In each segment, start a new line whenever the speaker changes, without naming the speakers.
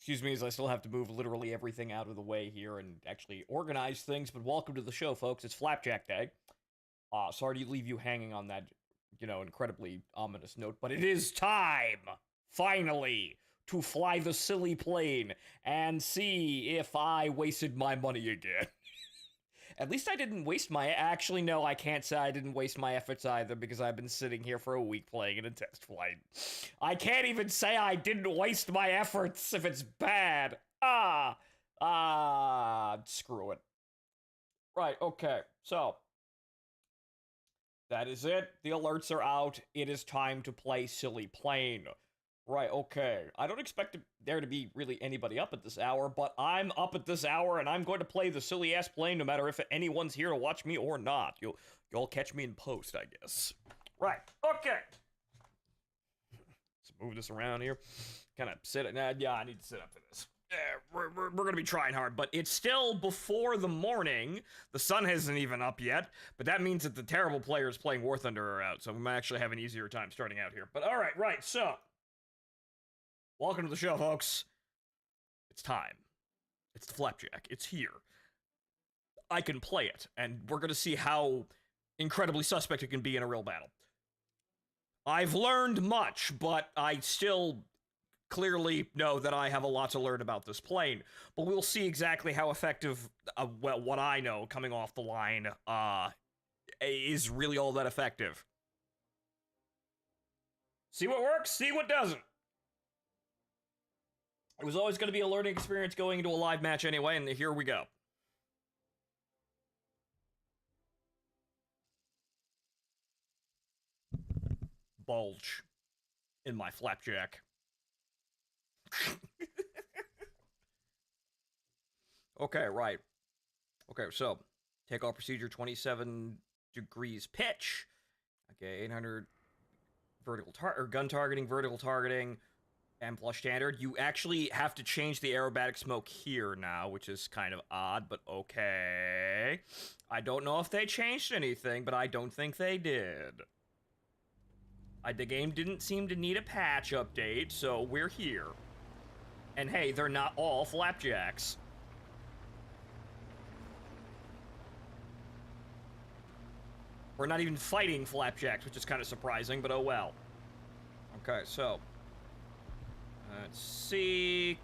Excuse me, as I still have to move literally everything out of the way here and actually organize things, but welcome to the show, folks. It's Flapjack Day. Sorry to leave you hanging on that, incredibly ominous note, but it is time, finally, to fly the silly plane and see if I wasted my money again. At least I didn't waste my. Actually, no, I can't say I didn't waste my efforts either because I've been sitting here for a week playing in a test flight. I can't even say I didn't waste my efforts if it's bad. Screw it. Right, okay, so. That is it. The alerts are out. It is time to play Silly Plane. Right, okay. I don't expect there to be really anybody up at this hour, but I'm up at this hour, and I'm going to play the silly-ass plane no matter if anyone's here to watch me or not. You'll catch me in post, I guess. Right, okay. Let's move this around here. Kind of sit... yeah, I need to sit up for this. We're going to be trying hard, but it's still before the morning. The sun isn't even up yet, but that means that the terrible players playing War Thunder are out, so we might actually have an easier time starting out here. But alright, right, so... Welcome to the show, folks. It's time. It's the Flapjack. It's here. I can play it, and we're gonna see how incredibly suspect it can be in a real battle. I've learned much, but I still clearly know that I have a lot to learn about this plane. But we'll see exactly how effective, well, what I know coming off the line, is really all that effective. See what works, see what doesn't. It was always going to be a learning experience going into a live match anyway, and here we go. Bulge in my Flapjack. Okay, right. Okay, so takeoff procedure 27 degrees pitch. Okay, 800 vertical gun targeting, vertical targeting. And plus standard, you actually have to change the aerobatic smoke here now, which is kind of odd, but okay. I don't know if they changed anything, but I don't think they did. The game didn't seem to need a patch update, so we're here. And hey, they're not all Flapjacks. We're not even fighting Flapjacks, which is kind of surprising, but oh well. Okay, so... let's see.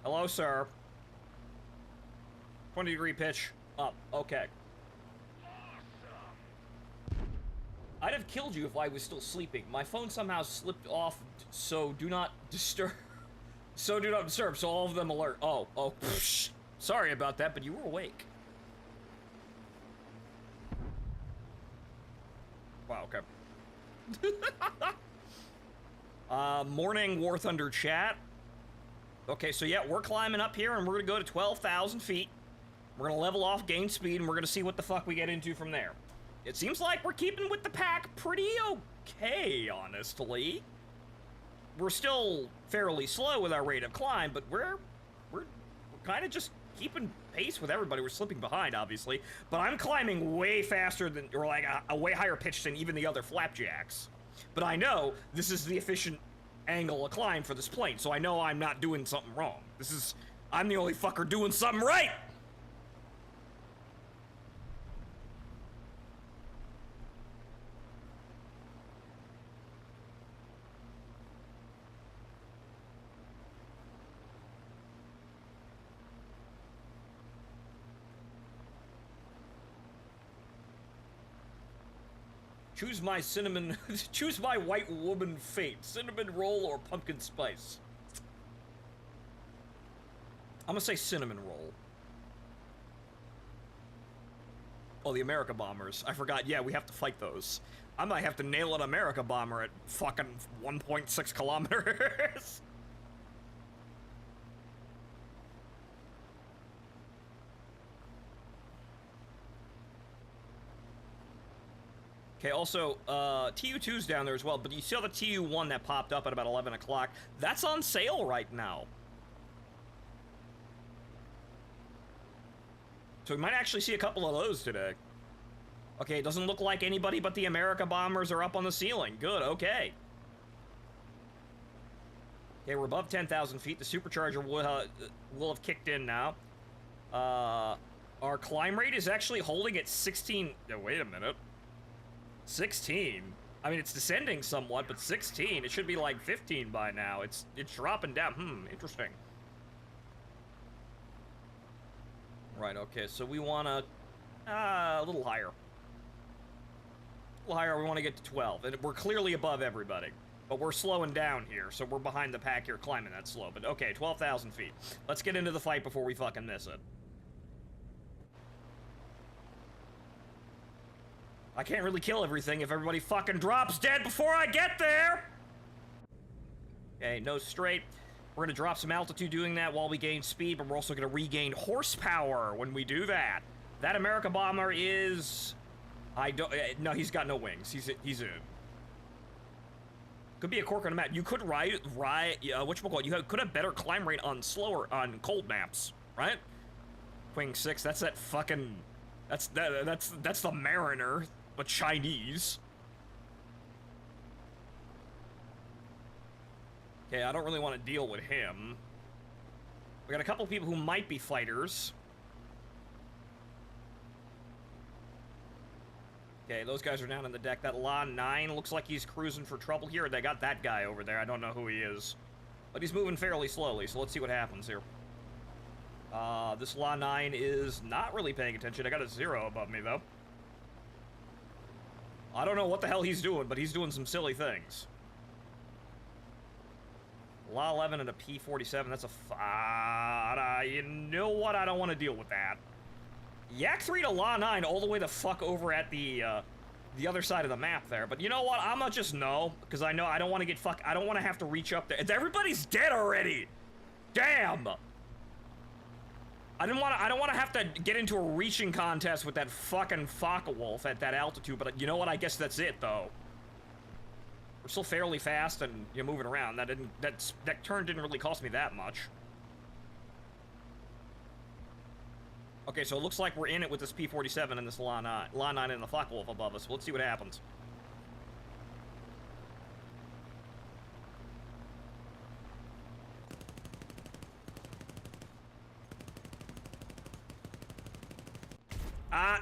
Hello, sir. 20-degree pitch. Up. Okay. I'd have killed you if I was still sleeping. My phone somehow slipped off, so do not disturb. So do not disturb, so all of them alert. Oh, psh. Sorry about that, but you were awake. Wow, okay. Morning War Thunder chat. Okay, so yeah, we're climbing up here, and we're gonna go to 12,000 feet. We're gonna level off, gain speed, and we're gonna see what the fuck we get into from there. It seems like we're keeping with the pack pretty okay, honestly. We're still fairly slow with our rate of climb, but we're kind of just keeping pace with everybody. We're slipping behind, obviously, but I'm climbing way faster than, or like a way higher pitch than even the other Flapjacks. But I know this is the efficient angle of climb for this plane, so I know I'm not doing something wrong. I'm the only fucker doing something right! Choose my cinnamon, choose my white woman fate. Cinnamon roll or pumpkin spice. I'm gonna say cinnamon roll. Oh, the America bombers. I forgot, yeah, we have to fight those. I might have to nail an America bomber at fucking 1.6 kilometers. Okay, also, TU2's down there as well, but you saw the TU1 that popped up at about 11 o'clock. That's on sale right now. So we might actually see a couple of those today. Okay, it doesn't look like anybody but the America bombers are up on the ceiling. Good, okay. Okay, we're above 10,000 feet. The supercharger will have kicked in now. Our climb rate is actually holding at 16. Oh, wait a minute. 16? I mean, it's descending somewhat, but 16. It should be like 15 by now. It's dropping down. Interesting. Right, okay, so we want to... a little higher. A little higher, we want to get to 12. And we're clearly above everybody. But we're slowing down here, so we're behind the pack here climbing that slow. But okay, 12,000 feet. Let's get into the fight before we fucking miss it. I can't really kill everything if everybody fucking drops dead before I get there! Okay, nose straight. We're gonna drop some altitude doing that while we gain speed, but we're also gonna regain horsepower when we do that. That America bomber is... no, he's got no wings. He's in. Could be a cork on a map. You could whatchamacallit, you could have better climb rate on cold maps, right? Wing 6, that's that fucking... That's the Mariner, but Chinese. Okay, I don't really want to deal with him. We got a couple people who might be fighters. Okay, those guys are down on the deck. That La 9 looks like he's cruising for trouble here. They got that guy over there. I don't know who he is. But he's moving fairly slowly, so let's see what happens here. This La 9 is not really paying attention. I got a 0 above me, though. I don't know what the hell he's doing, but he's doing some silly things. La 11 and a P-47, that's a you know what? I don't want to deal with that. Yak 3 to La 9 all the way the fuck over at the other side of the map there. But you know what? I'm gonna just no, because I know I don't want to get I don't want to have to reach up there. Everybody's dead already! Damn! I don't want to have to get into a reaching contest with that fucking Focke-Wulf at that altitude, but you know what? I guess that's it, though. We're still fairly fast and you're moving around. That turn didn't really cost me that much. Okay, so it looks like we're in it with this P-47 and this La 9. La 9 and the Focke-Wulf above us. Let's see what happens.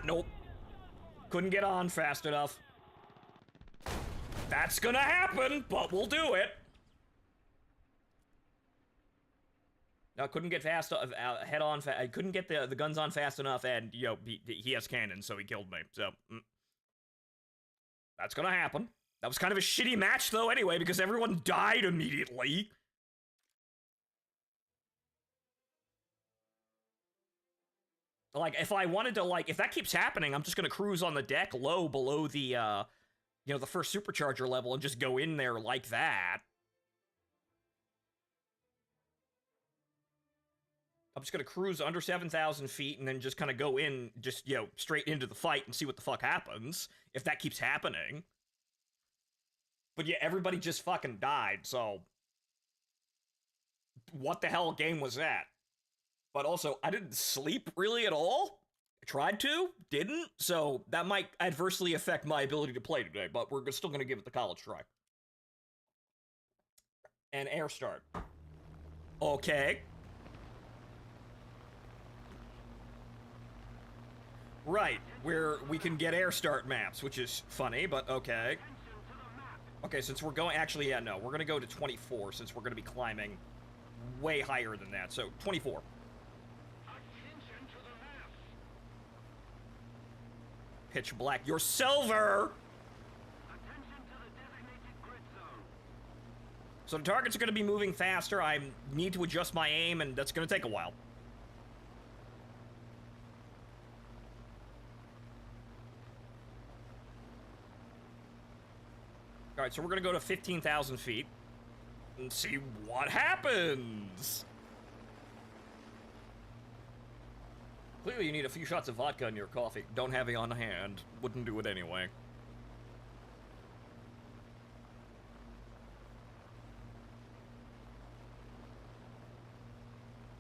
Nope. Couldn't get on fast enough. That's gonna happen, but we'll do it. No, couldn't get fast head on. I couldn't get the guns on fast enough, and you know he has cannons, so he killed me. So that's gonna happen. That was kind of a shitty match, though, anyway, because everyone died immediately. Like, if I wanted to, like, if that keeps happening, I'm just gonna cruise on the deck low below the, you know, the first supercharger level and just go in there like that. I'm just gonna cruise under 7,000 feet and then just kind of go in, just, you know, straight into the fight and see what the fuck happens, if that keeps happening. But yeah, everybody just fucking died, so... What the hell game was that? But also, I didn't sleep really at all. I tried to, didn't, so that might adversely affect my ability to play today, but we're still gonna give it the college try. And air start. Okay. Right, where we can get air start maps, which is funny, but okay. Okay, since we're going, actually, yeah, no, we're gonna go to 24, since we're gonna be climbing way higher than that, so 24. Pitch black. You're silver! So the targets are going to be moving faster. I need to adjust my aim, and that's going to take a while. Alright, so we're going to go to 15,000 feet and see what happens. Clearly you need a few shots of vodka in your coffee. Don't have it on hand. Wouldn't do it anyway.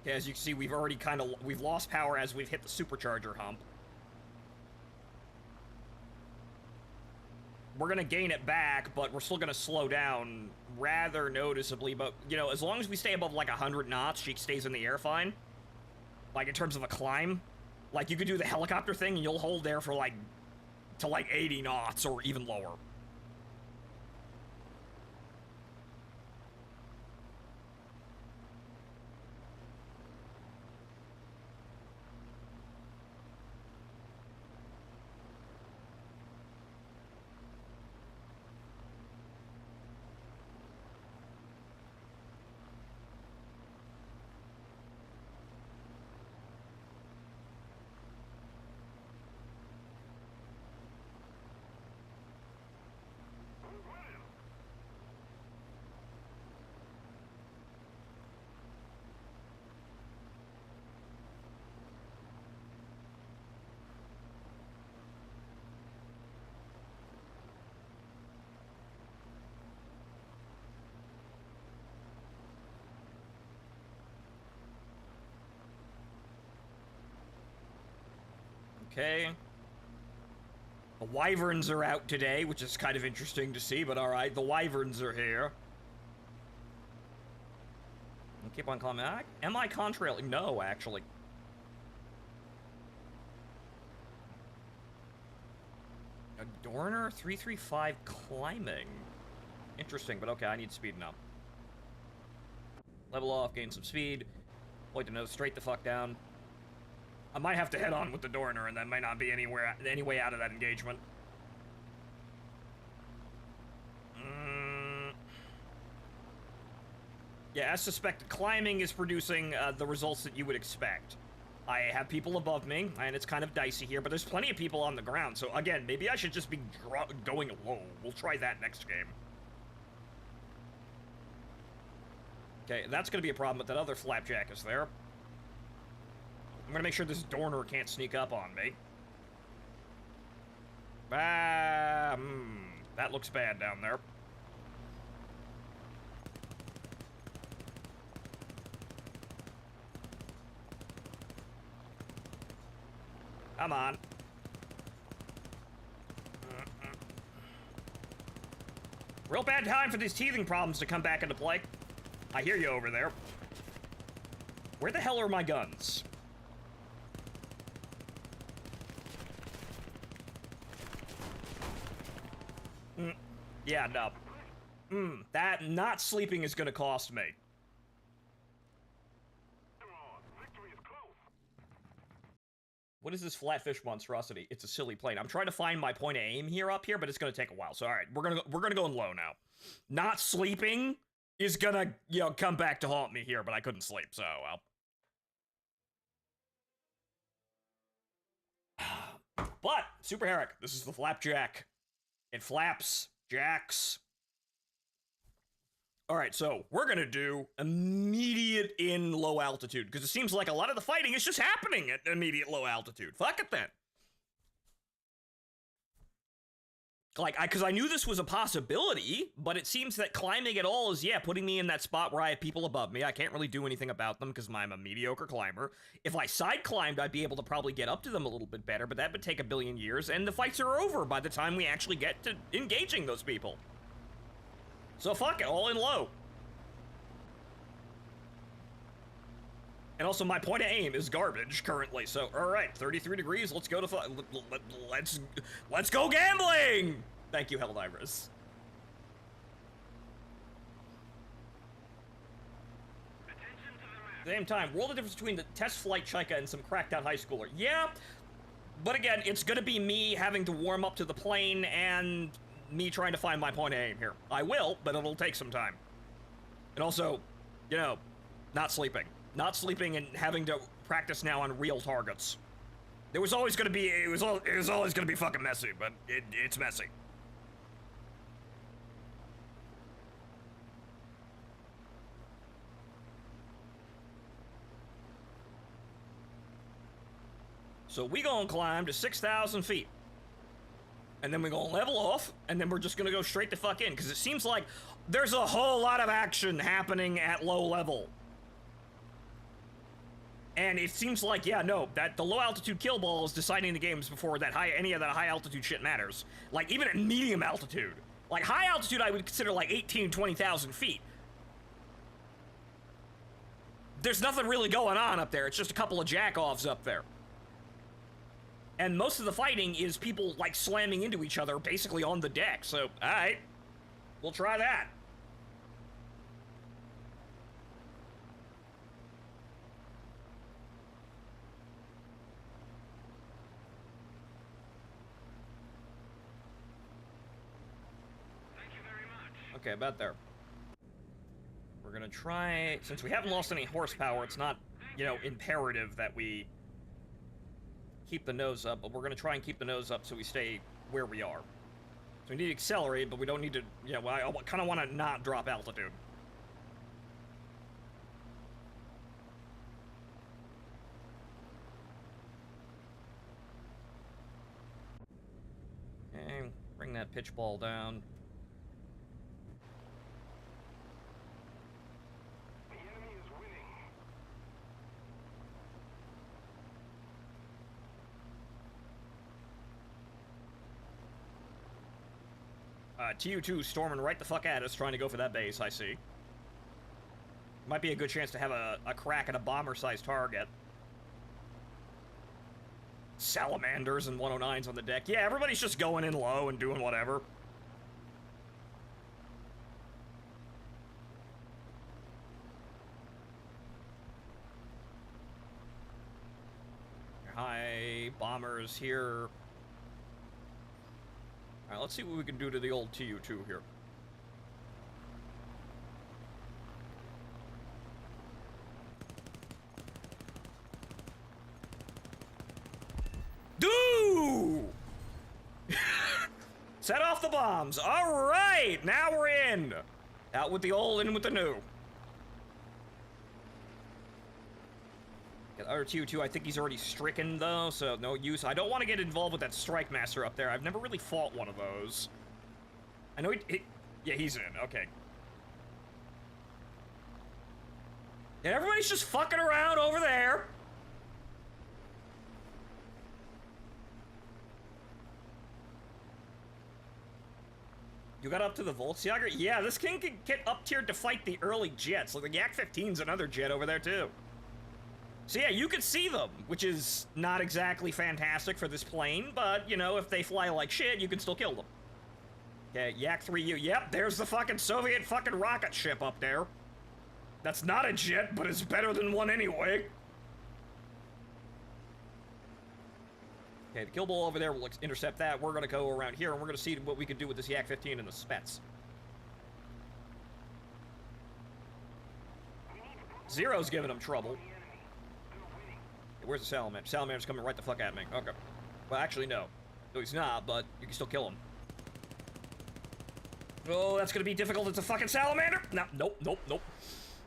Okay, as you can see, we've already we've lost power as we've hit the supercharger hump. we're gonna gain it back, but we're still gonna slow down rather noticeably. But, you know, as long as we stay above, like, 100 knots, she stays in the air fine. Like, in terms of a climb. Like, you could do the helicopter thing, and you'll hold there for, like, to, like, 80 knots or even lower. Okay. The wyverns are out today, which is kind of interesting to see, but alright, the wyverns are here. I'll keep on climbing. Am I contrailing? No, actually. Adorner 335 climbing. Interesting, but okay, I need speeding up. Level off, gain some speed. Point to nose straight the fuck down. I might have to head on with the Dorner, and that might not be any way out of that engagement. Yeah, as suspected, climbing is producing the results that you would expect. I have people above me, and it's kind of dicey here, but there's plenty of people on the ground, so again, maybe I should just be going low. We'll try that next game. Okay, that's gonna be a problem, but that other Flapjack is there. I'm gonna make sure this Dorner can't sneak up on me. That looks bad down there. Come on. Real bad time for these teething problems to come back into play. I hear you over there. Where the hell are my guns? Yeah, no. That not sleeping is gonna cost me. What is this flatfish monstrosity? It's a silly plane. I'm trying to find my point of aim here up here, but it's gonna take a while. So all right, we're gonna go in low now. Not sleeping is gonna, you know, come back to haunt me here, but I couldn't sleep, so well. But Super Herrick, this is the Flapjack. It flaps, jacks. All right, so we're gonna do immediate in low altitude, because it seems like a lot of the fighting is just happening at immediate low altitude. Fuck it then. Like, because I knew this was a possibility, but it seems that climbing at all is, yeah, putting me in that spot where I have people above me. I can't really do anything about them because I'm a mediocre climber. If I side climbed, I'd be able to probably get up to them a little bit better, but that would take a billion years, and the fights are over by the time we actually get to engaging those people. So fuck it, all in low. And also, my point of aim is garbage currently. So, all right, 33 degrees. Let's go to let's go gambling. Thank you, Helldivers. Same time, world of difference between the test flight Chika and some cracked out high schooler. Yeah, but again, it's gonna be me having to warm up to the plane and me trying to find my point of aim here. I will, but it'll take some time. And also, you know, not sleeping. Not sleeping and having to practice now on real targets. There was always gonna be, it was always gonna be fucking messy, but it's messy. So we gonna climb to 6,000 feet. And then we're gonna level off, and then we're just gonna go straight the fuck in, because it seems like there's a whole lot of action happening at low level. And it seems like, yeah, no, that the low altitude kill ball is deciding the games before that any of that high altitude shit matters. Like, even at medium altitude. Like, high altitude I would consider like 18, 20,000 feet. There's nothing really going on up there. It's just a couple of jack-offs up there. And most of the fighting is people, like, slamming into each other basically on the deck. So, alright. We'll try that. Okay, about there. We're gonna try, since we haven't lost any horsepower, it's not, you know, imperative that we keep the nose up, but we're gonna try and keep the nose up so we stay where we are. So we need to accelerate, but we don't need to, yeah, well, I kind of want to not drop altitude. Okay, bring that pitch ball down. TU2 storming right the fuck at us, trying to go for that base, I see. Might be a good chance to have a crack at a bomber-sized target. Salamanders and 109s on the deck. Yeah, everybody's just going in low and doing whatever. Hi, bombers here. Alright, let's see what we can do to the old TU2 here. Do! Set off the bombs. Alright, now we're in. Out with the old, in with the new. Other TU2, I think he's already stricken, though, so no use. I don't want to get involved with that Strike Master up there. I've never really fought one of those. I know yeah, he's in. Okay. And everybody's just fucking around over there. You got up to the Volksjager? Yeah, this king can get up-tiered to fight the early jets. Like, the Yak-15's another jet over there, too. So yeah, you can see them, which is not exactly fantastic for this plane, but, you know, if they fly like shit, you can still kill them. Okay, Yak-3U. Yep, there's the fucking Soviet fucking rocket ship up there. That's not a jet, but it's better than one anyway. Okay, the kill ball over there will intercept that. We're gonna go around here, and we're gonna see what we can do with this Yak-15 and the Spets. Zero's giving him trouble. Where's the Salamander? Salamander's coming right the fuck at me. Okay. Well, actually, no. No, he's not, but you can still kill him. Oh, that's gonna be difficult. It's a fucking Salamander? No, nope, nope, nope.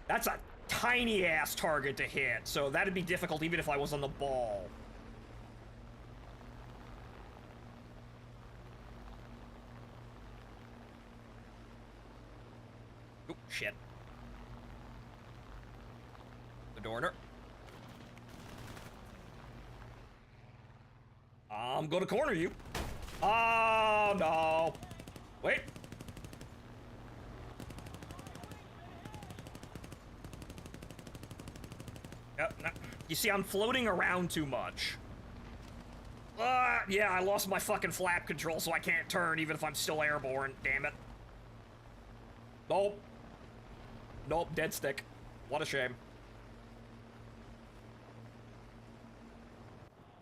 That's a tiny-ass target to hit, so that'd be difficult even if I was on the ball. Oh, shit. The Dorner. I'm gonna corner you. Oh, no. Wait. No. You see, I'm floating around too much. Yeah, I lost my fucking flap control, so I can't turn even if I'm still airborne. Damn it. Nope. Nope, dead stick. What a shame.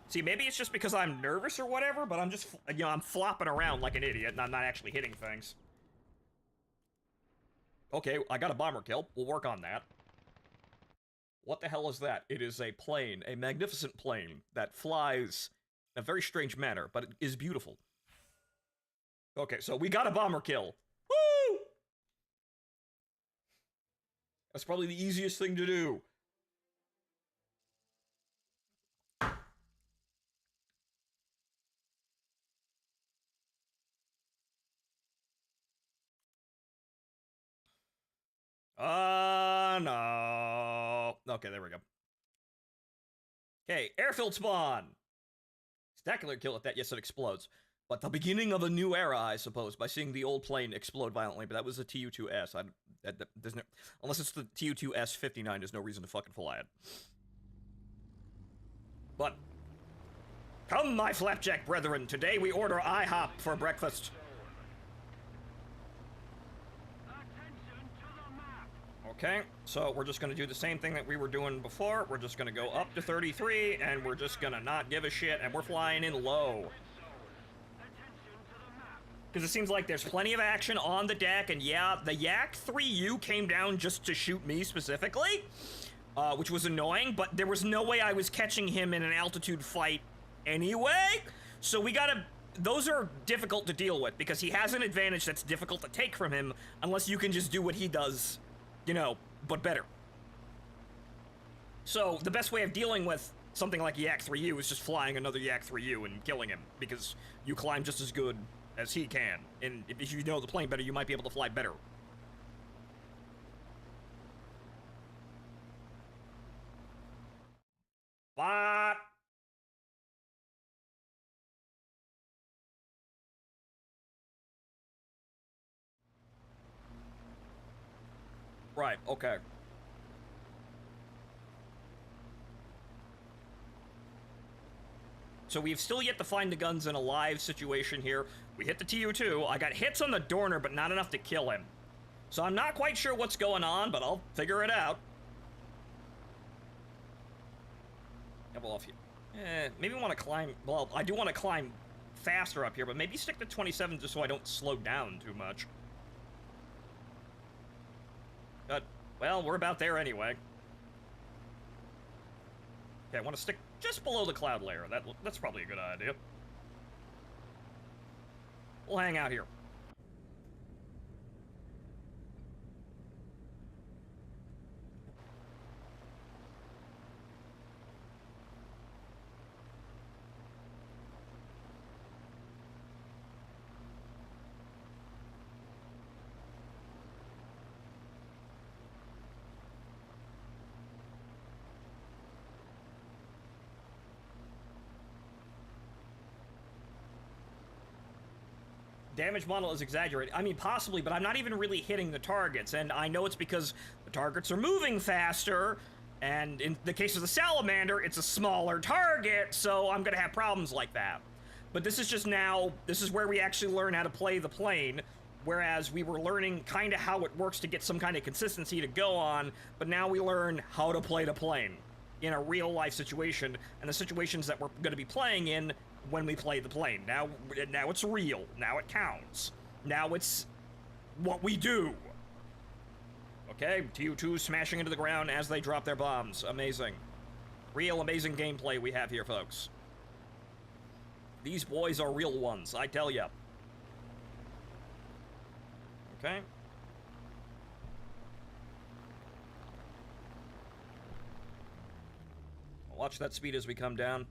See, maybe it's just because I'm nervous or whatever, but I'm just, you know, I'm flopping around like an idiot, and I'm not actually hitting things. Okay, I got a bomber kill. We'll work on that. What the hell is that? It is a plane, a magnificent plane that flies in a very strange manner, but it is beautiful. Okay, so we got a bomber kill. Woo! That's probably the easiest thing to do. No. Okay, there we go. Okay, airfield spawn. Spectacular kill at that. Yes, it explodes. But the beginning of a new era, I suppose, by seeing the old plane explode violently. But that was the TU-2S. There's no, unless it's the TU-2S-59, there's no reason to fucking fly it. But come, my flapjack brethren. Today we order IHOP for breakfast. Okay, so we're just going to do the same thing that we were doing before. We're just going to go up to 33, and we're just going to not give a shit, and we're flying in low. Because it seems like there's plenty of action on the deck, and yeah, the Yak 3U came down just to shoot me specifically, which was annoying, but there was no way I was catching him in an altitude fight anyway, so we gotta... Those are difficult to deal with, because he has an advantage that's difficult to take from him, unless you can just do what he does, you know, but better. So, the best way of dealing with something like Yak 3U is just flying another Yak 3U and killing him, because you climb just as good as he can, and if you know the plane better, you might be able to fly better. But... Right, okay. So we've still yet to find the guns in a live situation here. We hit the TU-2. I got hits on the Dorner, but not enough to kill him. So I'm not quite sure what's going on, but I'll figure it out. Double off here. Maybe I want to climb... Well, I do want to climb faster up here, but maybe stick to 27 just so I don't slow down too much. But, well, we're about there anyway. Okay, I want to stick just below the cloud layer. That's probably a good idea. We'll hang out here. Damage model is exaggerated. I mean, possibly, but I'm not even really hitting the targets, and I know it's because the targets are moving faster, and in the case of the Salamander, it's a smaller target, so I'm gonna have problems like that. But this is just now, this is where we actually learn how to play the plane, whereas we were learning kind of how it works to get some kind of consistency to go on, but now we learn how to play the plane in a real-life situation, and the situations that we're gonna be playing in when we play the plane. Now it's real. Now it counts. Now it's what we do. Okay, TU-2 smashing into the ground as they drop their bombs. Amazing. Real amazing gameplay we have here, folks. These boys are real ones, I tell ya. Okay. Watch that speed as we come down.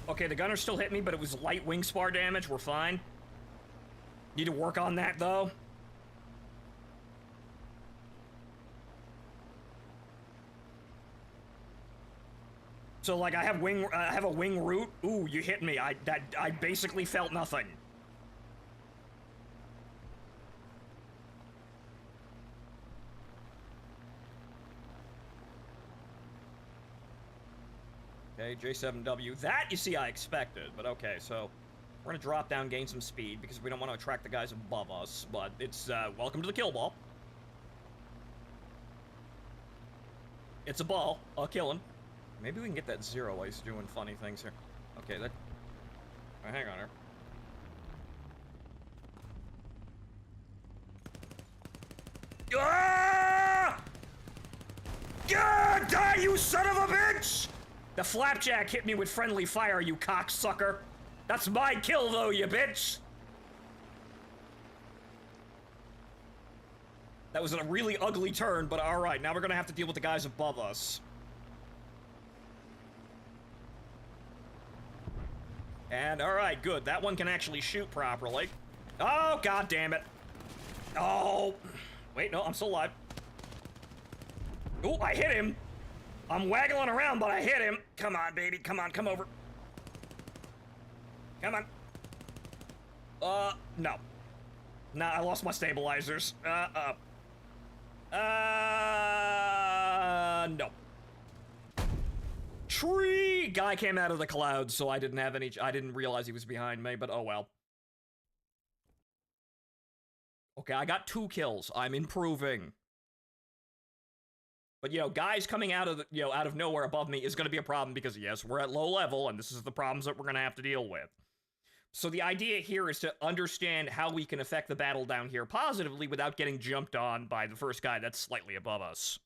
Okay, the gunner still hit me, but it was light wing spar damage. We're fine. Need to work on that, though. So, like, I have a wing root. Ooh, you hit me. I basically felt nothing. Okay, J7W. That, you see, I expected, but okay, so we're gonna drop down, gain some speed, because we don't want to attract the guys above us, but it's, welcome to the kill ball. It's a ball. I'll kill him. Maybe we can get that zero while he's doing funny things here. Okay, that... Oh, hang on here. Ah! God, die, you son of a bitch! The Flapjack hit me with friendly fire, you cocksucker. That's my kill, though, you bitch! That was a really ugly turn, but alright, now we're gonna have to deal with the guys above us. And, alright, good. That one can actually shoot properly. Oh, god damn it. Oh. Wait, no, I'm still alive. Oh, I hit him. I'm waggling around, but I hit him. Come on, baby. Come on, come over. Come on. No. Nah, I lost my stabilizers. No. Tree! Guy came out of the clouds, so I didn't realize he was behind me, but oh well. Okay, I got 2 kills. I'm improving. But, you know, guys coming out of out of nowhere above me is going to be a problem because, yes, we're at low level, and this is the problems that we're going to have to deal with. So the idea here is to understand how we can affect the battle down here positively without getting jumped on by the first guy that's slightly above us.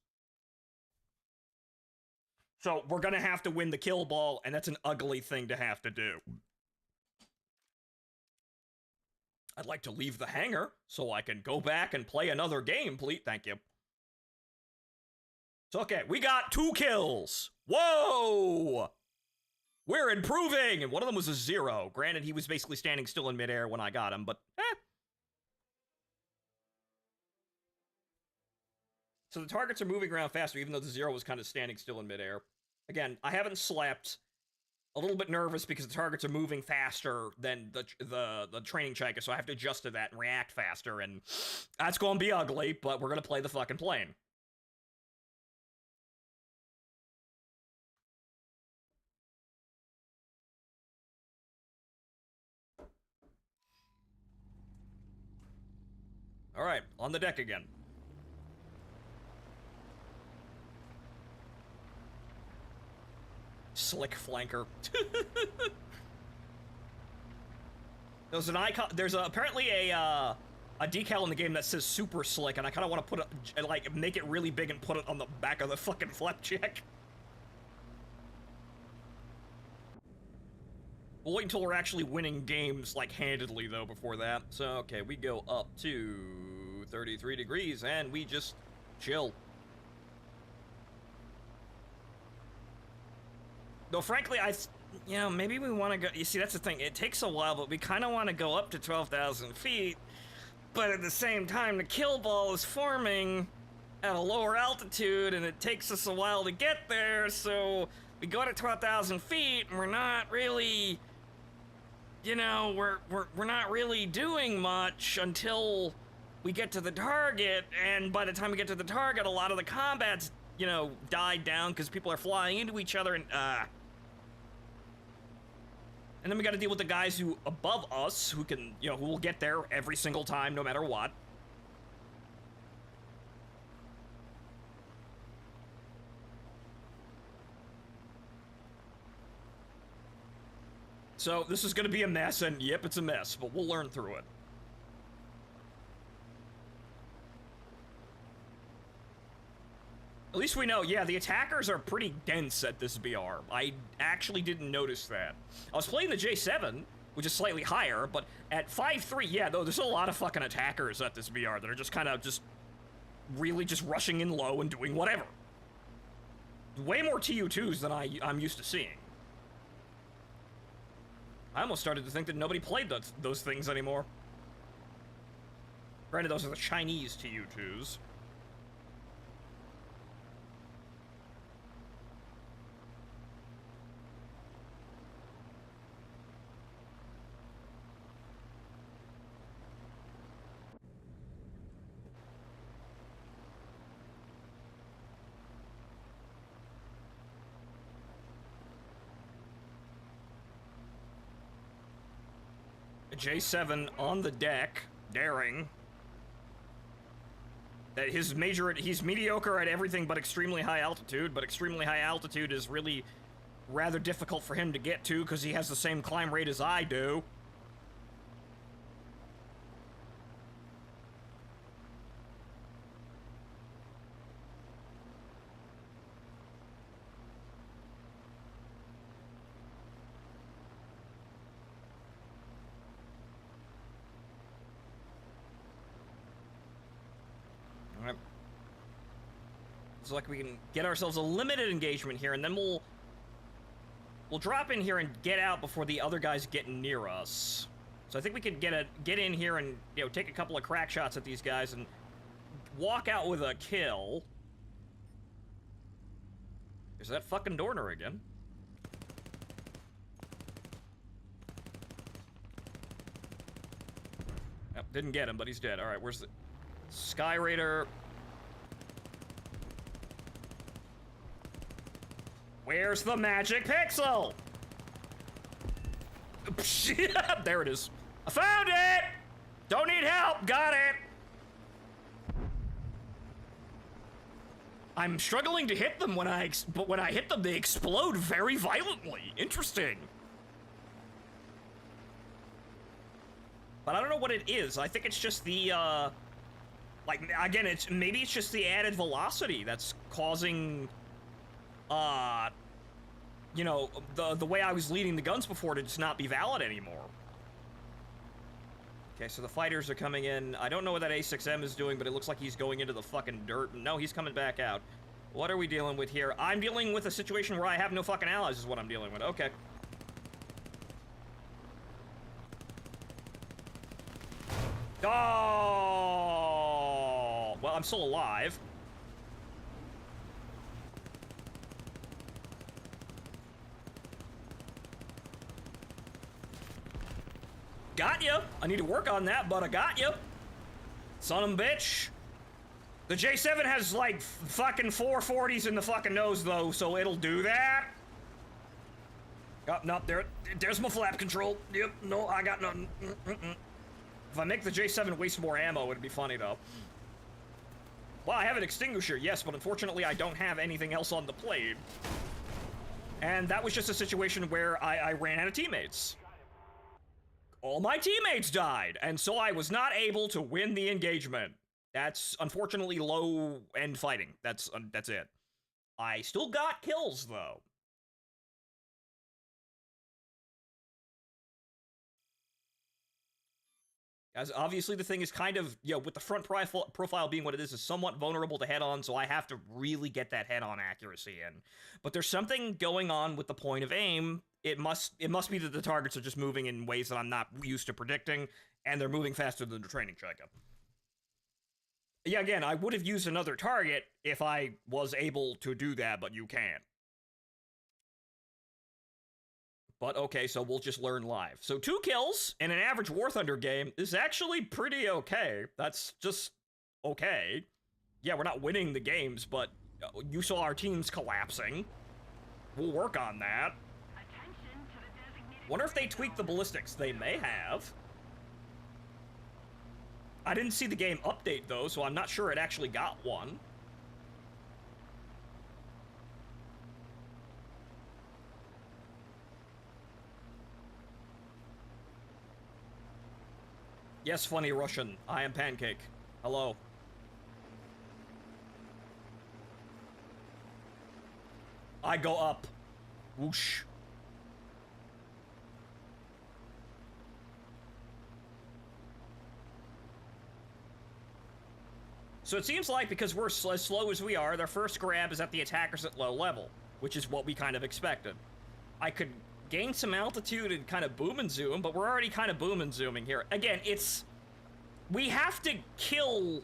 So we're going to have to win the kill ball, and that's an ugly thing to have to do. I'd like to leave the hangar so I can go back and play another game, please. Thank you. So, okay, we got 2 kills. Whoa! We're improving! And one of them was a 0. Granted, he was basically standing still in midair when I got him, but So the targets are moving around faster, even though the 0 was kind of standing still in midair. Again, I haven't slept. A little bit nervous because the targets are moving faster than the training Chica, so I have to adjust to that and react faster, and that's gonna be ugly, but we're gonna play the fucking plane. Alright, on the deck again. Slick flanker. There's an icon. There's apparently a decal in the game that says super slick, and I kind of want to put it, like, make it really big and put it on the back of the fucking Flapjack. We'll wait until we're actually winning games, like, handedly, though, before that. So, okay, we go up to 33 degrees, and we just chill. Though, frankly, you know, maybe we want to go... You see, that's the thing. It takes a while, but we kind of want to go up to 12,000 feet. But at the same time, the kill ball is forming at a lower altitude, and it takes us a while to get there, so we go to 12,000 feet, and we're not really... You know, we're not really doing much until we get to the target, and by the time we get to the target, a lot of the combat's, you know, died down because people are flying into each other, and then we gotta deal with the guys who above us, who can, you know, who will get there every single time, no matter what. So, this is gonna be a mess, and yep, it's a mess, but we'll learn through it. At least we know, yeah, the attackers are pretty dense at this BR. I actually didn't notice that. I was playing the J7, which is slightly higher, but at 5.3, yeah, though, there's a lot of fucking attackers at this BR that are just kind of really just rushing in low and doing whatever. Way more TU2s than I'm used to seeing. I almost started to think that nobody played those things anymore. Granted, those are the Chinese TU2s. J7 on the deck, daring. That he's mediocre at everything but extremely high altitude, but extremely high altitude is really rather difficult for him to get to because he has the same climb rate as I do. So like we can get ourselves a limited engagement here, and then we'll We'll drop in here and get out before the other guys get near us. So I think we could get in here and, you know, take a couple of crack shots at these guys and walk out with a kill. There's that fucking Dorner again. Yep, didn't get him, but he's dead. Alright, where's the... Sky Raider. Where's the magic pixel? There it is. I found it! Don't need help, got it! I'm struggling to hit them but when I hit them, they explode very violently. Interesting. But I don't know what it is. I think it's just the, like, again, maybe it's just the added velocity that's causing, you know, the way I was leading the guns before to just not be valid anymore. Okay, so the fighters are coming in. I don't know what that A6M is doing, but it looks like he's going into the fucking dirt. No, he's coming back out. What are we dealing with here? I'm dealing with a situation where I have no fucking allies is what I'm dealing with. Okay. Oh! Well, I'm still alive. Got you. I need to work on that, but I got you. Son of a bitch. The J7 has, like, fucking 440s in the fucking nose, though, so it'll do that. Oh, no, there's my flap control. Yep, no, I got nothing. If I make the J7 waste more ammo, it'd be funny, though. Well, I have an extinguisher, yes, but unfortunately I don't have anything else on the plate. And that was just a situation where I ran out of teammates. All my teammates died, and so I was not able to win the engagement. That's unfortunately low-end fighting. That's it. I still got kills, though. As obviously the thing is kind of, you know, with the front profile being what it is somewhat vulnerable to head-on, so I have to really get that head-on accuracy in. But there's something going on with the point of aim. It must be that the targets are just moving in ways that I'm not used to predicting, and they're moving faster than the training checkup. Yeah, again, I would have used another target if I was able to do that, but you can't. But okay, so we'll just learn live. So 2 kills in an average War Thunder game is actually pretty okay. That's just okay. Yeah, we're not winning the games, but you saw our teams collapsing. We'll work on that. Wonder if they tweaked the ballistics. They may have. I didn't see the game update, though, so I'm not sure it actually got one. Yes, funny Russian. I am Pancake. Hello. I go up. Whoosh. So it seems like because we're as slow as we are, their first grab is at the attackers at low level, which is what we kind of expected. I could gain some altitude and kind of boom and zoom, but we're already kind of boom and zooming here. Again, we have to kill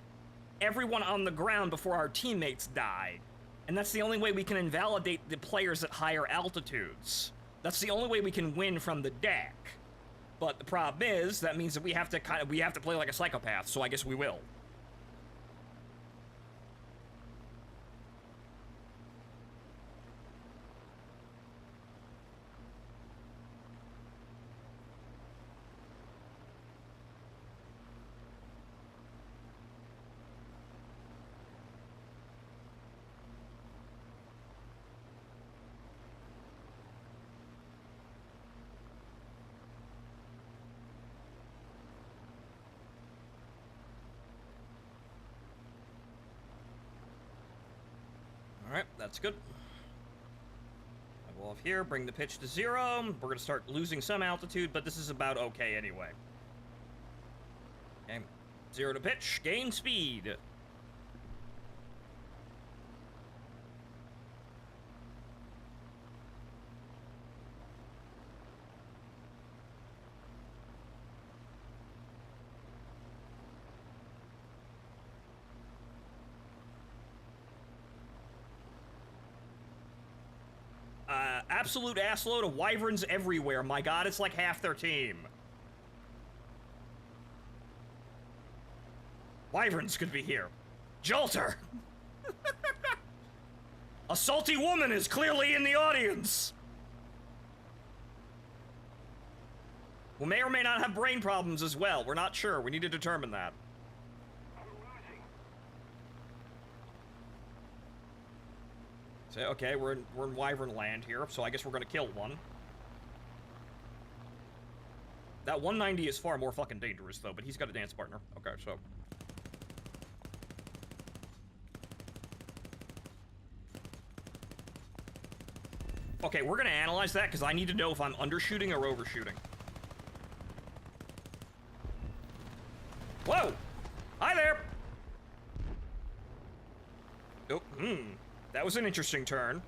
everyone on the ground before our teammates die. And that's the only way we can invalidate the players at higher altitudes. That's the only way we can win from the deck. But the problem is, that means that we have to play like a psychopath, so I guess we will. Alright, that's good. I go off here, bring the pitch to 0. We're gonna start losing some altitude, but this is about okay anyway. Okay, 0 to pitch, gain speed. absolute assload of wyverns everywhere. My god, it's like half their team. Wyverns could be here. Jolter! A salty woman is clearly in the audience! Who may or may not have brain problems as well. We're not sure. We need to determine that. So, okay, we're in wyvern land here, so I guess we're gonna kill one. That 190 is far more fucking dangerous, though, but he's got a dance partner. Okay, so... Okay, we're gonna analyze that, because I need to know if I'm undershooting or overshooting. Whoa! Hi there! Oh, that was an interesting turn.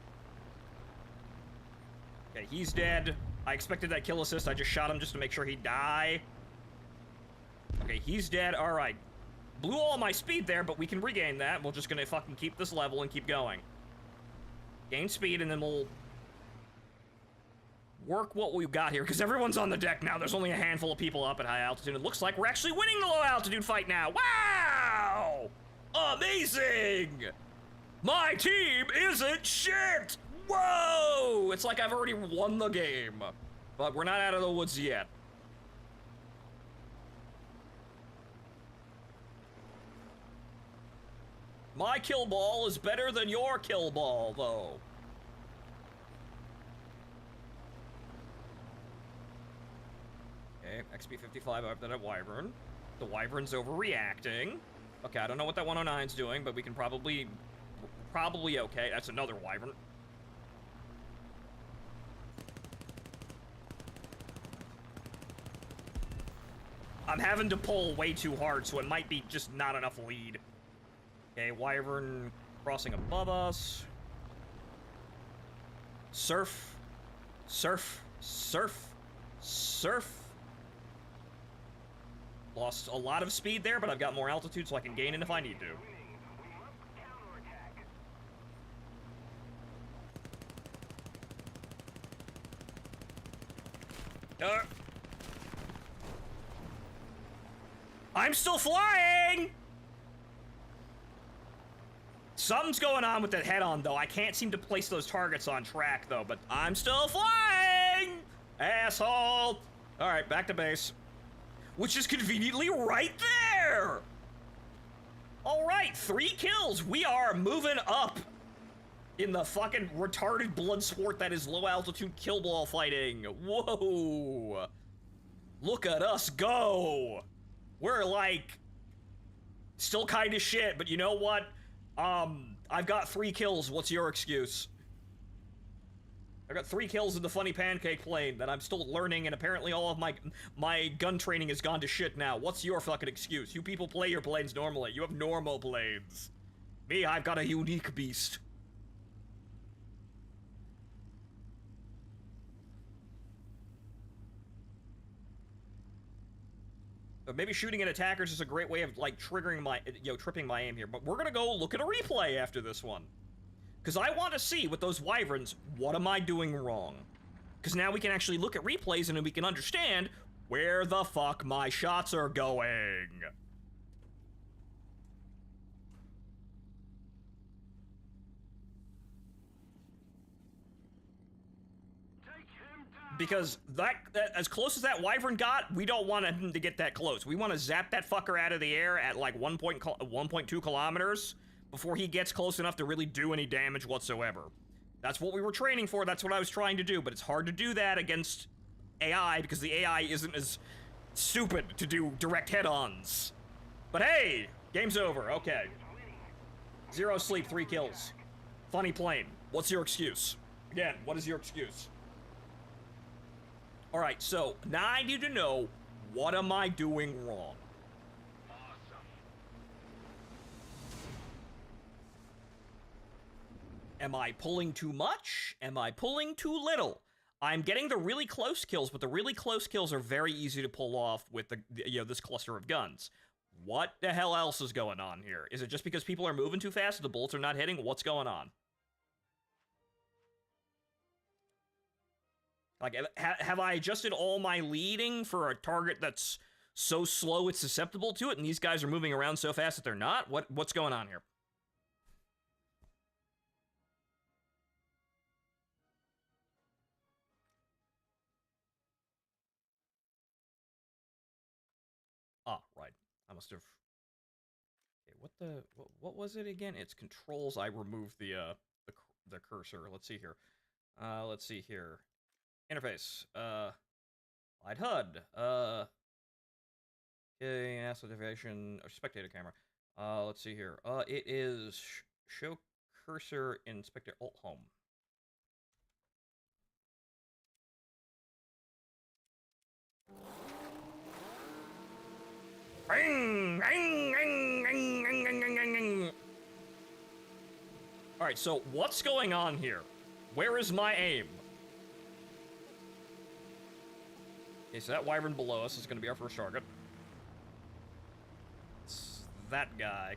Okay, he's dead. I expected that kill assist. I just shot him just to make sure he'd die. Okay, he's dead. All right. Blew all my speed there, but we can regain that. We're just gonna fucking keep this level and keep going. Gain speed, and then we'll work what we've got here, because everyone's on the deck now. There's only a handful of people up at high altitude. It looks like we're actually winning the low altitude fight now. Wow! Amazing! My team isn't shit! Whoa! It's like I've already won the game. But we're not out of the woods yet. My kill ball is better than your kill ball, though. Okay, XP55 up that wyvern. The wyvern's overreacting. Okay, I don't know what that 109's doing, but we can probably okay. That's another wyvern. I'm having to pull way too hard, so it might be just not enough lead. Okay, wyvern crossing above us. Surf. Surf. Surf. Surf. Lost a lot of speed there, but I've got more altitude, so I can gain it if I need to. I'm still flying! Something's going on with that head-on, though. I can't seem to place those targets on track, though, but I'm still flying! Asshole! Alright, back to base. Which is conveniently right there! Alright, 3 kills! We are moving up in the fucking retarded blood sport that is low-altitude kill ball fighting. Whoa! Look at us go! We're like... still kind of shit, but you know what? I've got 3 kills. What's your excuse? I got 3 kills in the funny pancake plane that I'm still learning, and apparently all of my gun training has gone to shit now. What's your fucking excuse? You people play your planes normally. You have normal planes. Me, I've got a unique beast. But maybe shooting at attackers is a great way of, like, triggering my, tripping my aim here. But we're gonna go look at a replay after this one. Because I want to see with those wyverns, what am I doing wrong? Because now we can actually look at replays and then we can understand where the fuck my shots are going. Because that as close as that wyvern got, we don't want him to get that close. We want to zap that fucker out of the air at like 1.2 kilometers before he gets close enough to really do any damage whatsoever. That's what we were training for. That's what I was trying to do. But it's hard to do that against AI because the AI isn't as stupid to do direct head-ons. But hey, game's over. Okay. 0 sleep, 3 kills. Funny plane. What's your excuse? Again, what is your excuse? All right, so now I need to know, what am I doing wrong? Awesome. Am I pulling too much? Am I pulling too little? I'm getting the really close kills, but the really close kills are very easy to pull off with the this cluster of guns. What the hell else is going on here? Is it just because people are moving too fast, the bullets are not hitting? What's going on? Like, have I adjusted all my leading for a target that's so slow it's susceptible to it, and these guys are moving around so fast that they're not? What's going on here? Ah, right. I must have... Okay, what was it again? It's controls. I removed the cursor. Let's see here. Let's see here. Interface. Light HUD. Okay, NASA deviation, or spectator camera. Let's see here. It is show cursor in spectator alt home. Alright, so what's going on here? Where is my aim? Okay, so that wyvern below us is going to be our first target. It's that guy.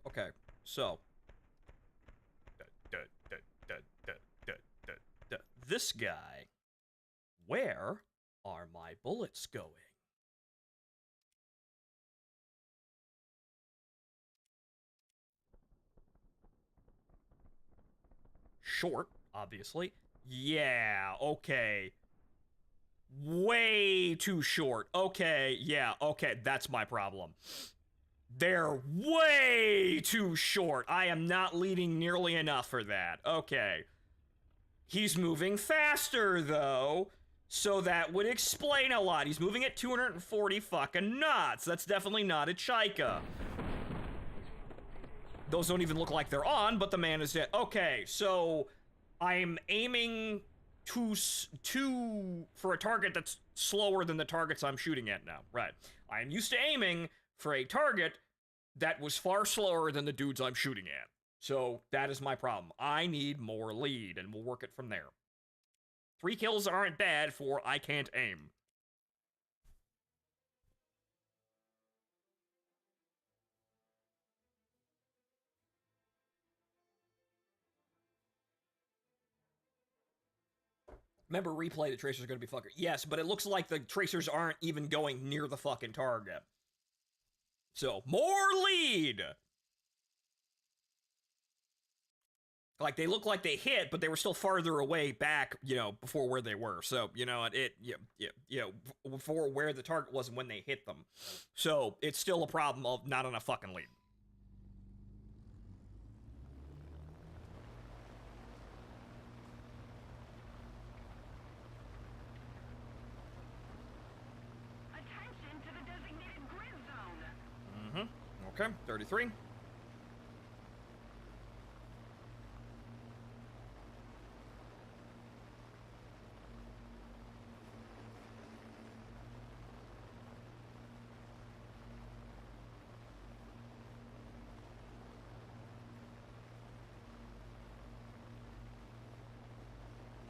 Okay, so... This guy. Where are my bullets going? Short, obviously. Yeah, okay. Way too short. Okay, yeah, okay, that's my problem. They're way too short. I am not leading nearly enough for that. Okay. He's moving faster, though, so that would explain a lot. He's moving at 240 fucking knots. That's definitely not a Chaika. Those don't even look like they're on, but the man is dead. Okay, so I'm aiming for a target that's slower than the targets I'm shooting at now. Right. I'm used to aiming for a target that was far slower than the dudes I'm shooting at. So that is my problem. I need more lead, and we'll work it from there. 3 kills aren't bad for I can't aim. Remember, replay, the tracers are going to be fucker. Yes, but it looks like the tracers aren't even going near the fucking target. So, more lead! Like, they look like they hit, but they were still farther away back, you know, before where they were. So, you know, before where the target was and when they hit them. So, it's still a problem of not enough fucking lead.
Attention to the designated grid zone.
Mm-hmm. Okay, 33.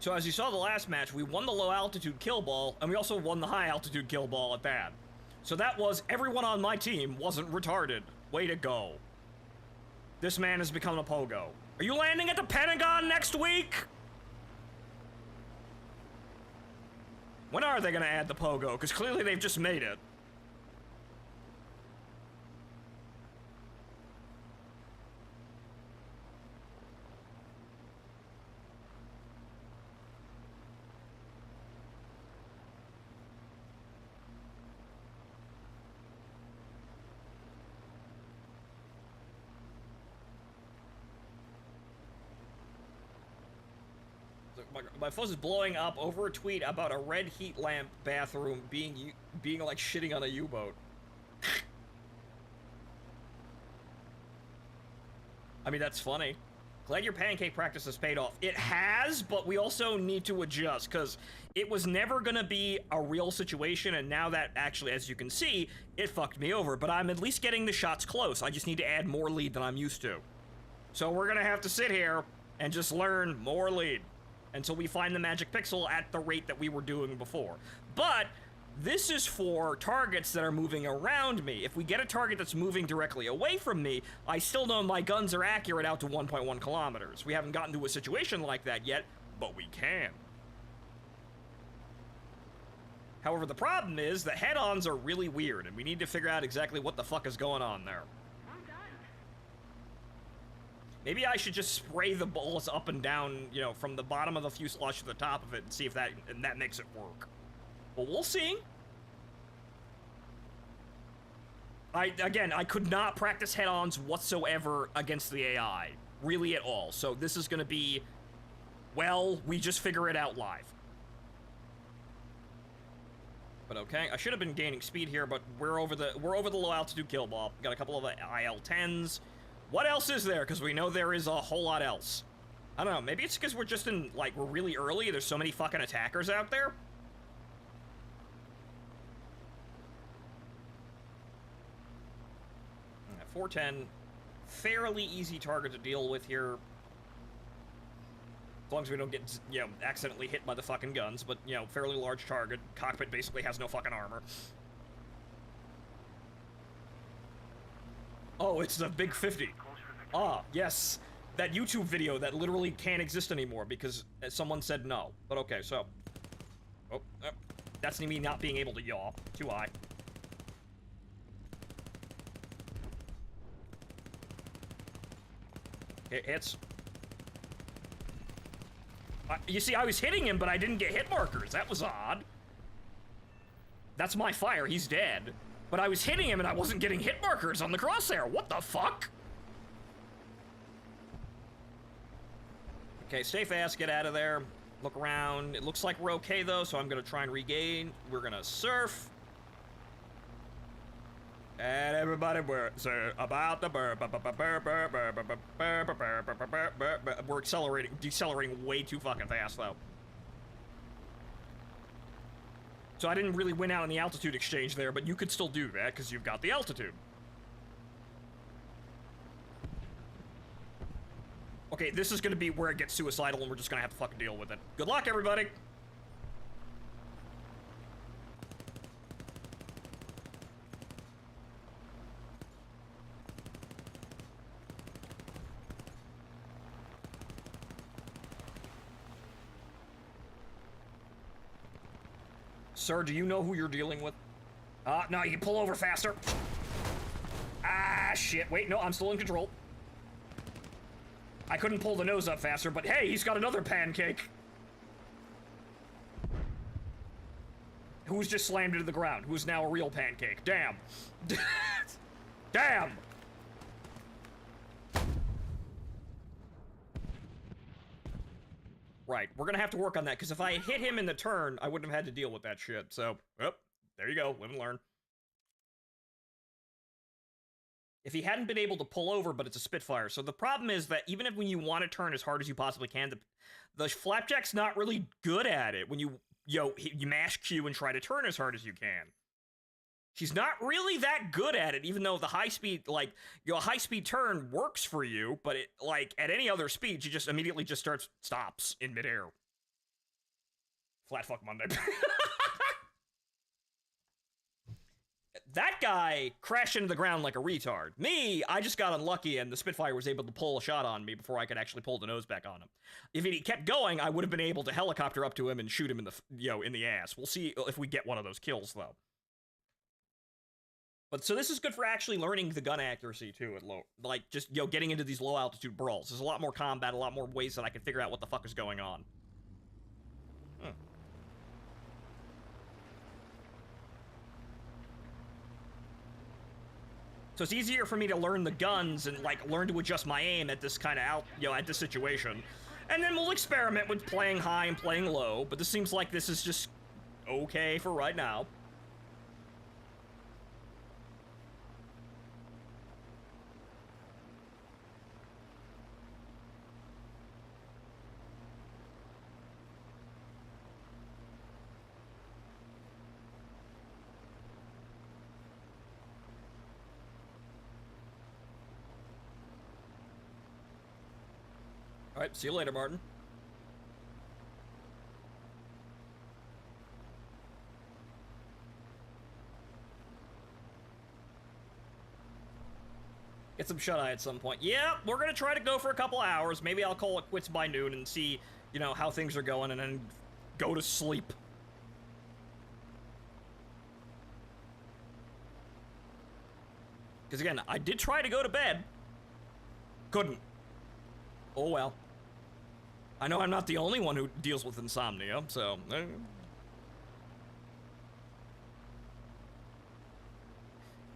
So as you saw the last match, we won the low altitude kill ball, and we also won the high altitude kill ball at that. So that was, everyone on my team wasn't retarded. Way to go. This man has become a pogo. Are you landing at the Pentagon next week? When are they gonna add the pogo? Because clearly they've just made it. My fuzz is blowing up over a tweet about a red heat lamp bathroom being like shitting on a U-boat. I mean, that's funny. Glad your pancake practice has paid off. It has, but we also need to adjust, because it was never gonna be a real situation, and now that actually, as you can see, it fucked me over. But I'm at least getting the shots close. I just need to add more lead than I'm used to. So we're gonna have to sit here and just learn more lead until we find the magic pixel at the rate that we were doing before. But This is for targets that are moving around me. If we get a target that's moving directly away from me, I still know my guns are accurate out to 1.1 kilometers. We haven't gotten to a situation like that yet, but we can. However, the problem is that head-ons are really weird, and we need to figure out exactly what the fuck is going on there.
Well done.
Maybe I should just spray the bullets up and down, you know, from the bottom of the fuselage to the top of it and see if that makes it work. But we'll see. Again, I could not practice head-ons whatsoever against the AI. Really at all. So this is gonna be, well, we just figure it out live. But okay, I should have been gaining speed here, but we're over the low altitude kill ball. Got a couple of IL-10s. What else is there? Because we know there is a whole lot else. I don't know, maybe it's because we're just in, like, we're really early. There's so many fucking attackers out there. 410, fairly easy target to deal with here. As long as we don't get, you know, accidentally hit by the fucking guns, but, you know, fairly large target. Cockpit basically has no fucking armor. Oh, it's the Big 50. Ah, yes. That YouTube video that literally can't exist anymore because someone said no. But okay, so. Oh, that's me not being able to yaw. Too high. Hits. You see, I was hitting him, but I didn't get hit markers. That was odd. That's my fire. He's dead. But I was hitting him, and I wasn't getting hit markers on the crosshair. What the fuck? Okay, stay fast. Get out of there. Look around. It looks like we're okay, though, so I'm going to try and regain. We're going to surf. And everybody, we're about the we're decelerating way too fucking fast, though. So I didn't really win out on the altitude exchange there, but you could still do that because you've got the altitude. Okay, this is going to be where it gets suicidal, and we're just going to have to fucking deal with it. Good luck, everybody! Sir, do you know who you're dealing with? No, you can pull over faster. Ah, shit. Wait, no, I'm still in control. I couldn't pull the nose up faster, but hey, he's got another pancake. Who's just slammed into the ground? Who's now a real pancake? Damn. Damn! Right, we're gonna have to work on that, because if I hit him in the turn, I wouldn't have had to deal with that shit, so, oh, there you go, live and learn. If he hadn't been able to pull over, but it's a Spitfire, so the problem is that even if when you want to turn as hard as you possibly can, the Flapjack's not really good at it when you mash Q and try to turn as hard as you can. She's not really that good at it, even though the high speed, like, a high speed turn works for you, but it, like, at any other speed, she just immediately just stops in midair. Flat fuck Monday. That guy crashed into the ground like a retard. Me, I just got unlucky and the Spitfire was able to pull a shot on me before I could actually pull the nose back on him. If he kept going, I would have been able to helicopter up to him and shoot him in the, in the ass. We'll see if we get one of those kills, though. But so this is good for actually learning the gun accuracy too at low, like just, getting into these low altitude brawls. There's a lot more combat, a lot more ways that I can figure out what the fuck is going on. So it's easier for me to learn the guns and, like, learn to adjust my aim at this kind of at this situation. And then we'll experiment with playing high and playing low, but this seems like this is just okay for right now. All right, see you later, Martin. Get some shut-eye at some point. Yeah, we're gonna try to go for a couple hours. Maybe I'll call it quits by noon and see, you know, how things are going and then go to sleep. Because again, I did try to go to bed. Couldn't. Oh well. I know I'm not the only one who deals with insomnia, so...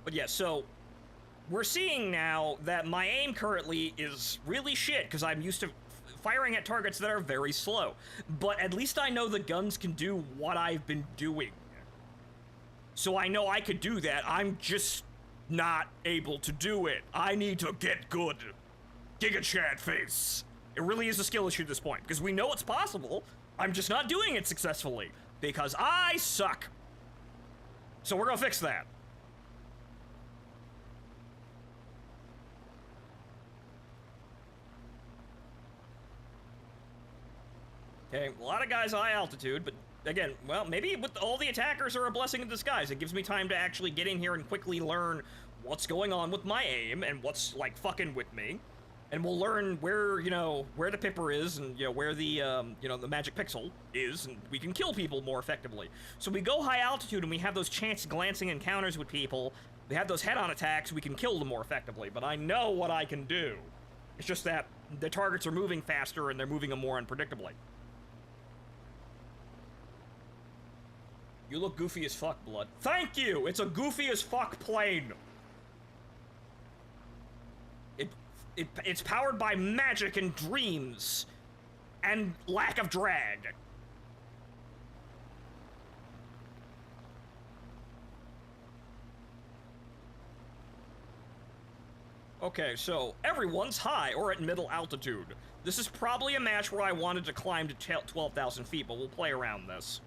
But yeah, so... We're seeing now that my aim currently is really shit, because I'm used to firing at targets that are very slow. But at least I know the guns can do what I've been doing. So I know I could do that, I'm just not able to do it. I need to get good. Giga Chad face. It really is a skill issue at this point, because we know it's possible. I'm just not doing it successfully, because I suck. So we're gonna fix that. Okay, a lot of guys high altitude, but again, well, maybe with all the attackers are a blessing in disguise. It gives me time to actually get in here and quickly learn what's going on with my aim and what's, like, fucking with me. And we'll learn where, you know, where the pipper is and, you know, where the, you know, the magic pixel is, and we can kill people more effectively. So we go high altitude and we have those chance glancing encounters with people. We have those head-on attacks, we can kill them more effectively, but I know what I can do. It's just that the targets are moving faster and they're moving them more unpredictably. You look goofy as fuck, Blood. Thank you! It's a goofy as fuck plane! It's powered by magic and dreams, and lack of drag. Okay, so everyone's high or at middle altitude. This is probably a match where I wanted to climb to 12,000 feet, but we'll play around this.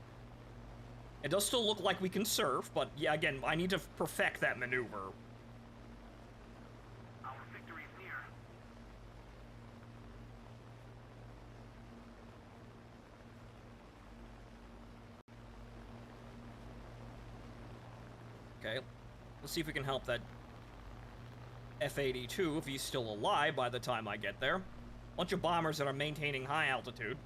It does still look like we can surf, but yeah, again, I need to perfect that maneuver.
Our victory is near.
Okay, let's see if we can help that F-82 if he's still alive by the time I get there. Bunch of bombers that are maintaining high altitude.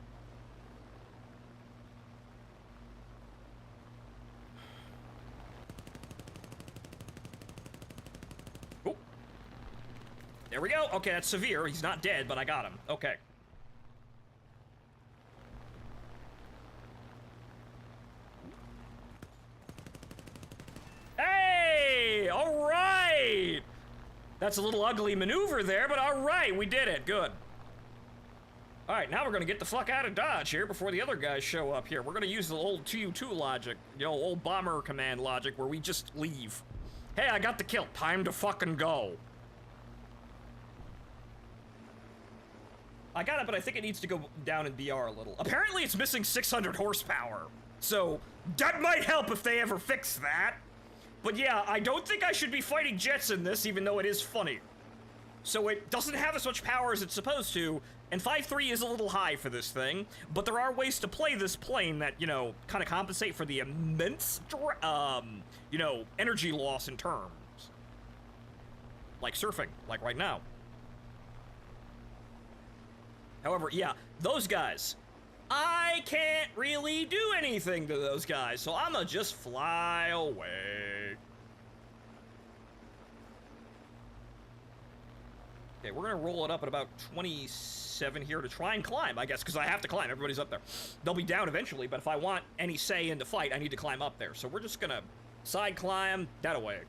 Oh. There we go. Okay, that's severe. He's not dead, but I got him. Okay. Hey! All right! That's a little ugly maneuver there, but all right, we did it. Good. All right, now we're gonna get the fuck out of Dodge here before the other guys show up here. We're gonna use the old 2U2 logic, you know, old bomber command logic where we just leave. Hey, I got the kill. Time to fucking go. I got it, but I think it needs to go down in BR a little. Apparently it's missing 600 horsepower. So that might help if they ever fix that. But yeah, I don't think I should be fighting jets in this, even though it is funny. So it doesn't have as much power as it's supposed to, and 5.3 is a little high for this thing, but there are ways to play this plane that, you know, kind of compensate for the immense, you know, energy loss in terms. Like surfing, like right now. However, yeah, those guys, I can't really do anything to those guys, so I'ma just fly away. Okay, we're gonna roll it up at about 27 here to try and climb, I guess, because I have to climb. Everybody's up there. They'll be down eventually, but if I want any say in the fight, I need to climb up there. So we're just gonna side climb that away.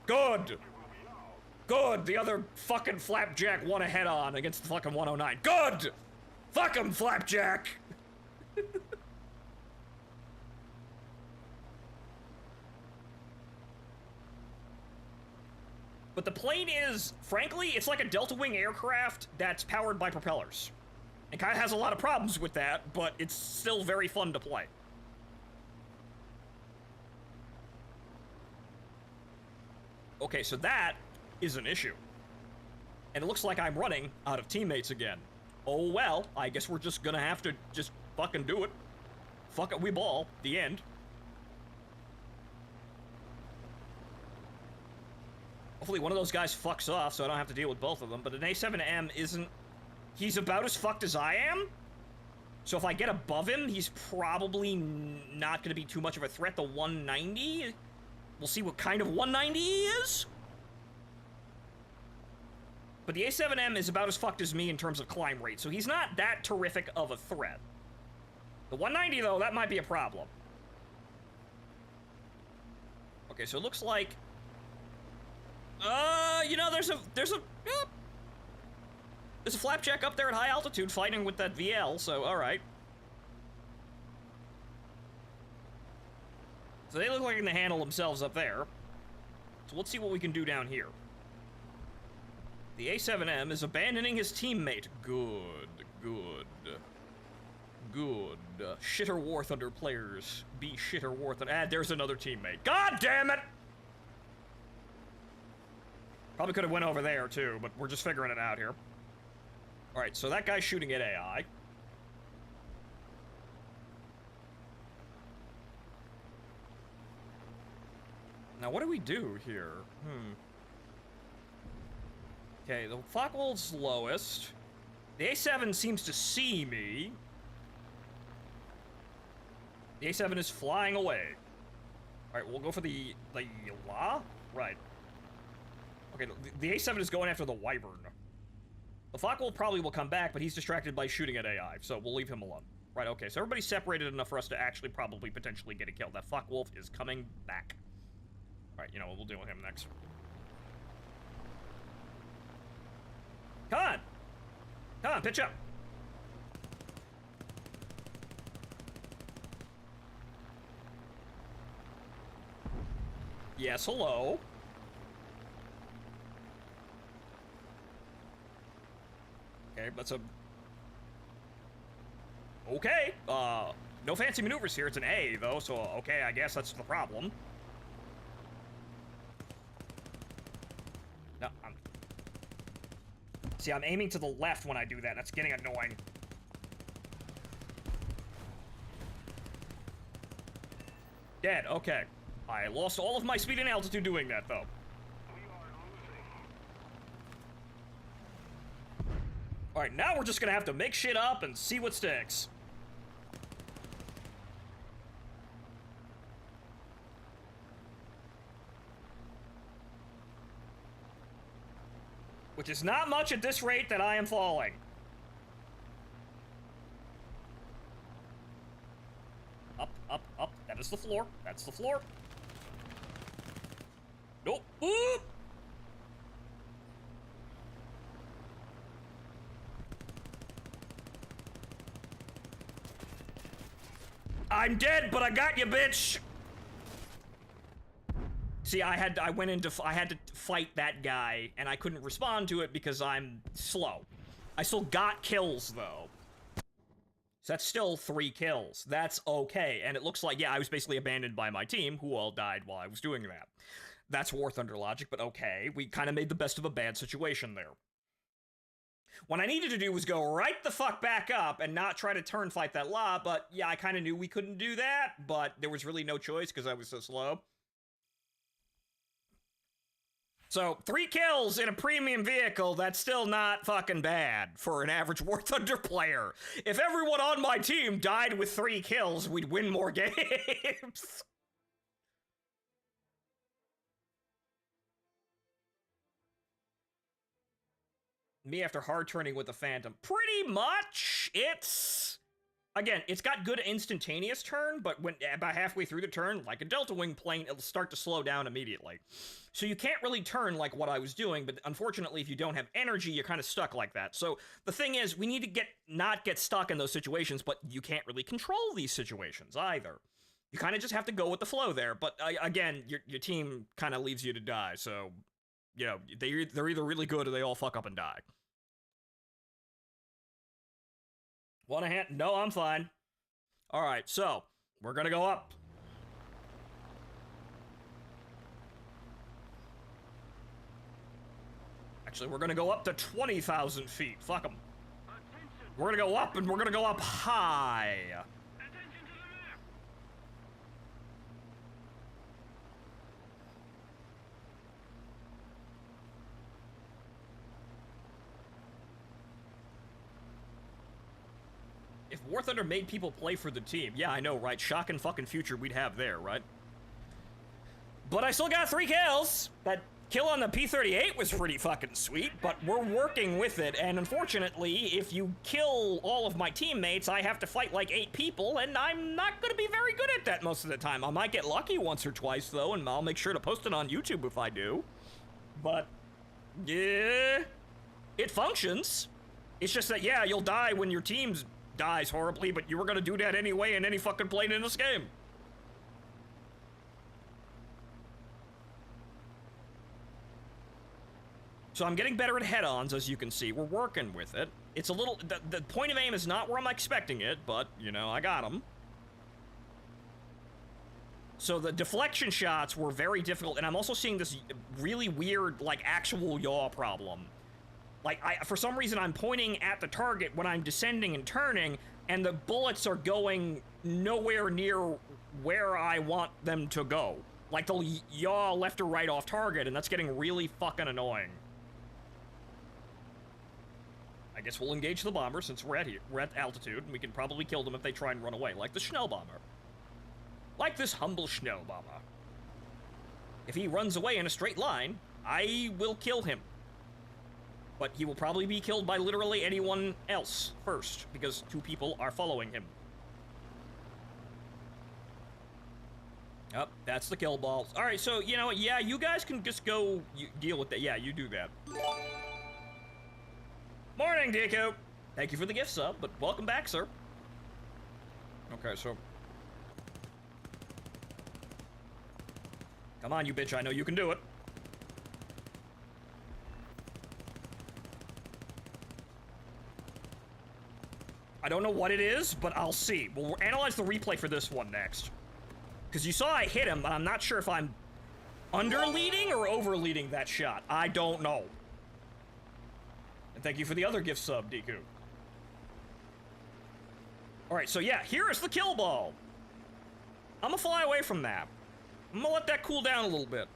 Good! Good! The other fucking Flapjack won a head-on against the fucking 109. Good! Fuck him, Flapjack! But the plane is, frankly, it's like a Delta Wing aircraft that's powered by propellers. It kind of has a lot of problems with that, but it's still very fun to play. Okay, so that is an issue. And it looks like I'm running out of teammates again. Oh well, I guess we're just gonna have to just fucking do it. Fuck it, we ball. The end. Hopefully one of those guys fucks off so I don't have to deal with both of them, but an A7M isn't... He's about as fucked as I am? So if I get above him, he's probably not going to be too much of a threat. The 190? We'll see what kind of 190 he is. But the A7M is about as fucked as me in terms of climb rate, so he's not that terrific of a threat. The 190, though, that might be a problem. Okay, so it looks like... you know, there's a Flapjack up there at high altitude fighting with that VL, so alright. So they look like they can handle themselves up there. So let's see what we can do down here. The A7M is abandoning his teammate. Good, good, good. Shitter War Thunder players. Be Shitter War Thunder. Ah, there's another teammate. God damn it! Probably could have went over there, too, but we're just figuring it out here. Alright, so that guy's shooting at AI. Now, what do we do here? Okay, the Flackwolf's lowest. The A7 seems to see me. The A7 is flying away. Alright, we'll go for the La? Right. Okay, the A7 is going after the Wyvern. The Flackwolf probably will come back, but he's distracted by shooting at AI, so we'll leave him alone. Right, okay, so everybody's separated enough for us to actually probably potentially get a kill. That Flackwolf is coming back. Alright, you know what, we'll deal with him next. Come on! Come on, pitch up! Yes, hello. Okay, that's a... Okay, no fancy maneuvers here. It's an A, though, so okay, I guess that's the problem. No, See, I'm aiming to the left when I do that. That's getting annoying. Dead, okay. I lost all of my speed and altitude doing that, though. Alright, now we're just gonna have to make shit up and see what sticks. Which is not much at this rate that I am falling. Up, up, up. That is the floor. That's the floor. Nope. Oop! I'm dead, but I got you, bitch! See, I had to fight that guy, and I couldn't respond to it because I'm slow. I still got kills, though. So that's still 3 kills. That's okay, and it looks like, yeah, I was basically abandoned by my team, who all died while I was doing that. That's War Thunder logic, but okay, we kind of made the best of a bad situation there. What I needed to do was go right the fuck back up and not try to turn fight that La, but yeah, I kind of knew we couldn't do that, but there was really no choice because I was so slow. So, 3 kills in a premium vehicle, that's still not fucking bad for an average War Thunder player. If everyone on my team died with 3 kills, we'd win more games. Me after hard turning with the Phantom. Pretty much, it's... Again, it's got good instantaneous turn, but when about halfway through the turn, like a Delta Wing plane, it'll start to slow down immediately. So you can't really turn like what I was doing, but unfortunately, if you don't have energy, you're kind of stuck like that. So the thing is, we need to not get stuck in those situations, but you can't really control these situations either. You kind of just have to go with the flow there, but again, your team kind of leaves you to die, so, you know, they're either really good or they all fuck up and die. Want a hand? No, I'm fine. Alright, so, we're gonna go up. Actually, we're gonna go up to 20,000 feet. Fuck them. We're gonna go up, and we're gonna go up high. War Thunder made people play for the team. Yeah, I know, right? Shocking fucking future we'd have there, right? But I still got 3 kills. That kill on the P-38 was pretty fucking sweet, but we're working with it, and unfortunately, if you kill all of my teammates, I have to fight like 8 people, and I'm not gonna be very good at that most of the time. I might get lucky once or twice, though, and I'll make sure to post it on YouTube if I do. But, yeah, it functions. It's just that, yeah, you'll die when your team dies horribly, but you were gonna do that anyway in any fucking plane in this game. So I'm getting better at head-ons, as you can see. We're working with it. It's a little... The point of aim is not where I'm expecting it, but, you know, I got them. So the deflection shots were very difficult, and I'm also seeing this really weird, like, actual yaw problem. Like, for some reason, I'm pointing at the target when I'm descending and turning, and the bullets are going nowhere near where I want them to go. Like, they'll yaw left or right off target, and that's getting really fucking annoying. I guess we'll engage the bomber since we're at altitude, and we can probably kill them if they try and run away, like the Schnell bomber. Like this humble Schnell bomber. If he runs away in a straight line, I will kill him. But he will probably be killed by literally anyone else first, because 2 people are following him. Yep, that's the kill balls. Alright, so, you know what, yeah, you guys can just go deal with that. Yeah, you do that. Morning, Deku! Thank you for the gift sub, but welcome back, sir. Okay, so... Come on, you bitch, I know you can do it. I don't know what it is, but I'll see. We'll analyze the replay for this one next. Because you saw I hit him, but I'm not sure if I'm under-leading or over-leading that shot. I don't know. And thank you for the other gift sub, Deku. Alright, so yeah, here is the kill ball. I'm gonna fly away from that. I'm gonna let that cool down a little bit.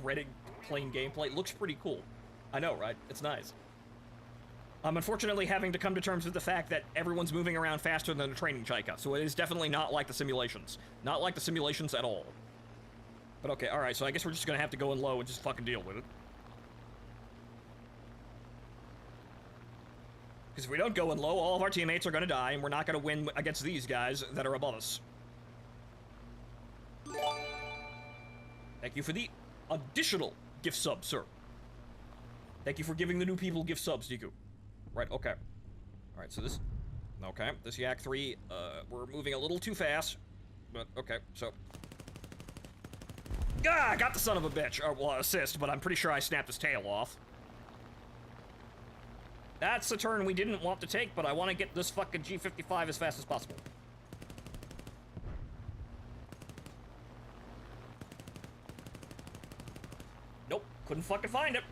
Reddit plane gameplay looks pretty cool. I know, right? It's nice. I'm unfortunately having to come to terms with the fact that everyone's moving around faster than a training Chaika, so it is definitely not like the simulations. Not like the simulations at all. But okay, alright, so I guess we're just gonna have to go in low and just fucking deal with it. Because if we don't go in low, all of our teammates are gonna die, and we're not gonna win against these guys that are above us. Thank you for the additional gift sub, sir. Thank you for giving the new people gift subs, Deku. Right, okay. Alright, so this... Okay, this Yak 3, we're moving a little too fast. But, okay, so... Ah, I got the son of a bitch. Oh, well, assist, but I'm pretty sure I snapped his tail off. That's the turn we didn't want to take, but I want to get this fucking G55 as fast as possible. Nope, couldn't fucking find it.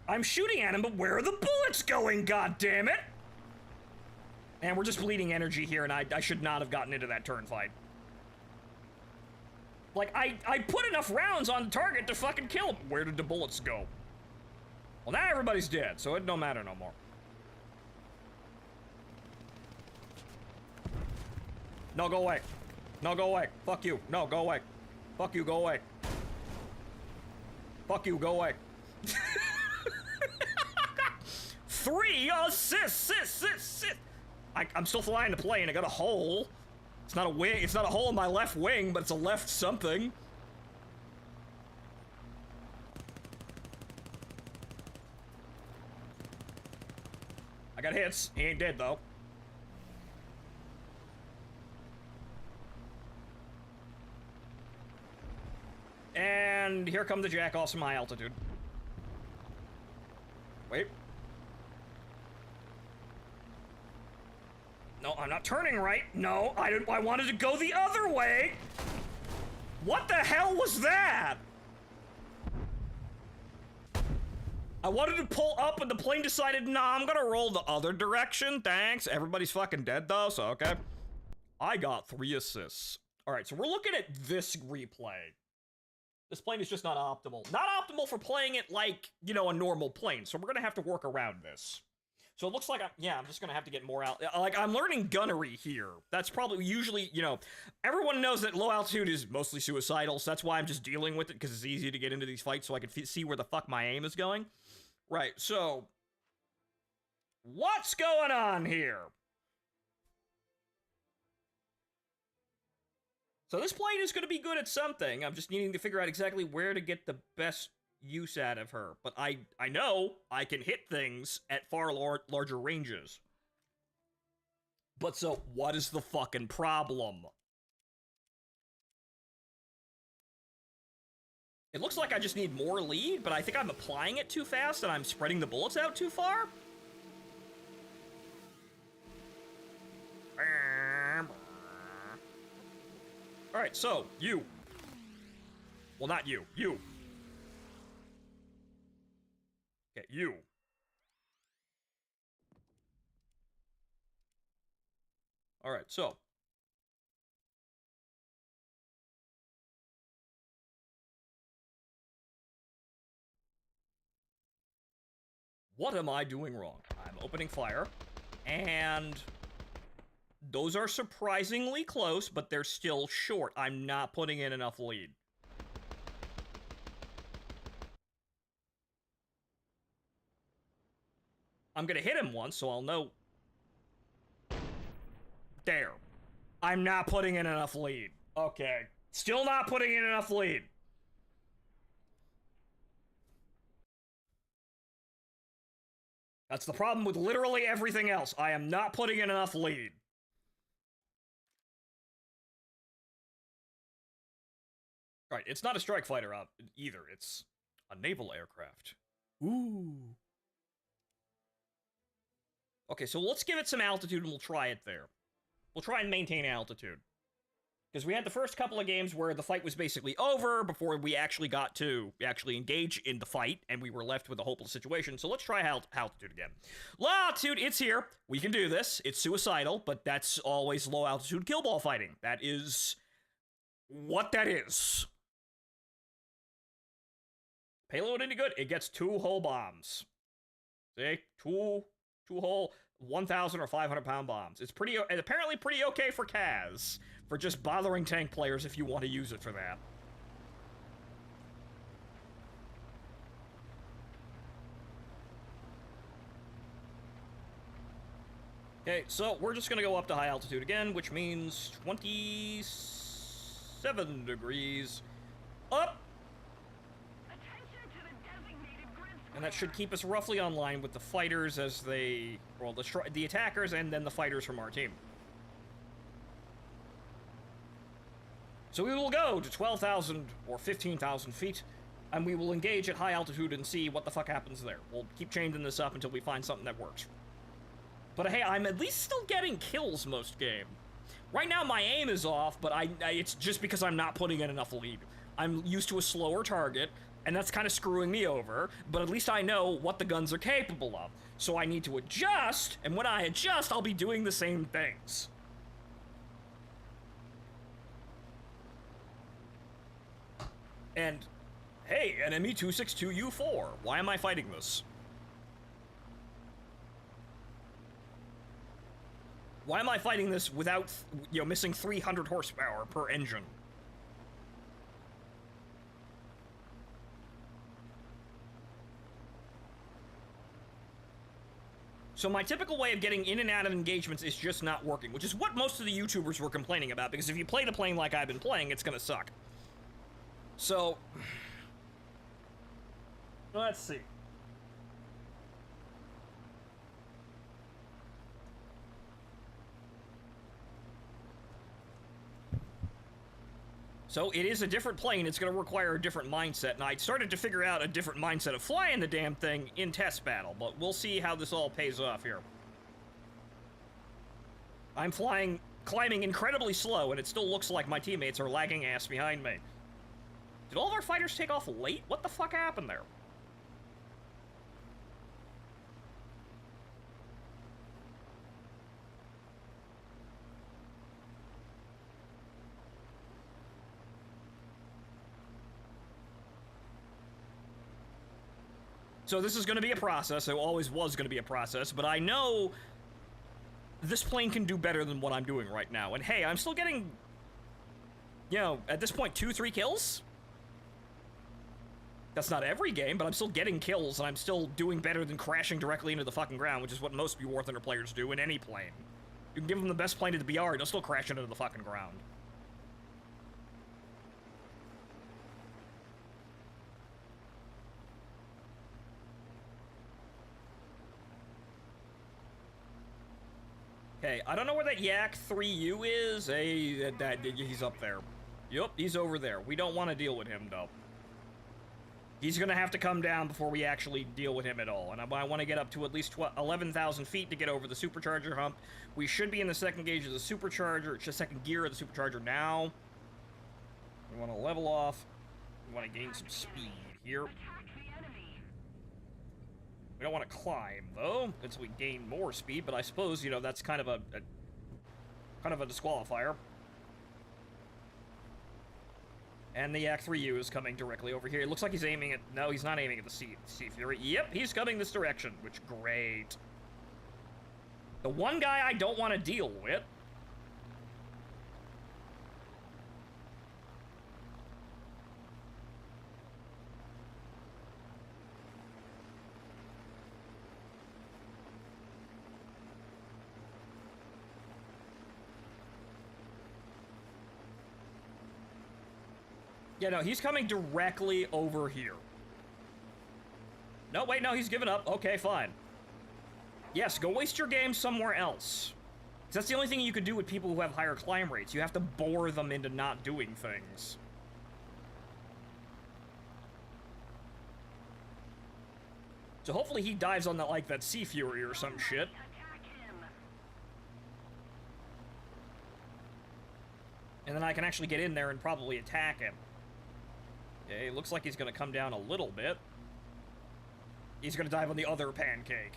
I'm shooting at him, but where are the bullets going, goddammit? And we're just bleeding energy here, and I should not have gotten into that turn fight. Like, I put enough rounds on the target to fucking kill him. Where did the bullets go? Well, now everybody's dead, so it don't matter no more. No, go away. No, go away. Fuck you. No, go away. Fuck you, go away. Fuck you, go away. 3 assists. I'm still flying the plane. I got a hole. It's not a wing. It's not a hole in my left wing, but it's a left something. I got hits. He ain't dead though. And here come the jackoffs from my altitude. Wait. No, I'm not turning right. No, I wanted to go the other way. What the hell was that? I wanted to pull up and the plane decided, nah, I'm gonna roll the other direction. Thanks. Everybody's fucking dead though, so okay. I got 3 assists. All right, so we're looking at this replay. This plane is just not optimal. Not optimal for playing it like, you know, a normal plane. So we're going to have to work around this. So it looks like, I'm just going to have to get more out. Like, I'm learning gunnery here. That's probably usually, you know, everyone knows that low altitude is mostly suicidal. So that's why I'm just dealing with it, because it's easy to get into these fights so I can see where the fuck my aim is going. Right, so what's going on here? So this plane is going to be good at something. I'm just needing to figure out exactly where to get the best use out of her. But I know I can hit things at far larger ranges. But so, what is the fucking problem? It looks like I just need more lead, but I think I'm applying it too fast and I'm spreading the bullets out too far. Alright, so, you. Well, not you. You. Okay, you. Alright, so. What am I doing wrong? I'm opening fire, and those are surprisingly close, but they're still short. I'm not putting in enough lead. I'm gonna hit him once, so I'll know. There. I'm not putting in enough lead. Okay. Still not putting in enough lead. That's the problem with literally everything else. I am not putting in enough lead. Alright, it's not a strike fighter either. It's a naval aircraft. Ooh. Okay, so let's give it some altitude and we'll try it there. We'll try and maintain altitude. Because we had the first couple of games where the fight was basically over before we actually got to actually engage in the fight, and we were left with a hopeless situation. So let's try altitude again. Low altitude, it's here. We can do this. It's suicidal, but that's always low altitude kill ball fighting. That is what that is. Payload any good? It gets 2 hull bombs. See? 2 hull 1,000 or 500 pound bombs. It's apparently pretty okay for Kaz, for just bothering tank players if you want to use it for that. Okay, so we're just gonna go up to high altitude again, which means 27 degrees up. And that should keep us roughly on line with the fighters as they, well, the attackers and then the fighters from our team. So we will go to 12,000 or 15,000 feet, and we will engage at high altitude and see what the fuck happens there. We'll keep changing this up until we find something that works. But hey, I'm at least still getting kills most game. Right now my aim is off, but it's just because I'm not putting in enough lead. I'm used to a slower target, and that's kind of screwing me over, but at least I know what the guns are capable of. So I need to adjust, and when I adjust, I'll be doing the same things. And, hey, enemy 262U4. Why am I fighting this? Why am I fighting this without, you know, missing 300 horsepower per engine? So my typical way of getting in and out of engagements is just not working, which is what most of the YouTubers were complaining about, because if you play the plane like I've been playing, it's gonna suck. So, let's see. So it is a different plane, it's going to require a different mindset, and I started to figure out a different mindset of flying the damn thing in test battle, but we'll see how this all pays off here. I'm climbing incredibly slow, and it still looks like my teammates are lagging ass behind me. Did all of our fighters take off late? What the fuck happened there? So this is going to be a process. It always was going to be a process, but I know this plane can do better than what I'm doing right now. And hey, I'm still getting, you know, at this point, 2-3 kills? That's not every game, but I'm still getting kills, and I'm still doing better than crashing directly into the fucking ground, which is what most War Thunder players do in any plane. You can give them the best plane at the BR, and they'll still crash into the fucking ground. Okay, I don't know where that Yak 3U is. Hey, he's up there. Yup, he's over there. We don't want to deal with him, though. He's gonna have to come down before we actually deal with him at all. And I want to get up to at least 11,000 feet to get over the supercharger hump. We should be in the second gauge of the supercharger. It's just second gear of the supercharger now. We want to level off. We want to gain some speed here. We don't want to climb, though, until we gain more speed, but I suppose, you know, that's kind of a disqualifier. And the Yak 3U is coming directly over here. It looks like he's aiming at... No, he's not aiming at the Sea Fury. Yep, he's coming this direction, which, great. The one guy I don't want to deal with... Yeah, no, he's coming directly over here. No, wait, no, he's given up. Okay, fine. Yes, go waste your game somewhere else. 'Cause that's the only thing you could do with people who have higher climb rates. You have to bore them into not doing things. So hopefully he dives on that, like, that Sea Fury or some shit. And then I can actually get in there and probably attack him. Okay, looks like he's gonna come down a little bit. He's gonna dive on the other pancake.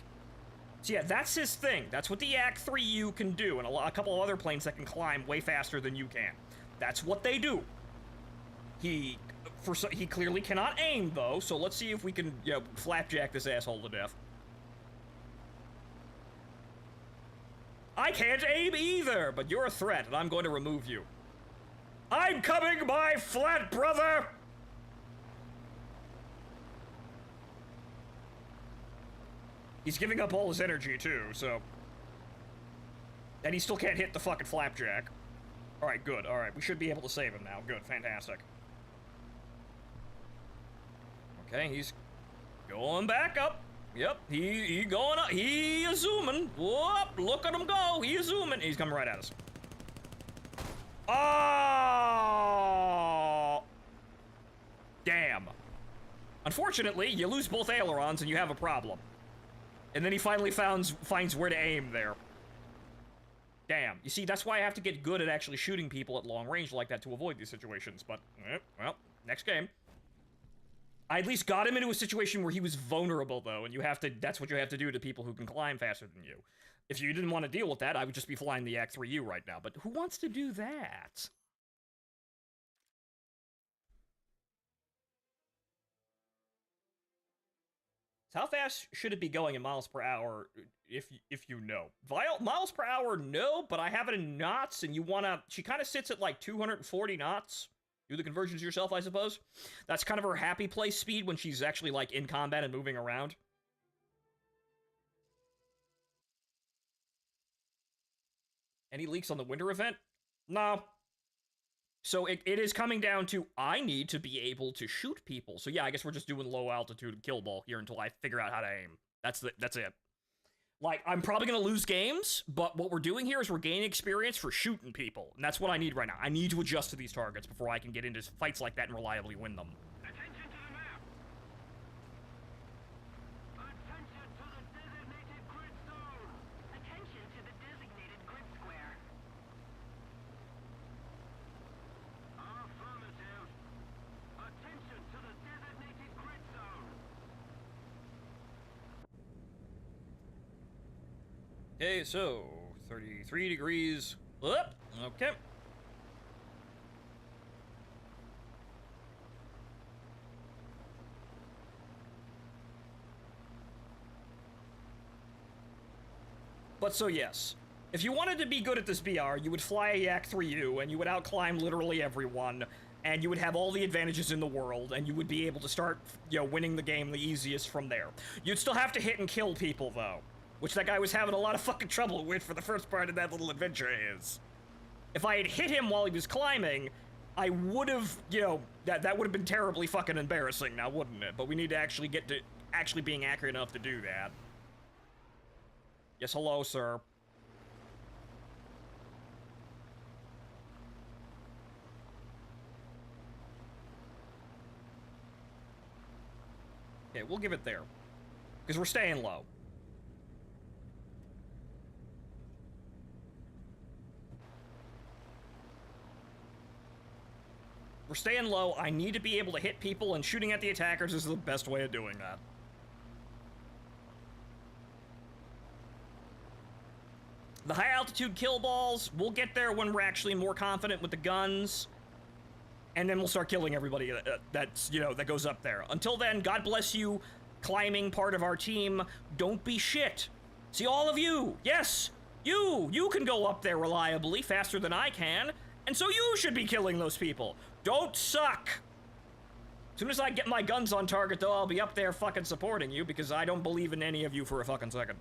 So yeah, that's his thing. That's what the Yak 3U can do, and a couple of other planes that can climb way faster than you can. That's what they do. He clearly cannot aim, though, so let's see if we can, you know, flapjack this asshole to death. I can't aim either, but you're a threat, and I'm going to remove you. I'm coming, my flat brother! He's giving up all his energy, too, so... And he still can't hit the fucking flapjack. Alright, good, alright. We should be able to save him now. Good, fantastic. Okay, he's going back up. Yep, he going up. He is zooming. Whoop, look at him go. He is zooming. He's coming right at us. Oh! Damn. Unfortunately, you lose both ailerons and you have a problem. And then he finally finds where to aim there. Damn. You see, that's why I have to get good at actually shooting people at long range like that to avoid these situations. But, well, next game. I at least got him into a situation where he was vulnerable, though, and that's what you have to do to people who can climb faster than you. If you didn't want to deal with that, I would just be flying the Yak 3U right now, but who wants to do that? So how fast should it be going in miles per hour, if you know? Miles per hour, no, but I have it in knots, and she kind of sits at like 240 knots. Do the conversions yourself, I suppose. That's kind of her happy place speed when she's actually, like, in combat and moving around. Any leaks on the winter event? No. So it is coming down to, I need to be able to shoot people. So yeah, I guess we're just doing low altitude kill ball here until I figure out how to aim. That's it. Like, I'm probably going to lose games, but what we're doing here is we're gaining experience for shooting people. And that's what I need right now. I need to adjust to these targets before I can get into fights like that and reliably win them.
Attention to the map. Attention to the designated grid zone. Attention to the designated grid square. Affirmative. Attention to the designated grid zone.
Okay, so 33 degrees. Up. Okay. But so yes, if you wanted to be good at this BR, you would fly a Yak 3U, and you would outclimb literally everyone, and you would have all the advantages in the world, and you would be able to start, you know, winning the game the easiest from there. You'd still have to hit and kill people, though, which that guy was having a lot of fucking trouble with for the first part of that little adventure is. If I had hit him while he was climbing, I would have, you know, that would have been terribly fucking embarrassing now, wouldn't it? But we need to actually get to actually being accurate enough to do that. Yes, hello, sir. Okay, we'll give it there. Because we're staying low. We're staying low. I need to be able to hit people, and shooting at the attackers is the best way of doing that. The high altitude kill balls, we'll get there when we're actually more confident with the guns. And then we'll start killing everybody that's, you know, that goes up there. Until then, God bless you, climbing part of our team. Don't be shit. See, all of you, yes, you can go up there reliably, faster than I can. And so you should be killing those people. Don't suck. As soon as I get my guns on target, though, I'll be up there fucking supporting you, because I don't believe in any of you for a fucking second.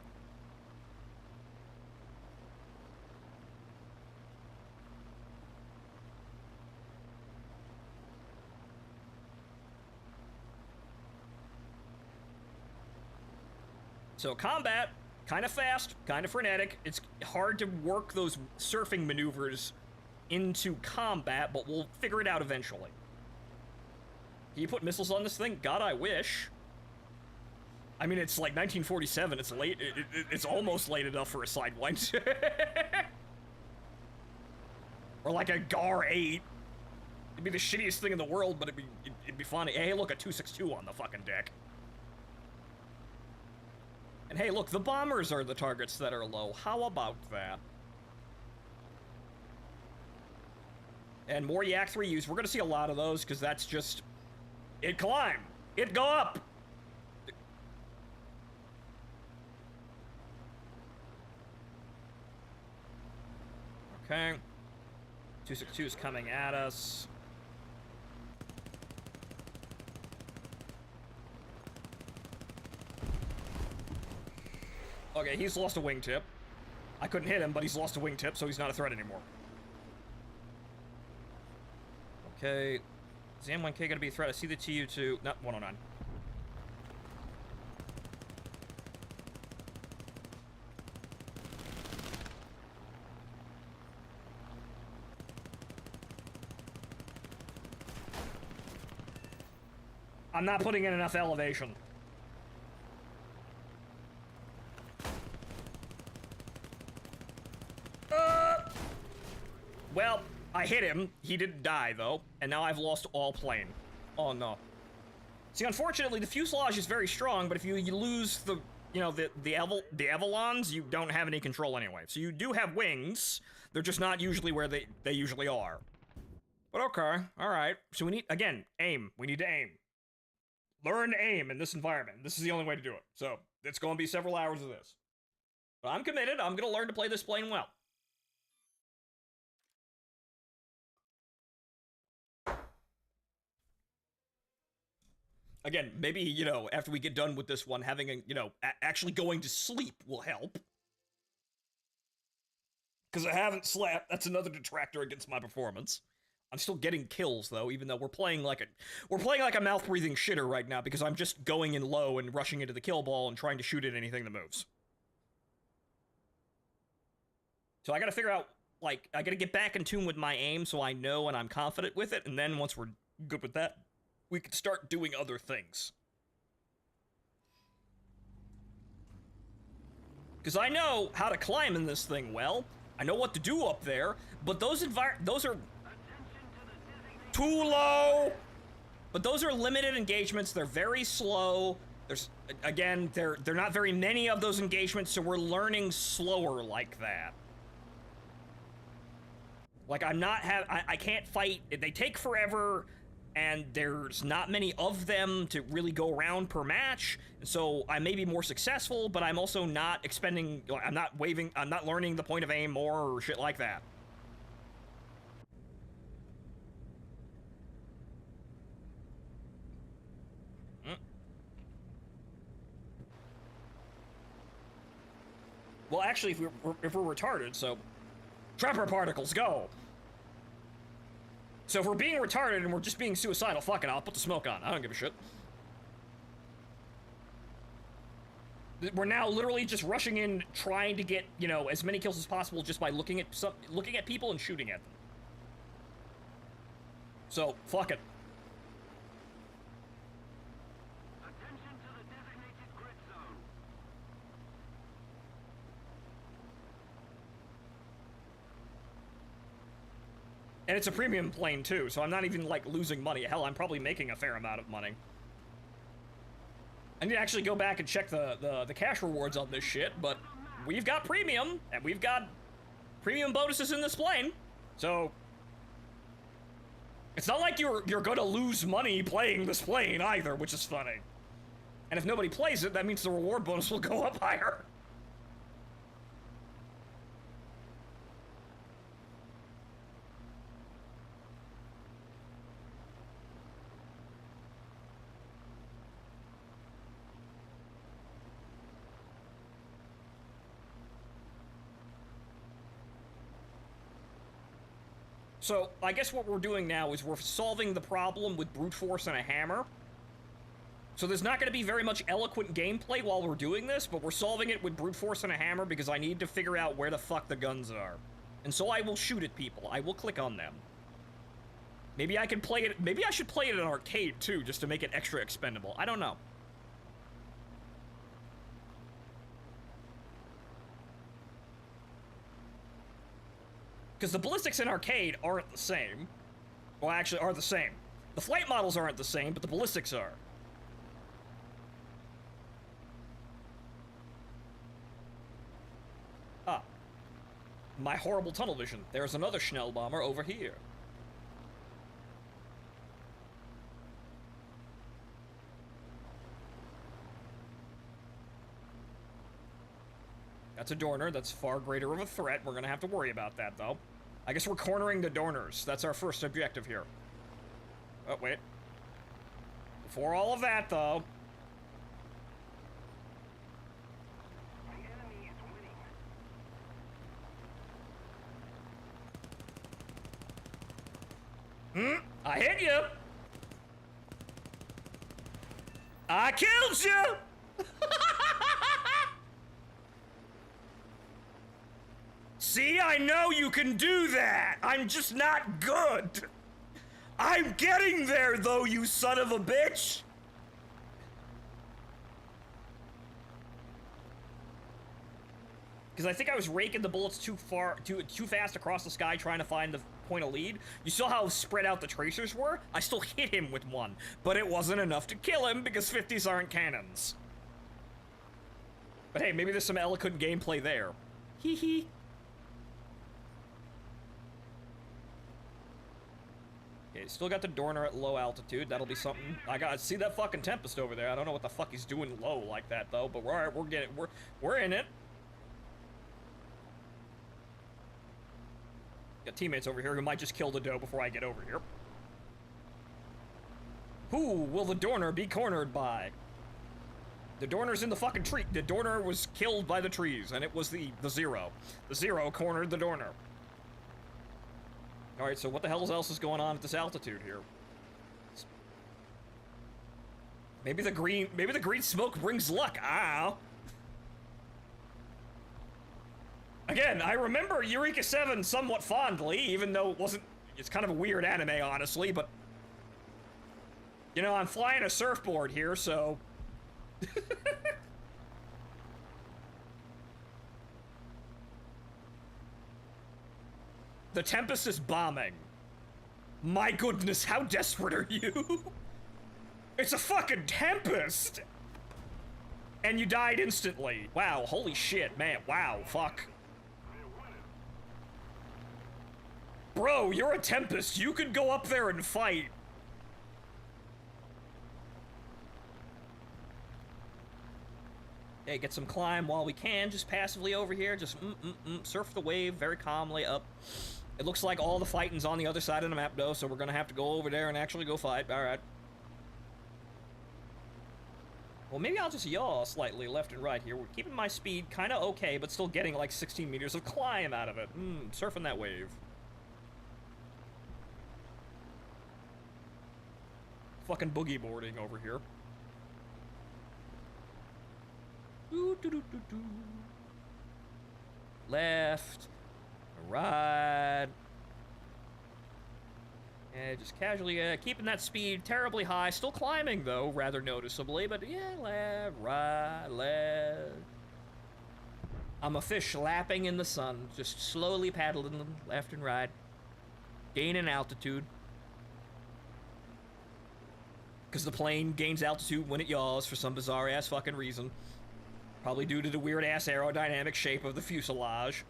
So combat, kind of fast, kind of frenetic. It's hard to work those surfing maneuvers into combat, but we'll figure it out eventually. Can you put missiles on this thing? God, I wish. I mean, it's like 1947. It's late. It's almost late enough for a sidewind. Or like a GAR 8. It'd be the shittiest thing in the world, but it'd be funny. Hey, look, a 262 on the fucking deck. And hey, look, the bombers are the targets that are low. How about that? And more Yak 3Us. We're gonna see a lot of those, because that's just... It climb! It go up! Okay. 262 is coming at us. Okay, he's lost a wingtip. I couldn't hit him, but he's lost a wingtip, so he's not a threat anymore. Okay. Is the M1K gonna be a threat? I see the TU2. No, 109. I'm not putting in enough elevation. Well, I hit him. He didn't die, though. And now I've lost all plane. Oh, no. See, unfortunately, the fuselage is very strong, but if you lose the, you know, the Avalons, you don't have any control anyway. So you do have wings. They're just not usually where they usually are. But okay. All right. So we need, again, aim. We need to aim. Learn to aim in this environment. This is the only way to do it. So it's going to be several hours of this. But I'm committed. I'm going to learn to play this plane well. Again, maybe, you know, after we get done with this one, having a, you know, actually going to sleep will help. Because I haven't slept. That's another detractor against my performance. I'm still getting kills, though, even though we're playing like a mouth-breathing shitter right now, because I'm just going in low and rushing into the kill ball and trying to shoot at anything that moves. So I gotta figure out, like, I gotta get back in tune with my aim so I know and I'm confident with it, and then once we're good with that, we can start doing other things. Because I know how to climb in this thing well. I know what to do up there, but those are too low. But those are limited engagements. They're very slow. There's, again, they're not very many of those engagements, so we're learning slower like that. Like, I can't fight. They take forever. and there's not many of them to really go around per match, so I may be more successful, but I'm also not expending, I'm not learning the point of aim more or shit like that. Well, actually, if we're retarded, so trapper particles, go. So if we're being retarded and we're just being suicidal, fuck it, I'll put the smoke on. I don't give a shit. We're now literally just rushing in, trying to get, you know, as many kills as possible just by looking at people and shooting at them. So, fuck it.
Attention to the designated grid zone.
And it's a premium plane too, so I'm not even like losing money. Hell, I'm probably making a fair amount of money. I need to actually go back and check the cash rewards on this shit, but we've got premium, and we've got premium bonuses in this plane, so it's not like you're gonna lose money playing this plane either, which is funny. And if nobody plays it, that means the reward bonus will go up higher. So, I guess what we're doing now is we're solving the problem with brute force and a hammer. So there's not going to be very much eloquent gameplay while we're doing this, but we're solving it with brute force and a hammer because I need to figure out where the fuck the guns are. And so I will shoot at people. I will click on them. Maybe I can play it, maybe I should play it in an arcade too, just to make it extra expendable. I don't know. Because the ballistics in arcade aren't the same. Well, actually, are the same. The flight models aren't the same, but the ballistics are. Ah. My horrible tunnel vision. There's another Schnell bomber over here. That's a Dorner. That's far greater of a threat. We're gonna have to worry about that, though. I guess we're cornering the Dorners. That's our first objective here. Oh, wait. Before all of that, though...
The enemy is winning.
I hit you! I killed you! See, I know you can do that! I'm just not good! I'm getting there, though, you son of a bitch! Because I think I was raking the bullets too fast across the sky trying to find the point of lead. You saw how spread out the tracers were? I still hit him with one, but it wasn't enough to kill him because 50s aren't cannons. But hey, maybe there's some eloquent gameplay there. Hee hee. Okay, still got the Dorner at low altitude. That'll be something. I gotta see that fucking Tempest over there. I don't know what the fuck he's doing low like that though, but we're in it. Got teammates over here who might just kill the doe before I get over here. Who will the Dorner be cornered by? The Dorner's in the fucking tree. The Dorner was killed by the trees, and it was the Zero. The Zero cornered the Dorner. Alright, so what the hell else is going on at this altitude here? Maybe the green smoke brings luck. I don't know. Again, I remember Eureka 7 somewhat fondly, even though it's kind of a weird anime, honestly, but... You know, I'm flying a surfboard here, so... The Tempest is bombing. My goodness, how desperate are you? It's a fucking Tempest! And you died instantly. Wow, holy shit, man. Wow, fuck. Bro, you're a Tempest. You could go up there and fight. Hey, get some climb while we can, just passively over here. Just surf the wave very calmly up. It looks like all the fighting's on the other side of the map, though, so we're gonna have to go over there and actually go fight. All right. Well, maybe I'll just yaw slightly left and right here. We're keeping my speed kind of okay, but still getting like 16 meters of climb out of it. Surfing that wave. Fucking boogie boarding over here. Left, right. Yeah, just casually keeping that speed terribly high. Still climbing, though, rather noticeably. But yeah, left, right, left. I'm a fish lapping in the sun, just slowly paddling left and right. Gaining altitude. Because the plane gains altitude when it yaws for some bizarre-ass fucking reason. Probably due to the weird-ass aerodynamic shape of the fuselage.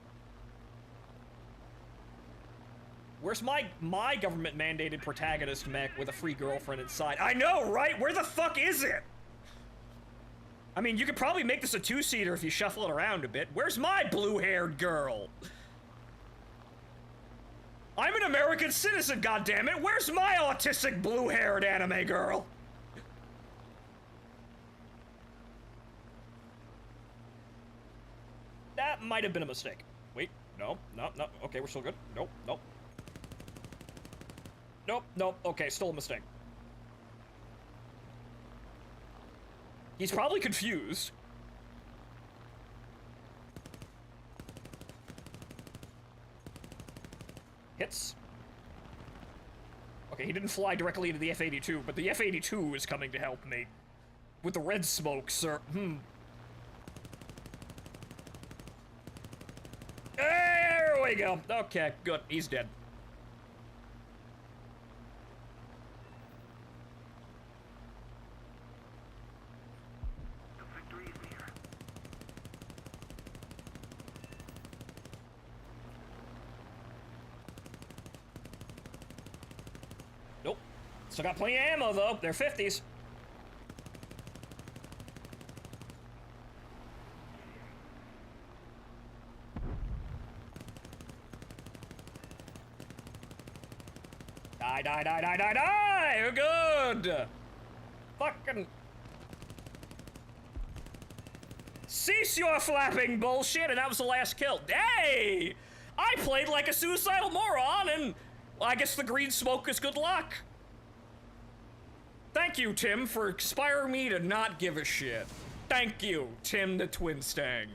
Where's my government-mandated protagonist mech with a free girlfriend inside? I know, right? Where the fuck is it? I mean, you could probably make this a two-seater if you shuffle it around a bit. Where's my blue-haired girl? I'm an American citizen, goddammit! Where's my autistic blue-haired anime girl? That might have been a mistake. Wait, no, okay, we're still good. Nope. Okay, still a mistake. He's probably confused. Hits. Okay, he didn't fly directly into the F-82, but the F-82 is coming to help me. With the red smoke, sir. There we go. Okay, good. He's dead. Nope. Still got plenty of ammo, though. They're 50s. Die! You're good! Fucking... Cease your flapping bullshit, and that was the last kill. Hey! I played like a suicidal moron, and well, I guess the green smoke is good luck. Thank you, Tim, for inspiring me to not give a shit. Thank you, Tim the Twin Stang.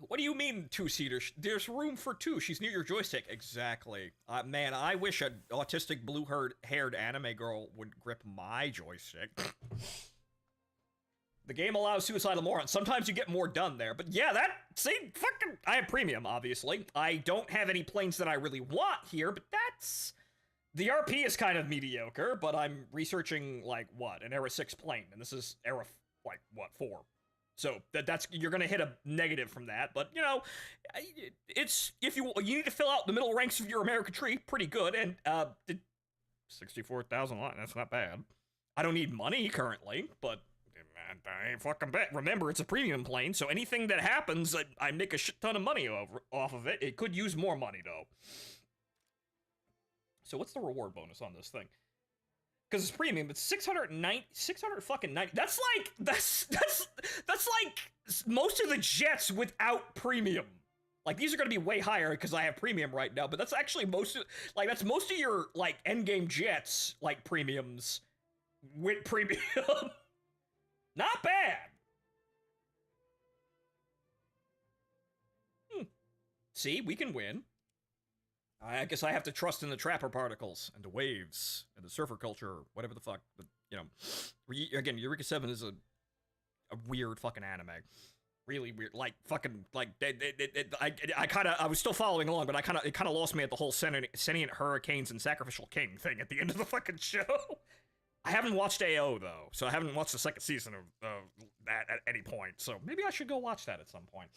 What do you mean two-seater? There's room for two. She's near your joystick. Exactly. Man, I wish an autistic blue-haired anime girl would grip my joystick. The game allows suicidal morons. Sometimes you get more done there. But yeah, fucking... I have premium, obviously. I don't have any planes that I really want here, but that's... The RP is kind of mediocre, but I'm researching, like, what? An Era 6 plane. And this is Era, like, what, 4? So that's you're gonna hit a negative from that, but you know, it's if you need to fill out the middle ranks of your American tree, pretty good, and 64,000. That's not bad. I don't need money currently, but I ain't fucking bet. Remember, it's a premium plane, so anything that happens, I make a shit ton of money off of it. It could use more money though. So what's the reward bonus on this thing? Because it's premium, it's 690. That's like most of the jets without premium. Like, these are gonna be way higher because I have premium right now, but that's actually most of your, like, endgame jets, like, premiums with premium. Not bad. See, we can win. I guess I have to trust in the trapper particles and the waves and the surfer culture, whatever the fuck. But, you know, again, Eureka 7 is a weird fucking anime. Really weird. Like, fucking, like, I was still following along, but it kind of lost me at the whole sentient hurricanes and sacrificial king thing at the end of the fucking show. I haven't watched AO, though, so I haven't watched the second season of that at any point, so maybe I should go watch that at some point.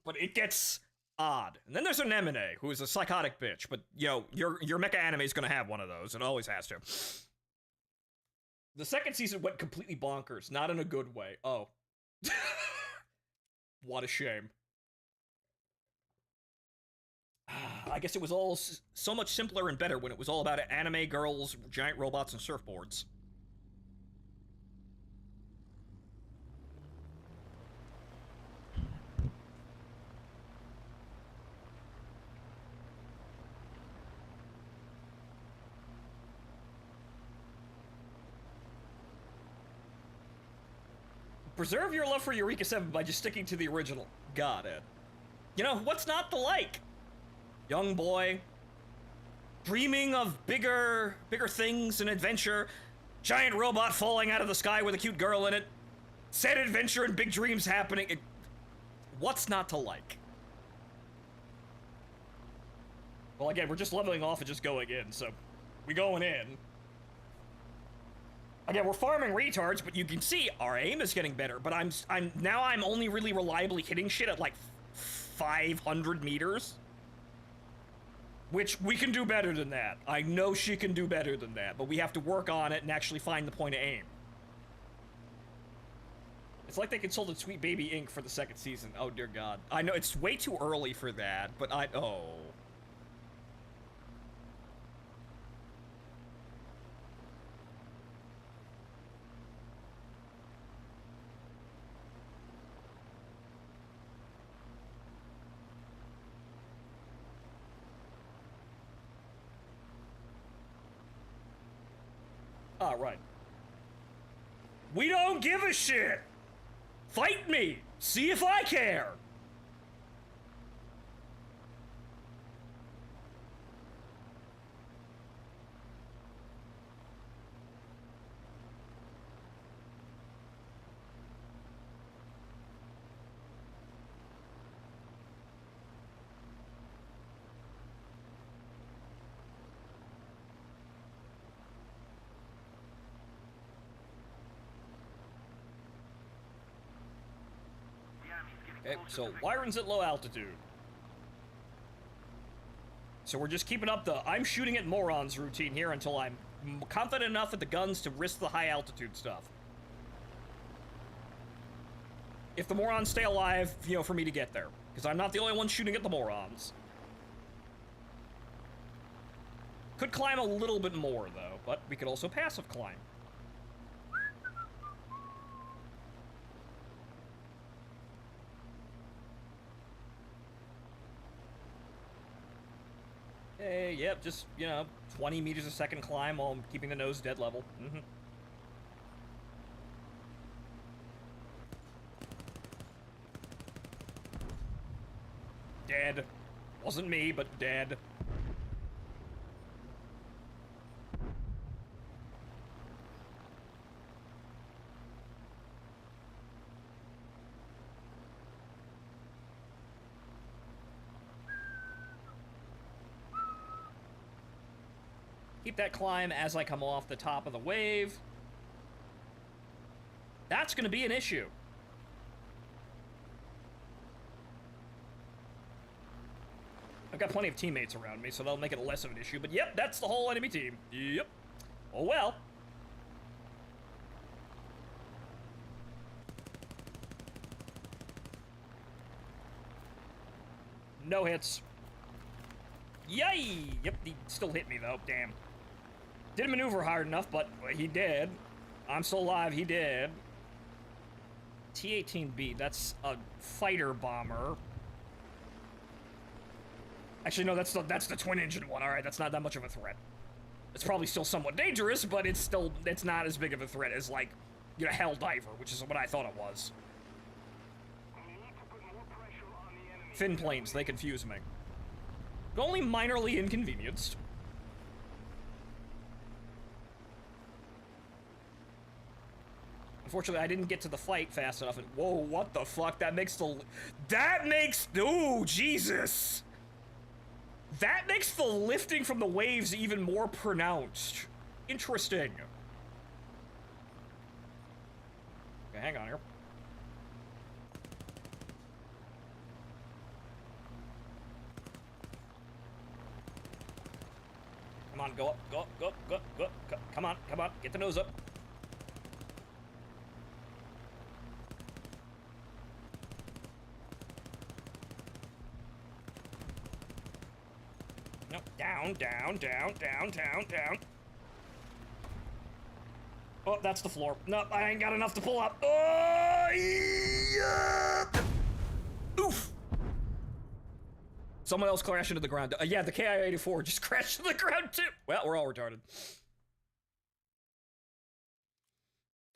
But it gets odd. And then there's Anemone, who is a psychotic bitch, but, you know, your mecha anime is gonna have one of those. It always has to. The second season went completely bonkers, not in a good way. Oh. What a shame. I guess it was all so much simpler and better when it was all about anime girls, giant robots, and surfboards. Preserve your love for Eureka 7 by just sticking to the original. Got it. You know, what's not to like? Young boy, dreaming of bigger things and adventure, giant robot falling out of the sky with a cute girl in it, sad adventure and big dreams happening. What's not to like? Well, again, we're just leveling off and just going in, so we going in. Again, we're farming retards, but you can see our aim is getting better. But I'm only really reliably hitting shit at like 500 meters, which we can do better than that. I know she can do better than that, but we have to work on it and actually find the point of aim. It's like they consulted Sweet Baby Inc. for the second season. Oh dear God, I know it's way too early for that, but oh. Ah, right. We don't give a shit! Fight me! See if I care! Okay, so Wyron's at low altitude. So we're just keeping up the I'm shooting at morons routine here until I'm confident enough at the guns to risk the high altitude stuff. If the morons stay alive, you know, for me to get there. Because I'm not the only one shooting at the morons. Could climb a little bit more, though, but we could also passive climb. Hey, yep, just, you know, 20 meters a second climb while keeping the nose dead level. Mm-hmm. Dead. Wasn't me, but dead. Keep that climb as I come off the top of the wave. That's gonna be an issue. I've got plenty of teammates around me, so that'll make it less of an issue, but yep, that's the whole enemy team. Yep. Oh well. No hits. Yay! Yep, he still hit me though, damn. Didn't maneuver hard enough, but he did. I'm still alive, he did. T-18B, that's a fighter bomber. Actually, no, that's the twin-engine one. All right, that's not that much of a threat. It's probably still somewhat dangerous, but it's not as big of a threat as, like, you know, Helldiver, which is what I thought it was. Fin planes, they confuse me. Only minorly inconvenienced. Unfortunately, I didn't get to the fight fast enough, and whoa, what the fuck? Ooh, Jesus! That makes the lifting from the waves even more pronounced. Interesting. Okay, hang on here. on, go up, go up, go up, go up, go up. Come on, come on, get the nose up. No, down, down, down, down, down, down. Oh, that's the floor. No, I ain't got enough to pull up. Oh, yeah. Oof. Someone else crashed into the ground. Yeah, the KI-84 just crashed into the ground too. Well, we're all retarded.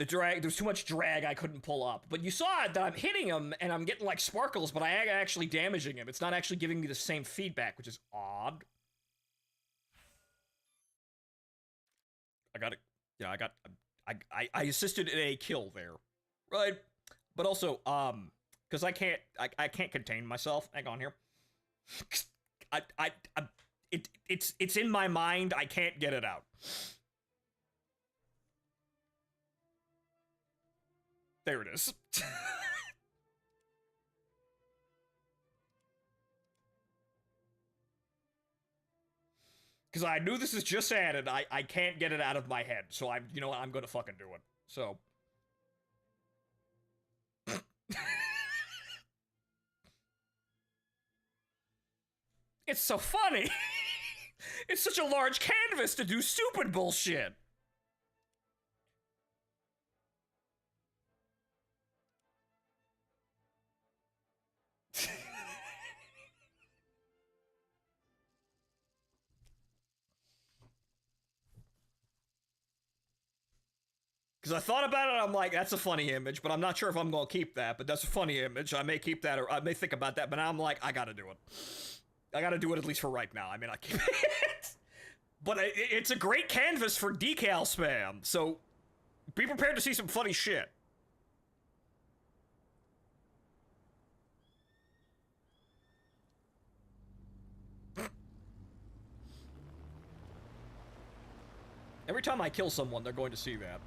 The drag, there's too much drag I couldn't pull up. But you saw it, that I'm hitting him and I'm getting like sparkles, but I am actually damaging him. It's not actually giving me the same feedback, which is odd. I got it. Yeah, I assisted in a kill there. Right. But also, because I can't contain myself. Hang on here. It's in my mind. I can't get it out. There it is. Because I knew this is just added. I can't get it out of my head. So you know what? I'm gonna fucking do it. So. It's so funny. It's such a large canvas to do stupid bullshit. Because I thought about it, I'm like, that's a funny image, but I'm not sure if I'm gonna keep that, but that's a funny image. I may keep that, or I may think about that, but now I'm like, I gotta do it. I gotta do it at least for right now. I mean, I keep it. But it's a great canvas for decal spam, so be prepared to see some funny shit. Every time I kill someone, they're going to see that.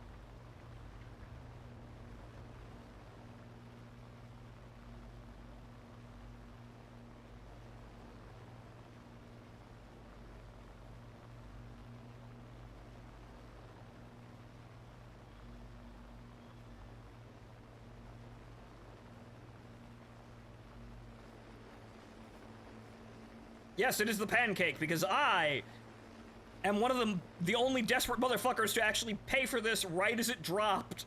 Yes, it is the pancake, because I am one of the only desperate motherfuckers to actually pay for this right as it dropped.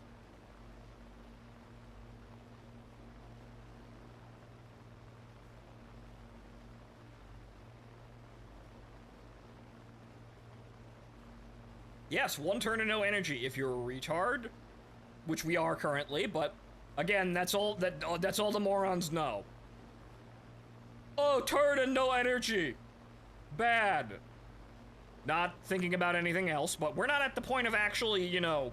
Yes, one turn and no energy if you're a retard, which we are currently, but again, that's all the morons know. Oh, turn and no energy. Bad. Not thinking about anything else, but we're not at the point of actually, you know,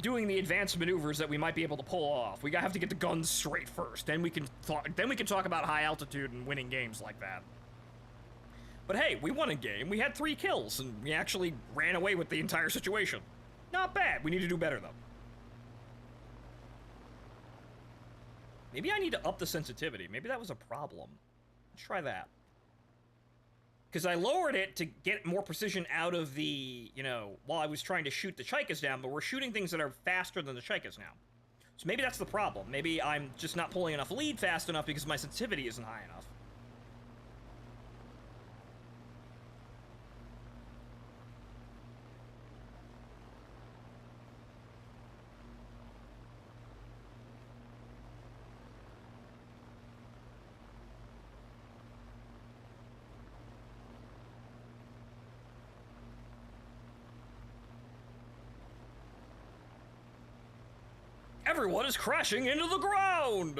doing the advanced maneuvers that we might be able to pull off. We have to get the guns straight first. Then we can talk about high altitude and winning games like that. But hey, we won a game. We had 3 kills, and we actually ran away with the entire situation. Not bad. We need to do better, though. Maybe I need to up the sensitivity. Maybe that was a problem. Let's try that. Because I lowered it to get more precision out of the, you know, while I was trying to shoot the Chaikas down, but we're shooting things that are faster than the Chaikas now. So maybe that's the problem. Maybe I'm just not pulling enough lead fast enough because my sensitivity isn't high enough. Everyone is crashing into the ground!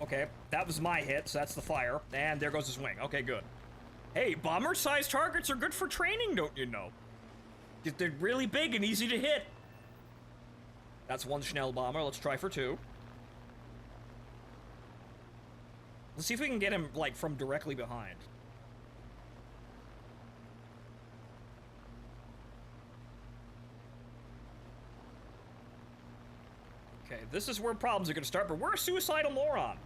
Okay, that was my hit, so that's the fire. And there goes his wing. Okay, good. Hey, bomber-sized targets are good for training, don't you know? They're really big and easy to hit. That's one Schnell bomber. Let's try for 2. Let's see if we can get him, like, from directly behind. Okay, this is where problems are gonna start, but we're a suicidal moron.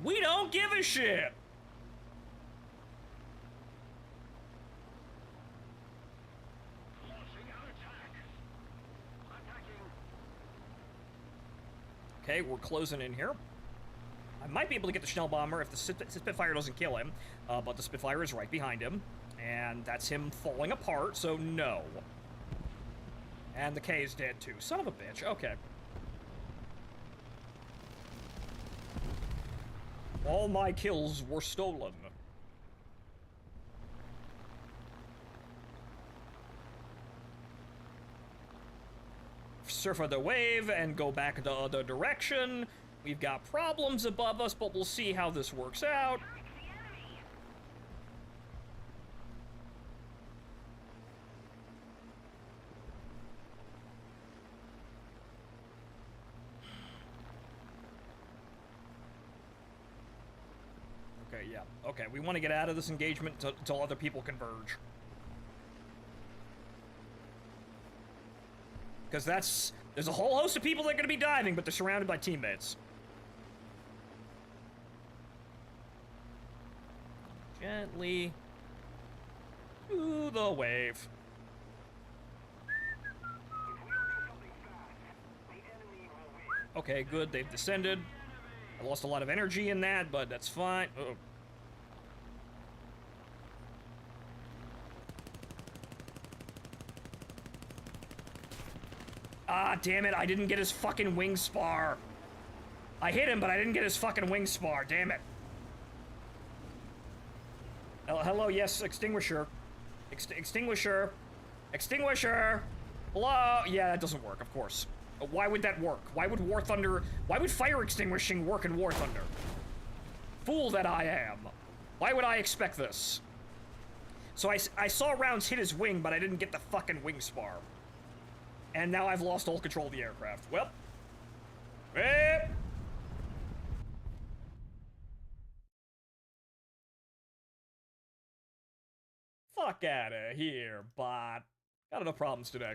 We don't give a shit!
Launching an attack. Attacking.
Okay, we're closing in here. I might be able to get the Schnell bomber if the Spitfire doesn't kill him, but the Spitfire is right behind him, and that's him falling apart, so no. And the K is dead too. Son of a bitch. Okay. All my kills were stolen. Surf the wave and go back the other direction. We've got problems above us, but we'll see how this works out.
Attack the enemy.
Okay, yeah. Okay, we want to get out of this engagement until other people converge. Because there's a whole host of people that are going to be diving, but they're surrounded by teammates. Gently to the wave. Okay, good. They've descended. I lost a lot of energy in that, but that's fine. Uh-oh. Ah, damn it. I didn't get his fucking wing spar. I hit him, but I didn't get his fucking wing spar. Damn it. Hello, yes, extinguisher. Extinguisher. Extinguisher. Hello. Yeah, that doesn't work, of course. Why would that work? Why would fire extinguishing work in War Thunder? Fool that I am. Why would I expect this? So I saw rounds hit his wing, but I didn't get the fucking wing spar. And now I've lost all control of the aircraft. Well. Fuck out of here, bot. Got enough problems today.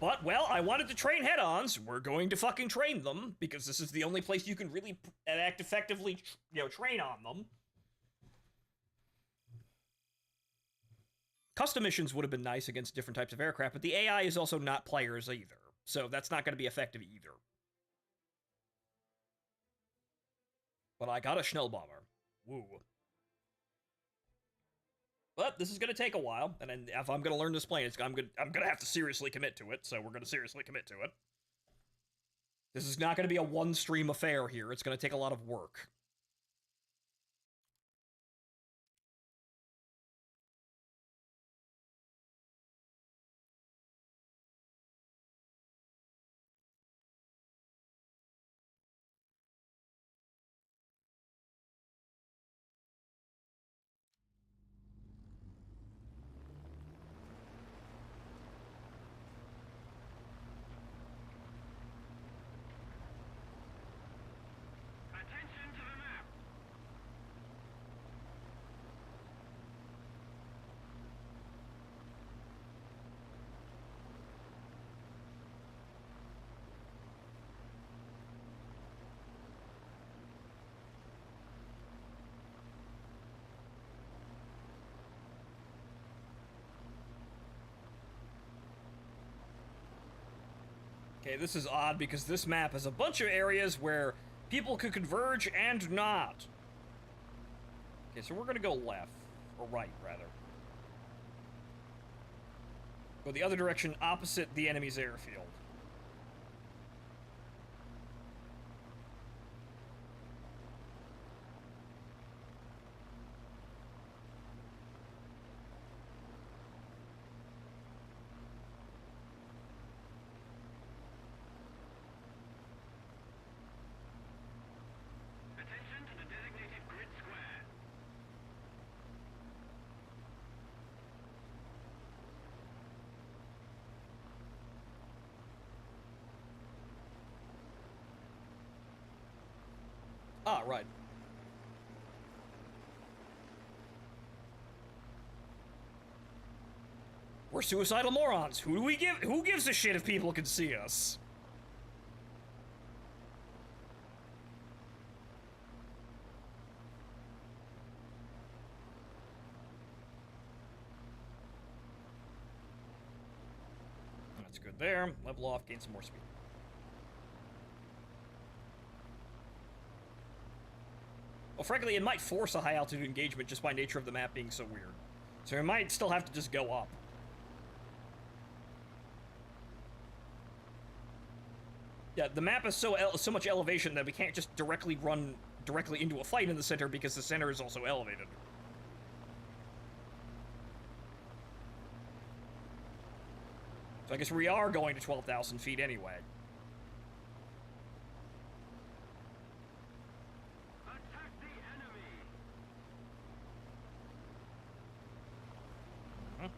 But, well, I wanted to train head-ons. We're going to fucking train them, because this is the only place you can really act effectively, train on them. Custom missions would have been nice against different types of aircraft, but the AI is also not players either, so that's not going to be effective either. But I got a Schnell bomber. Woo. But this is going to take a while, and if I'm going to learn this plane, I'm going to have to seriously commit to it, so we're going to seriously commit to it. This is not going to be a one-stream affair here. It's going to take a lot of work.
Attention to the map.
Okay, this is odd because this map has a bunch of areas where people could converge and not. Okay, so we're gonna go left. Or right, rather. Go the other direction opposite the enemy's airfield. Ah, right. We're suicidal morons. Who gives a shit if people can see us? That's good there. Level off, gain some more speed. Well, frankly, it might force a high altitude engagement just by nature of the map being so weird. So we might still have to just go up. Yeah, the map is so much elevation that we can't just run directly into a fight in the center because the center is also elevated. So I guess we are going to 12,000 feet anyway.
Attack the enemy.
Huh?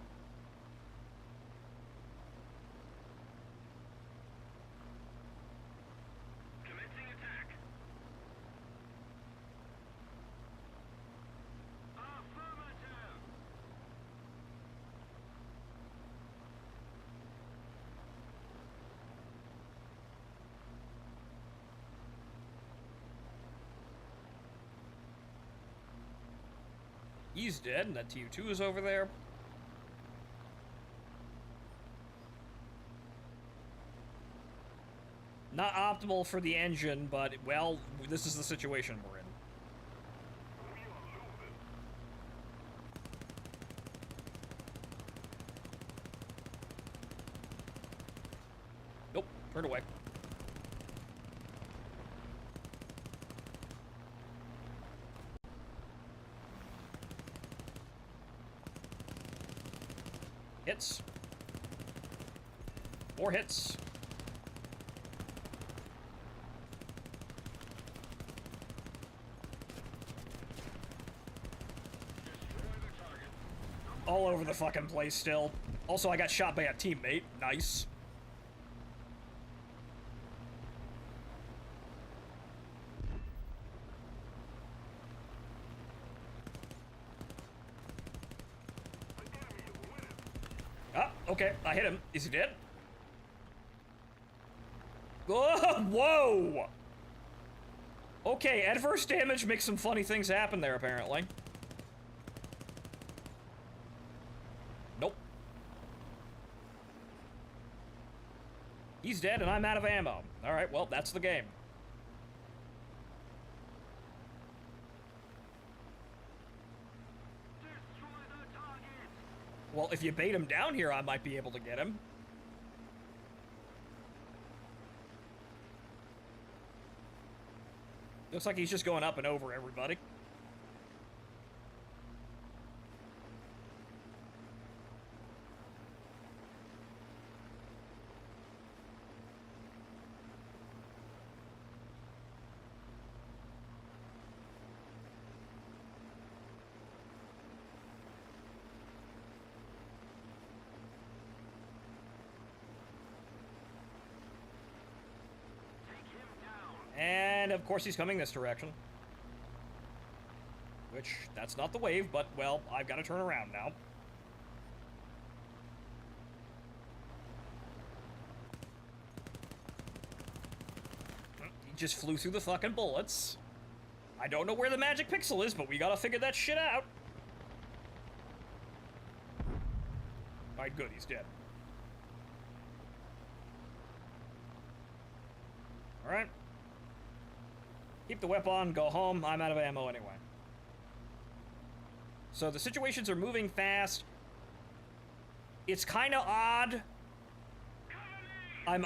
Commencing attack. Affirmative.
He's dead, and that TU2 is over there. Not optimal for the engine, but, well, this is the situation we're in. Nope, turn away. Hits. More hits. All over the fucking place still. Also, I got shot by a teammate. Nice. Ah, okay, I hit him. Is he dead? Oh, whoa! Okay, adverse damage makes some funny things happen there, apparently. Nope. He's dead and I'm out of ammo. Alright, well, that's the game.
Destroy the target.
Well, if you bait him down here, I might be able to get him. Looks like he's just going up and over everybody.
Take him down.
And of course he's coming this direction. Which, that's not the wave, but, well, I've got to turn around now. He just flew through the fucking bullets. I don't know where the magic pixel is, but we gotta figure that shit out. Alright, good, he's dead. Alright. Keep the whip on, go home. I'm out of ammo anyway. So the situations are moving fast. It's kind of odd. I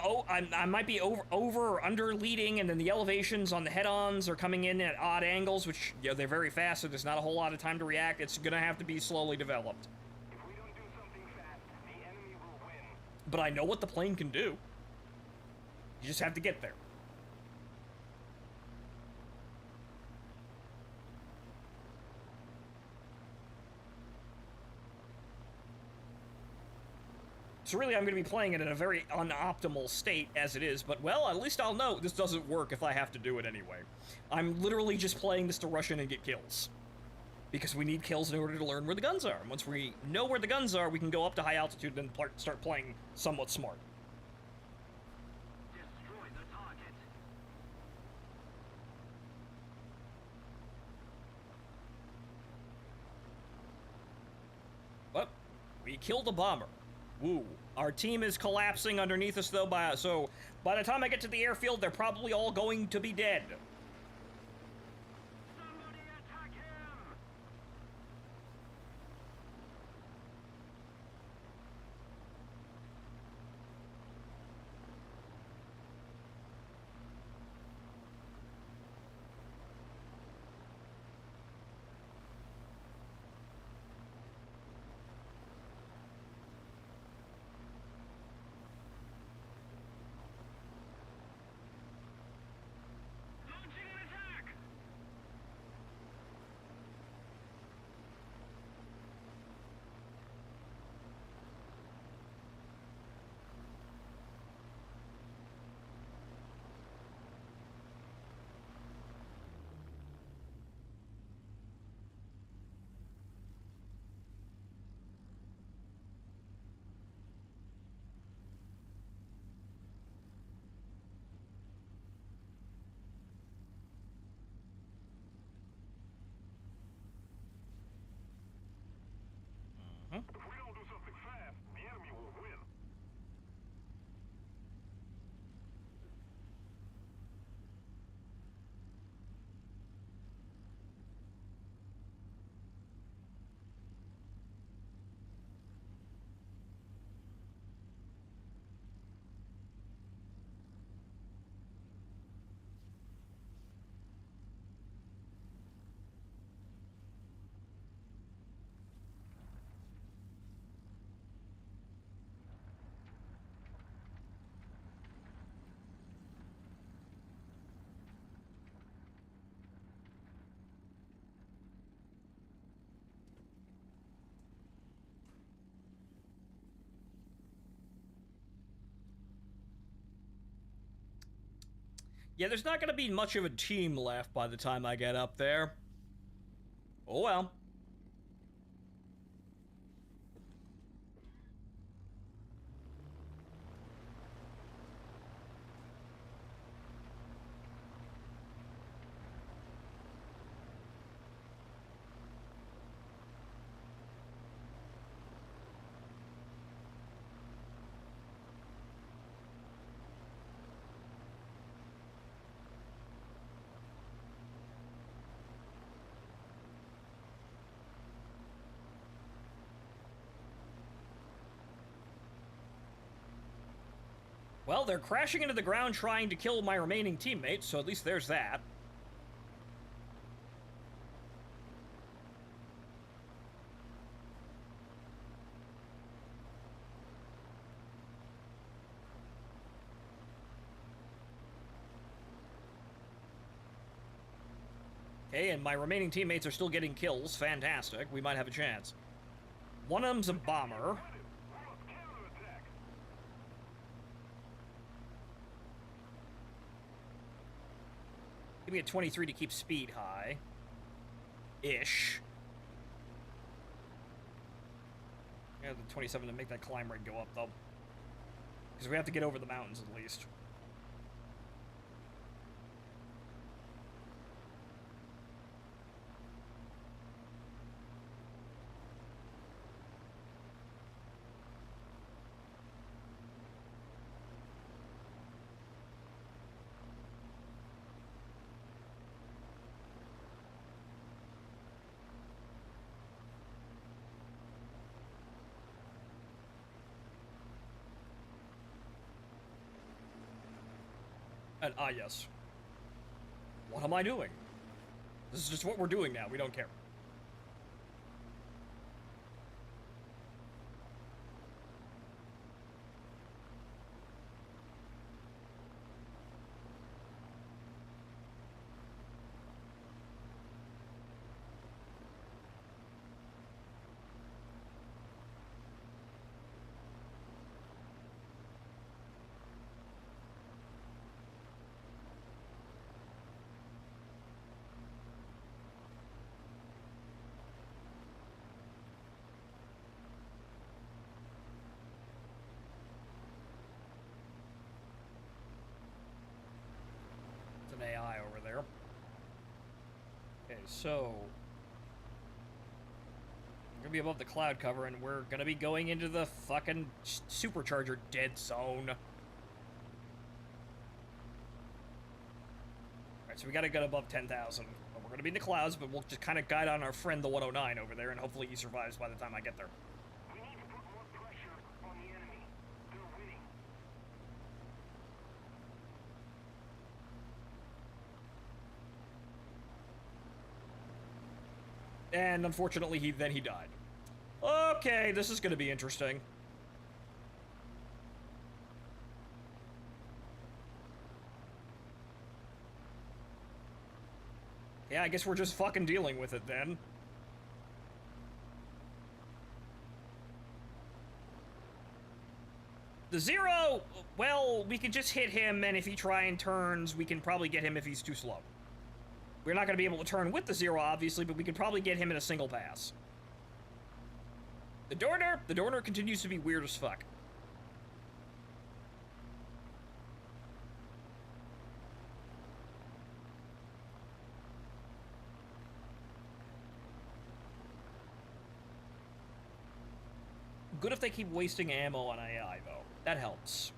might be over or under leading, and then the elevations on the head-ons are coming in at odd angles, which, you know, they're very fast, so there's not a whole lot of time to react. It's gonna have to be slowly developed.
If we don't do something fast, the enemy will win.
But I know what the plane can do. You just have to get there. So really, I'm going to be playing it in a very unoptimal state as it is, but well, at least I'll know this doesn't work if I have to do it anyway. I'm literally just playing this to rush in and get kills. Because we need kills in order to learn where the guns are. And once we know where the guns are, we can go up to high altitude and start playing somewhat smart.
Destroy the target.
Well, we killed a bomber. Woo. Our team is collapsing underneath us, though, so by the time I get to the airfield, they're probably all going to be dead.
Somebody attack him! Launching an attack!
Mhm.
If we don't do something fast, the enemy will win.
Yeah, there's not going to be much of a team left by the time I get up there. Oh well. Well, they're crashing into the ground trying to kill my remaining teammates, so at least there's that. Okay, and my remaining teammates are still getting kills. Fantastic. We might have a chance. One of them's a bomber. Give me a 23 to keep speed high. Ish. Yeah, the 27 to make that climb rate go up, though. Because we have to get over the mountains, at least. And, yes. What am I doing? This is just what we're doing now. We don't care. so we're gonna be above the cloud cover, and we're gonna be going into the fucking supercharger dead zone. Alright, so we gotta get above 10,000. We're gonna be in the clouds, but we'll just kind of guide on our friend the 109 over there, and hopefully he survives by the time I get there.
We need to put more pressure on the enemy. They're winning.
And unfortunately, he died. Okay, this is gonna be interesting. Yeah, I guess we're just fucking dealing with it then. The Zero, well, we could just hit him, and if he try and turns, we can probably get him if he's too slow. We're not going to be able to turn with the Zero, obviously, but we could probably get him in a single pass. The Dorner continues to be weird as fuck. Good if they keep wasting ammo on AI, though. That helps.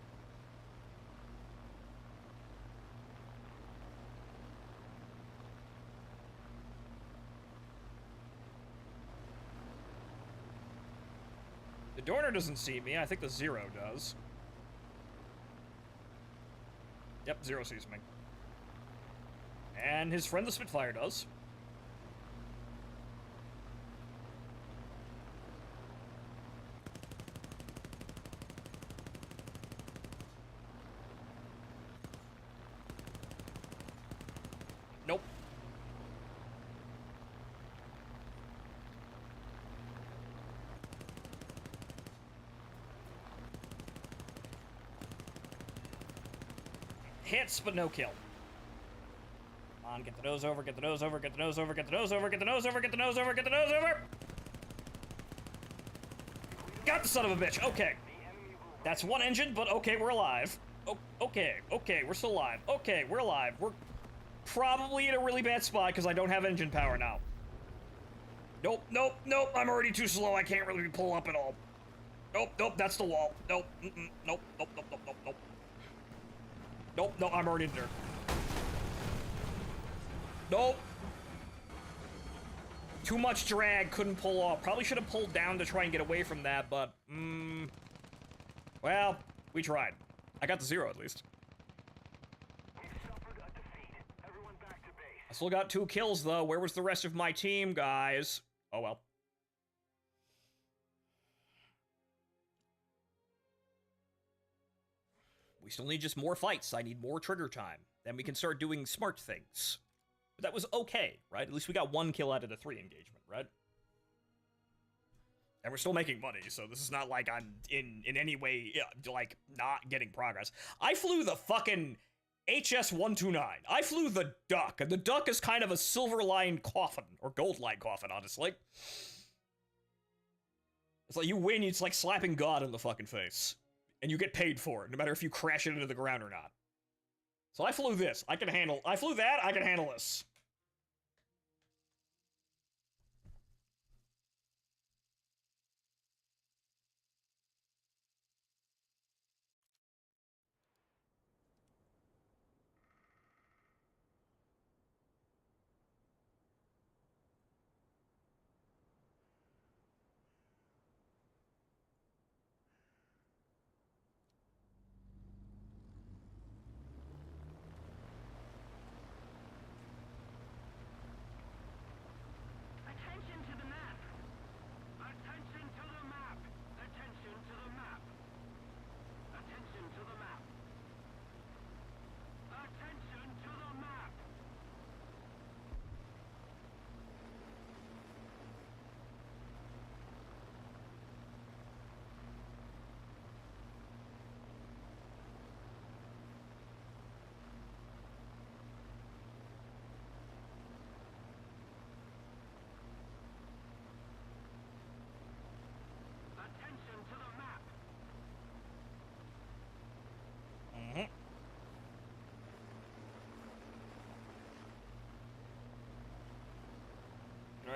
The Dorner doesn't see me. I think the Zero does. Yep, Zero sees me. And his friend the Spitfire does. Nope. Hits, but no kill. Come on, get the nose over, get the nose over, get the nose over, get the nose over, get the nose over, get the nose over, get the nose over! Got the son of a bitch, okay. That's one engine, but okay, we're alive. Okay, we're still alive. Okay, we're alive. We're probably in a really bad spot because I don't have engine power now. Nope, I'm already too slow. I can't really pull up at all. Nope, that's the wall. Nope, nope. Nope, I'm already in there. Nope. Too much drag, couldn't pull off. Probably should have pulled down to try and get away from that, but, well, we tried. I got the Zero, at least.
We've suffered a defeat. Everyone back to base.
I still got 2 kills, though. Where was the rest of my team, guys? Oh, well. We still need just more fights. I need more trigger time. Then we can start doing smart things. But that was okay, right? At least we got 1 kill out of the 3 engagement, right? And we're still making money, so this is not like I'm in any way, like, not getting progress. I flew the fucking HS-129. I flew the Duck, and the Duck is kind of a silver-lined coffin, or gold-lined coffin, honestly. It's like, you win, it's like slapping God in the fucking face. And you get paid for it, no matter if you crash it into the ground or not. So I flew this. I flew that, I can handle this.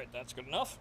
Alright, that's good enough.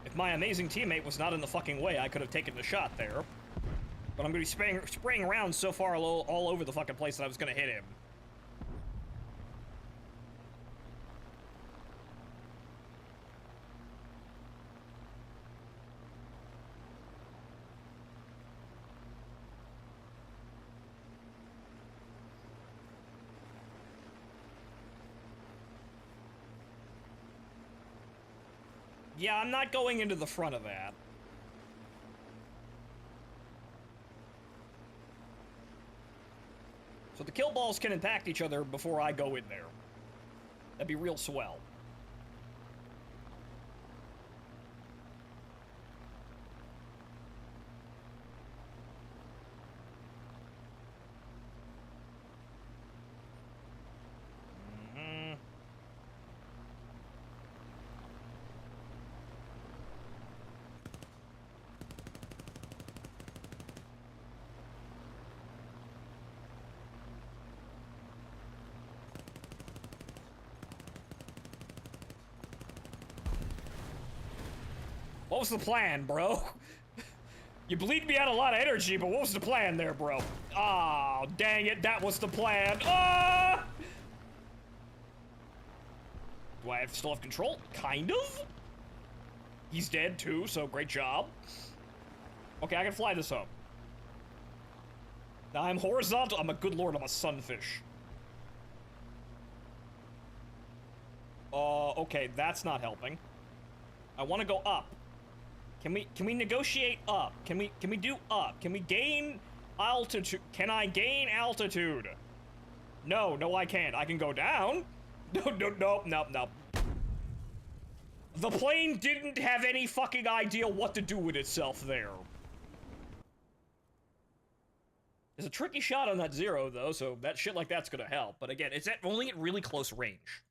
If my amazing teammate was not in the fucking way, I could have taken the shot there. But I'm gonna be spraying around so far all over the fucking place that I was gonna hit him. Yeah, I'm not going into the front of that. So the kill balls can impact each other before I go in there. That'd be real swell. What was the plan, bro? You bleed me out a lot of energy, but what was the plan there, bro? Oh, dang it, that was the plan. Ah! Do I still have control? Kind of? He's dead too, so great job. Okay, I can fly this up. Now I'm horizontal. I'm a good lord, I'm a sunfish. Okay, that's not helping. I want to go up. Can we negotiate up? Can we do up? Can we gain altitude? Can I gain altitude? No, I can't. I can go down. No. The plane didn't have any fucking idea what to do with itself there. There's a tricky shot on that 0 though, so that shit like that's gonna help. But again, it's only at really close range.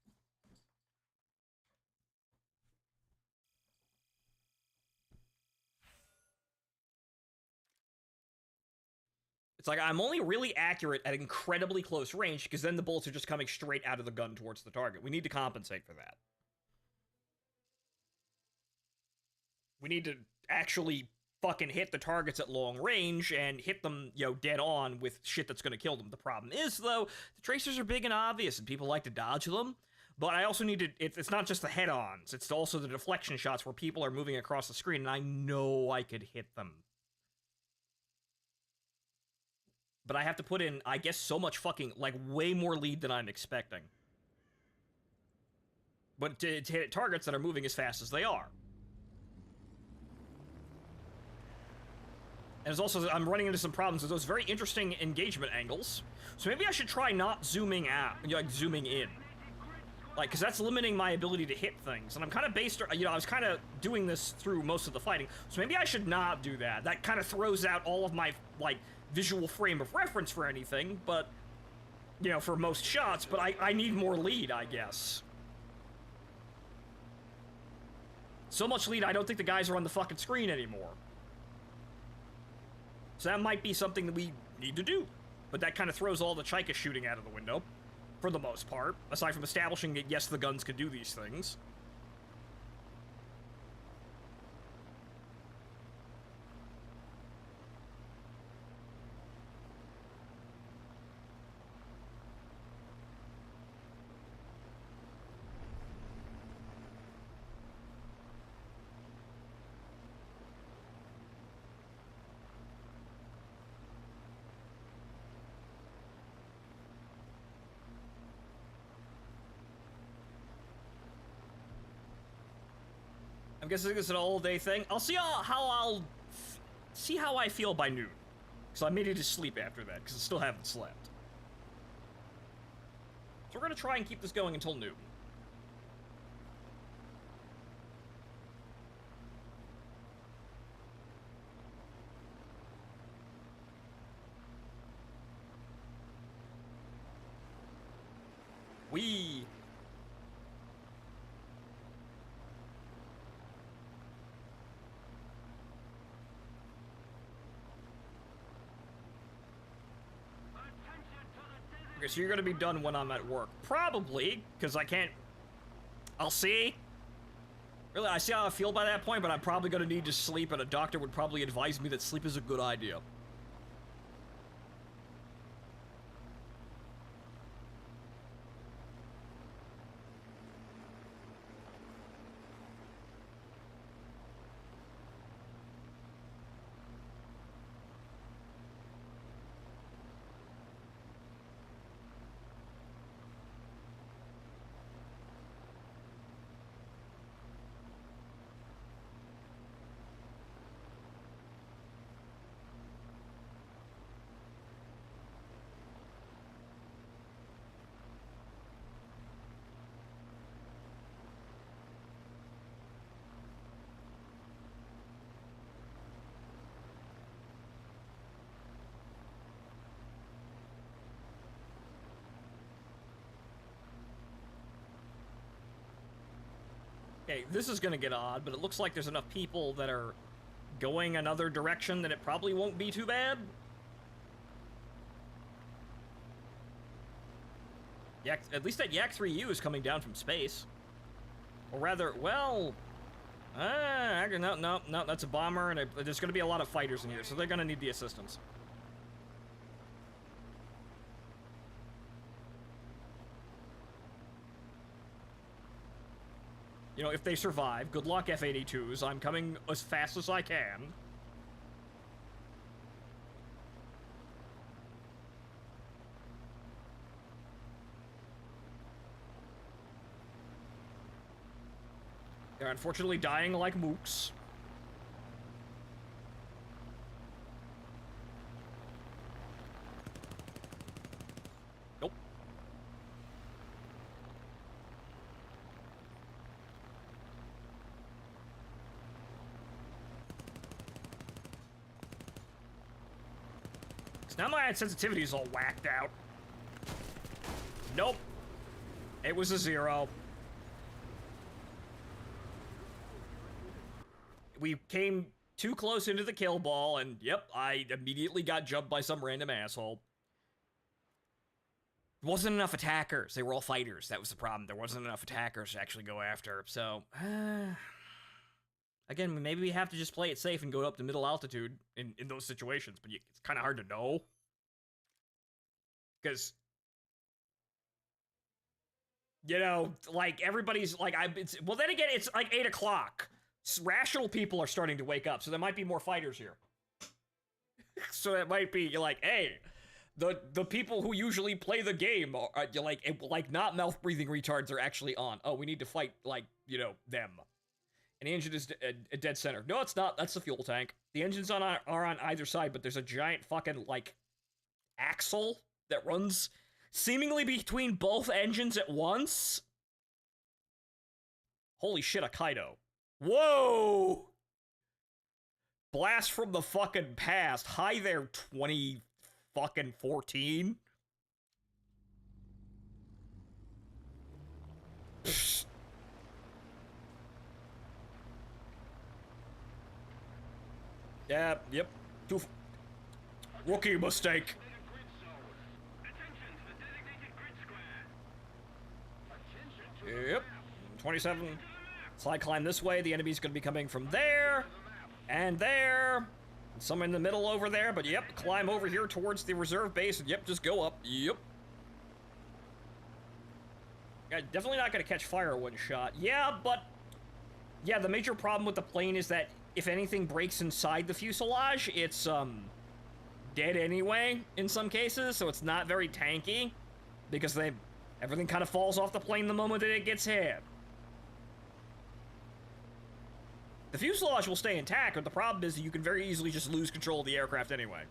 It's like, I'm only really accurate at incredibly close range, because then the bullets are just coming straight out of the gun towards the target. We need to compensate for that. We need to actually fucking hit the targets at long range and hit them, you know, dead on with shit that's gonna kill them. The problem is, though, the tracers are big and obvious, and people like to dodge them. But I also need to, it's not just the head-ons, it's also the deflection shots where people are moving across the screen, and I know I could hit them. But I have to put in, I guess, so much fucking, like, way more lead than I'm expecting. But to hit targets that are moving as fast as they are. And there's also, I'm running into some problems with those very interesting engagement angles. So maybe I should try not zooming out, like, zooming in. Like, because that's limiting my ability to hit things. And I'm kind of based, you know, I was kind of doing this through most of the fighting. So maybe I should not do that. That kind of throws out all of my, like, visual frame of reference for anything, but, you know, for most shots. But I need more lead, I guess. So much lead, I don't think the guys are on the fucking screen anymore. So that might be something that we need to do. But that kind of throws all the Chika shooting out of the window. For the most part, aside from establishing that, yes, the guns can do these things. I'm guessing it's an all-day thing. I'll see how I feel by noon. So I may need to sleep after that, because I still haven't slept. So we're gonna try and keep this going until noon. Wee. Okay, so you're gonna be done when I'm at work. Probably, because I can't... I'll see. Really, I see how I feel by that point, but I'm probably gonna need to sleep, and a doctor would probably advise me that sleep is a good idea. Okay, this is gonna get odd, but it looks like there's enough people that are going another direction that it probably won't be too bad. Yak, at least that Yak 3U is coming down from space. Or rather, well... no, that's a bomber, and there's gonna be a lot of fighters in here, so they're gonna need the assistance. You know, if they survive, good luck, F-82s. I'm coming as fast as I can. They're unfortunately dying like mooks. Nope. Now my sensitivity is all whacked out. Nope. It was a 0. We came too close into the kill ball, and yep, I immediately got jumped by some random asshole. There wasn't enough attackers. They were all fighters. That was the problem. There wasn't enough attackers to actually go after. So, again, maybe we have to just play it safe and go up to middle altitude in those situations, but it's kind of hard to know. Because, you know, like, everybody's, like, well, then again, it's like 8 o'clock. Rational people are starting to wake up, so there might be more fighters here. So it might be, you're like, hey, the people who usually play the game are, like not mouth-breathing retards are actually on. Oh, we need to fight, like, you know, them. And the engine is a dead center. No, it's not. That's the fuel tank. The engines are on either side, but there's a giant fucking, like, axle that runs seemingly between both engines at once. Holy shit, a Kaido. Whoa! Blast from the fucking past. Hi there, 2014. Yeah, yep. Rookie mistake. Yep. 27. Slide climb this way. The enemy's gonna be coming from there. And there. Some in the middle over there, but yep, climb over here towards the reserve base, and yep, just go up. Yep. Yeah, definitely not gonna catch fire one shot. Yeah, but... yeah, the major problem with the plane is that if anything breaks inside the fuselage, it's, dead anyway, in some cases, so it's not very tanky, because everything kind of falls off the plane the moment that it gets hit. The fuselage will stay intact, but the problem is that you can very easily just lose control of the aircraft anyway.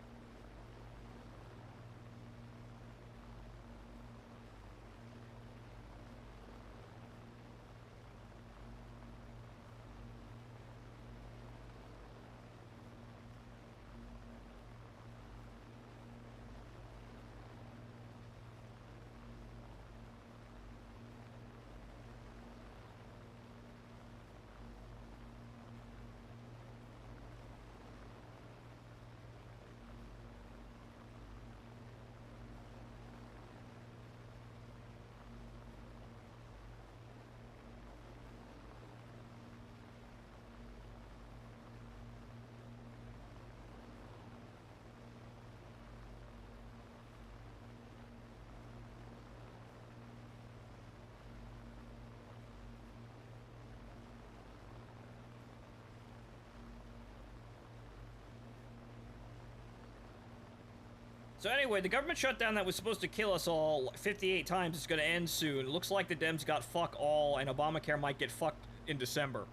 So anyway, the government shutdown that was supposed to kill us all 58 times is going to end soon. It looks like the Dems got fuck all, and Obamacare might get fucked in December.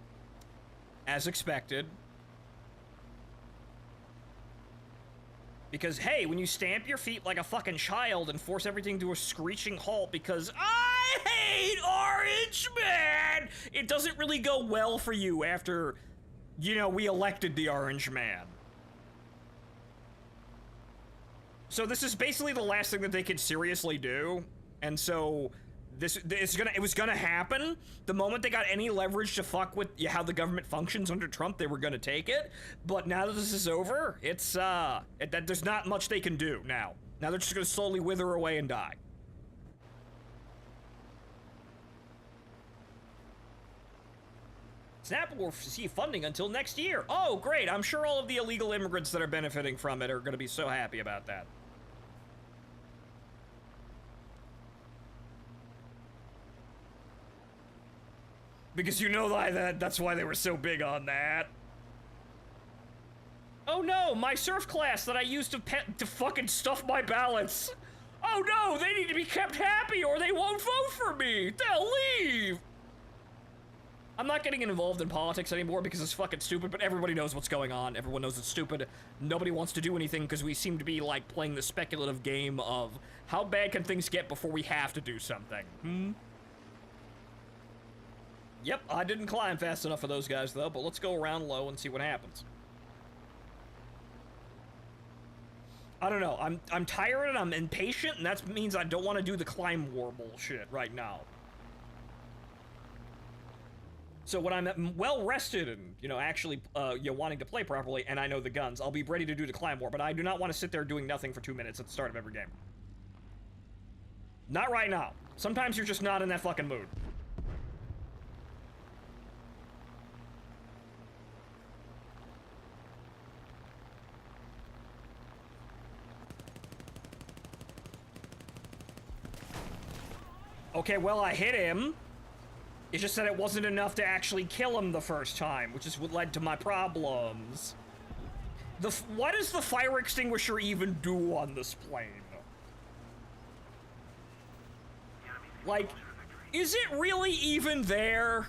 As expected. Because, hey, when you stamp your feet like a fucking child and force everything to a screeching halt because I hate Orange Man, it doesn't really go well for you after, you know, we elected the Orange Man. So this is basically the last thing that they could seriously do, and so it was gonna happen. The moment they got any leverage to fuck with how the government functions under Trump, they were gonna take it. But now that this is over, it's there's not much they can do now. Now they're just gonna slowly wither away and die. Snap will receive funding until next year. Oh, great! I'm sure all of the illegal immigrants that are benefiting from it are gonna be so happy about that. Because you know that's why they were so big on that. Oh no, my surf class that I used to fucking stuff my ballots. Oh no, they need to be kept happy or they won't vote for me. They'll leave. I'm not getting involved in politics anymore because it's fucking stupid, but everybody knows what's going on. Everyone knows it's stupid. Nobody wants to do anything because we seem to be like playing the speculative game of how bad can things get before we have to do something. Yep, I didn't climb fast enough for those guys, though, but let's go around low and see what happens. I don't know, I'm tired and I'm impatient, and that means I don't want to do the climb war bullshit right now. So when I'm well rested and, you know, actually, wanting to play properly, and I know the guns, I'll be ready to do the climb war, but I do not want to sit there doing nothing for 2 minutes at the start of every game. Not right now. Sometimes you're just not in that fucking mood. Okay, well, I hit him. It's just that it wasn't enough to actually kill him the first time, which is what led to my problems. What does the fire extinguisher even do on this plane? Like, is it really even there?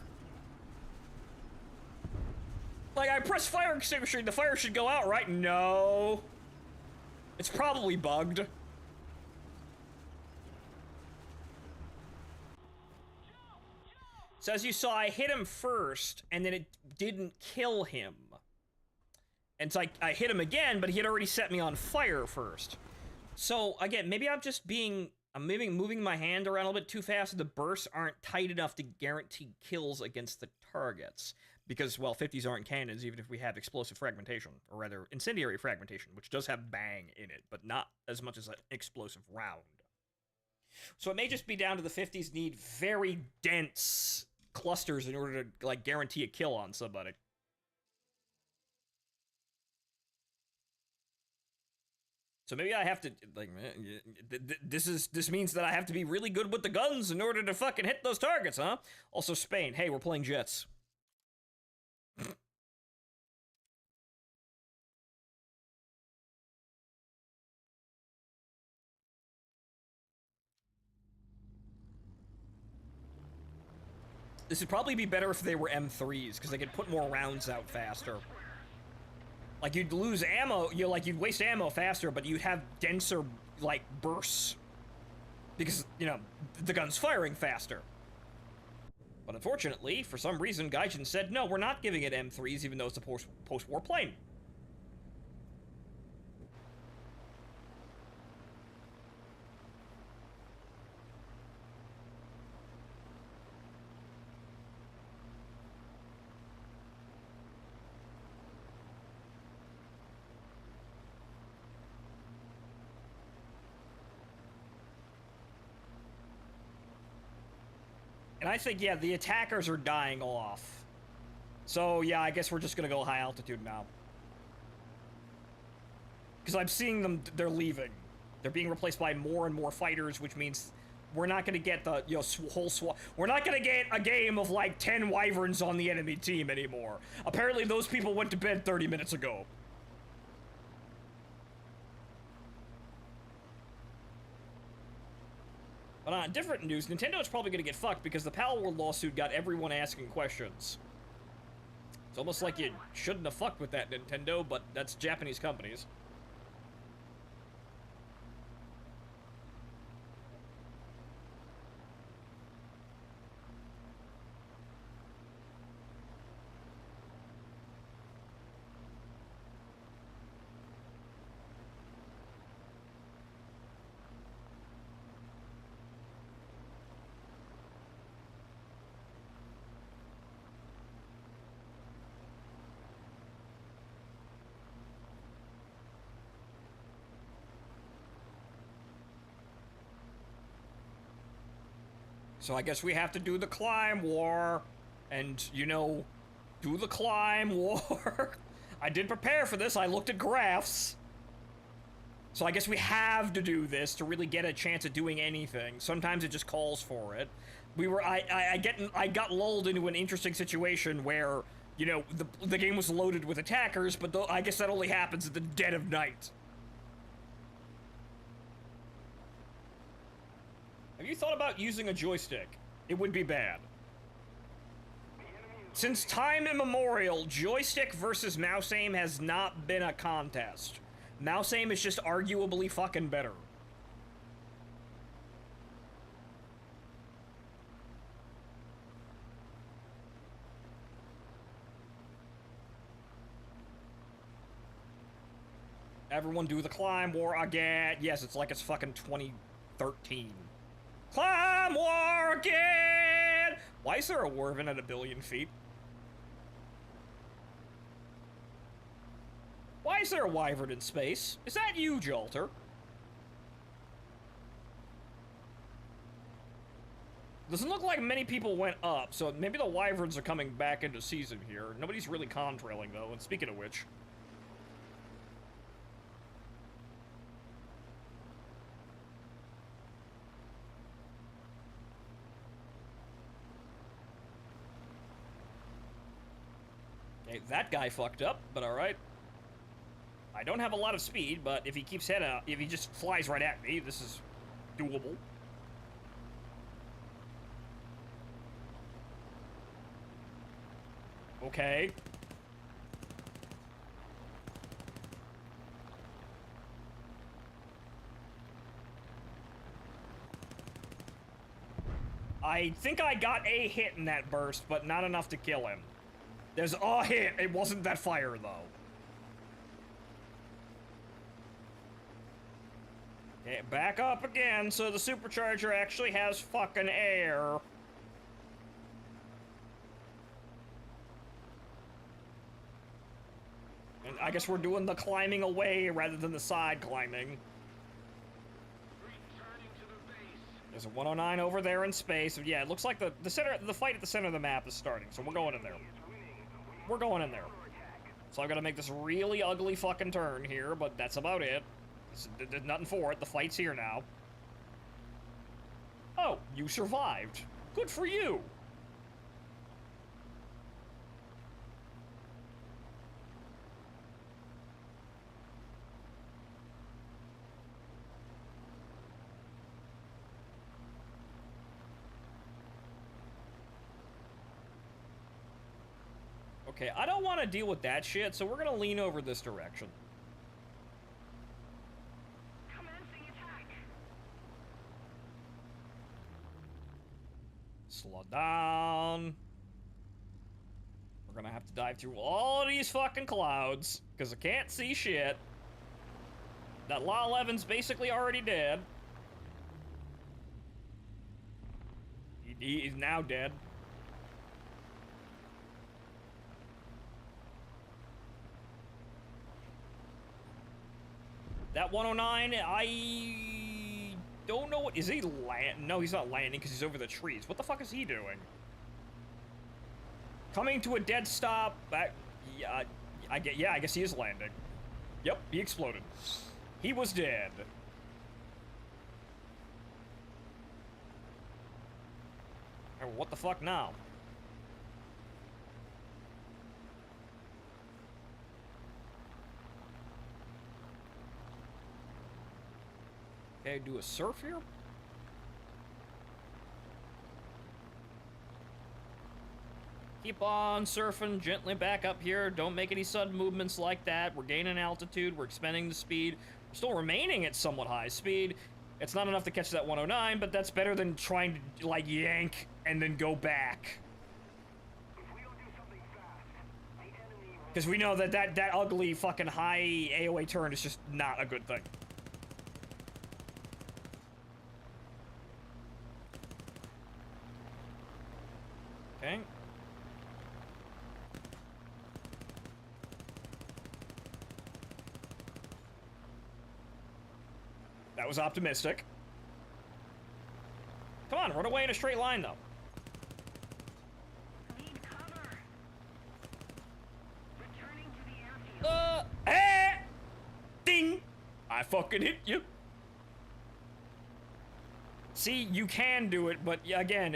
Like, I press fire extinguisher and the fire should go out, right? No. It's probably bugged. So as you saw, I hit him first, and then it didn't kill him. And so I hit him again, but he had already set me on fire first. So, again, maybe I'm just I'm moving my hand around a little bit too fast, and the bursts aren't tight enough to guarantee kills against the targets. Because, well, 50s aren't cannons, even if we have explosive fragmentation, or rather, incendiary fragmentation, which does have bang in it, but not as much as an explosive round. So it may just be down to the 50s need very dense clusters in order to, like, guarantee a kill on somebody. So maybe I have to, like, this means that I have to be really good with the guns in order to fucking hit those targets, huh? Also, Spain, hey, we're playing jets. This would probably be better if they were M3s, because they could put more rounds out faster. Like, you'd lose ammo, you'd waste ammo faster, but you'd have denser, like, bursts. Because, you know, the gun's firing faster. But unfortunately, for some reason, Gaijin said, no, we're not giving it M3s, even though it's a post-war plane. And I think, yeah, the attackers are dying off. So, yeah, I guess we're just gonna go high altitude now. Because I'm seeing them, they're leaving. They're being replaced by more and more fighters, which means we're not gonna get the, you know, whole swap. We're not gonna get a game of, like, 10 wyverns on the enemy team anymore. Apparently those people went to bed 30 minutes ago. But on different news, Nintendo is probably going to get fucked because the Palworld lawsuit got everyone asking questions. It's almost like you shouldn't have fucked with that, Nintendo, but that's Japanese companies. So I guess we have to do the climb war. And, you know, do the climb war. I did prepare for this. I looked at graphs. So I guess we have to do this to really get a chance at doing anything. Sometimes it just calls for it. I got lulled into an interesting situation where, you know, the game was loaded with attackers, but I guess that only happens at the dead of night. Have you thought about using a joystick? It would be bad. Since time immemorial, joystick versus mouse aim has not been a contest. Mouse aim is just arguably fucking better. Everyone do the climb war again. Yes, it's like it's fucking 2013. Climb war again! Why is there a Wyvern at 1 billion feet? Why is there a Wyvern in space? Is that you, Jolter? Doesn't look like many people went up, so maybe the Wyverns are coming back into season here. Nobody's really contrailing, though, and speaking of which... Okay, that guy fucked up, but alright. I don't have a lot of speed, but if he keeps head out, if he just flies right at me, this is doable. Okay. I think I got a hit in that burst, but not enough to kill him. There's a hit. It wasn't that fire, though. Okay, back up again, so the supercharger actually has fucking air. And I guess we're doing the climbing away rather than the side climbing. There's a 109 over there in space. Yeah, it looks like the fight at the center of the map is starting, so we're going in there. We're going in there. So I'm gonna make this really ugly fucking turn here, but that's about it. There's nothing for it. The fight's here now. Oh, you survived. Good for you. Okay, I don't want to deal with that shit, so we're gonna lean over this direction.
Commencing attack.
Slow down. We're gonna have to dive through all of these fucking clouds, because I can't see shit. That Law 11's basically already dead. He's now dead. That 109, I don't know what, is he no, he's not landing because he's over the trees. What the fuck is he doing? Coming to a dead stop, yeah, I guess he is landing. Yep, he exploded. He was dead. Oh, what the fuck now? Okay, do a surf here? Keep on surfing, gently back up here. Don't make any sudden movements like that. We're gaining altitude, we're expending the speed. We're still remaining at somewhat high speed. It's not enough to catch that 109, but that's better than trying to, like, yank and then go back. Because we know that ugly fucking high AOA turn is just not a good thing. Okay. That was optimistic. Come on, run away in a straight line, though.
Need cover. Returning to the airfield.
Ding! I fucking hit you. See, you can do it, but again,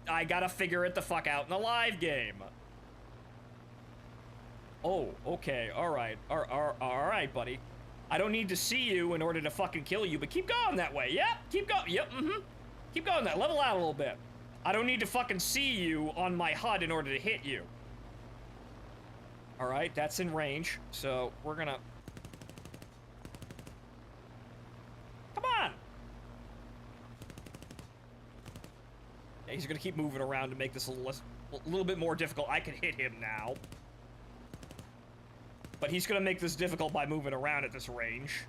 I gotta figure it the fuck out in the live game. Oh, okay, alright, alright, buddy. I don't need to see you in order to fucking kill you, but keep going that way. Yep, keep going, yep, Keep going that, level out a little bit. I don't need to fucking see you on my HUD in order to hit you. Alright, that's in range, so we're gonna... Come on! Yeah, he's gonna keep moving around to make this a little bit more difficult. I can hit him now. But he's gonna make this difficult by moving around at this range.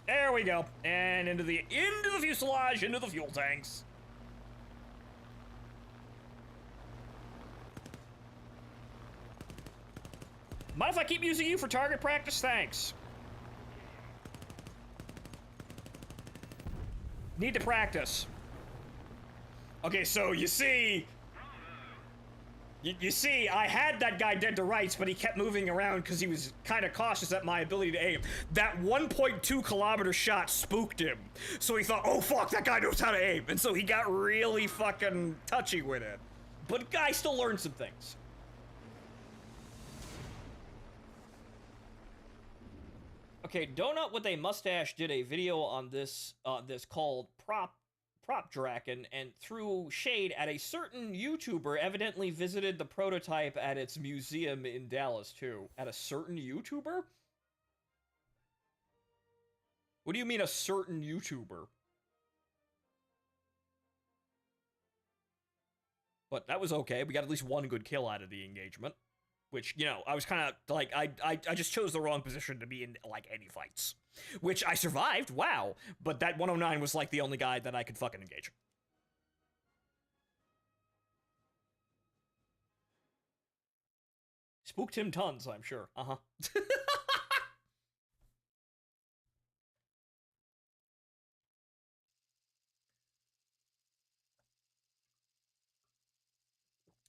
There we go. And into the fuselage, into the fuel tanks. Mind if I keep using you for target practice? Thanks. Need to practice. Okay, so you see... You see, I had that guy dead to rights, but he kept moving around because he was kind of cautious at my ability to aim. That 1.2 kilometer shot spooked him. So he thought, oh fuck, that guy knows how to aim. And so he got really fucking touchy with it. But guy still learned some things. Okay, Donut with a Mustache did a video on this, this called Flapjack and threw shade at a certain YouTuber evidently visited the prototype at its museum in Dallas, too. At a certain YouTuber? What do you mean, a certain YouTuber? But that was okay. We got at least one good kill out of the engagement. Which, you know, I was kind of, like, I just chose the wrong position to be in, like, any fights. Which I survived, wow. But that 109 was, like, the only guy that I could fucking engage. Spooked him tons, I'm sure. Uh-huh.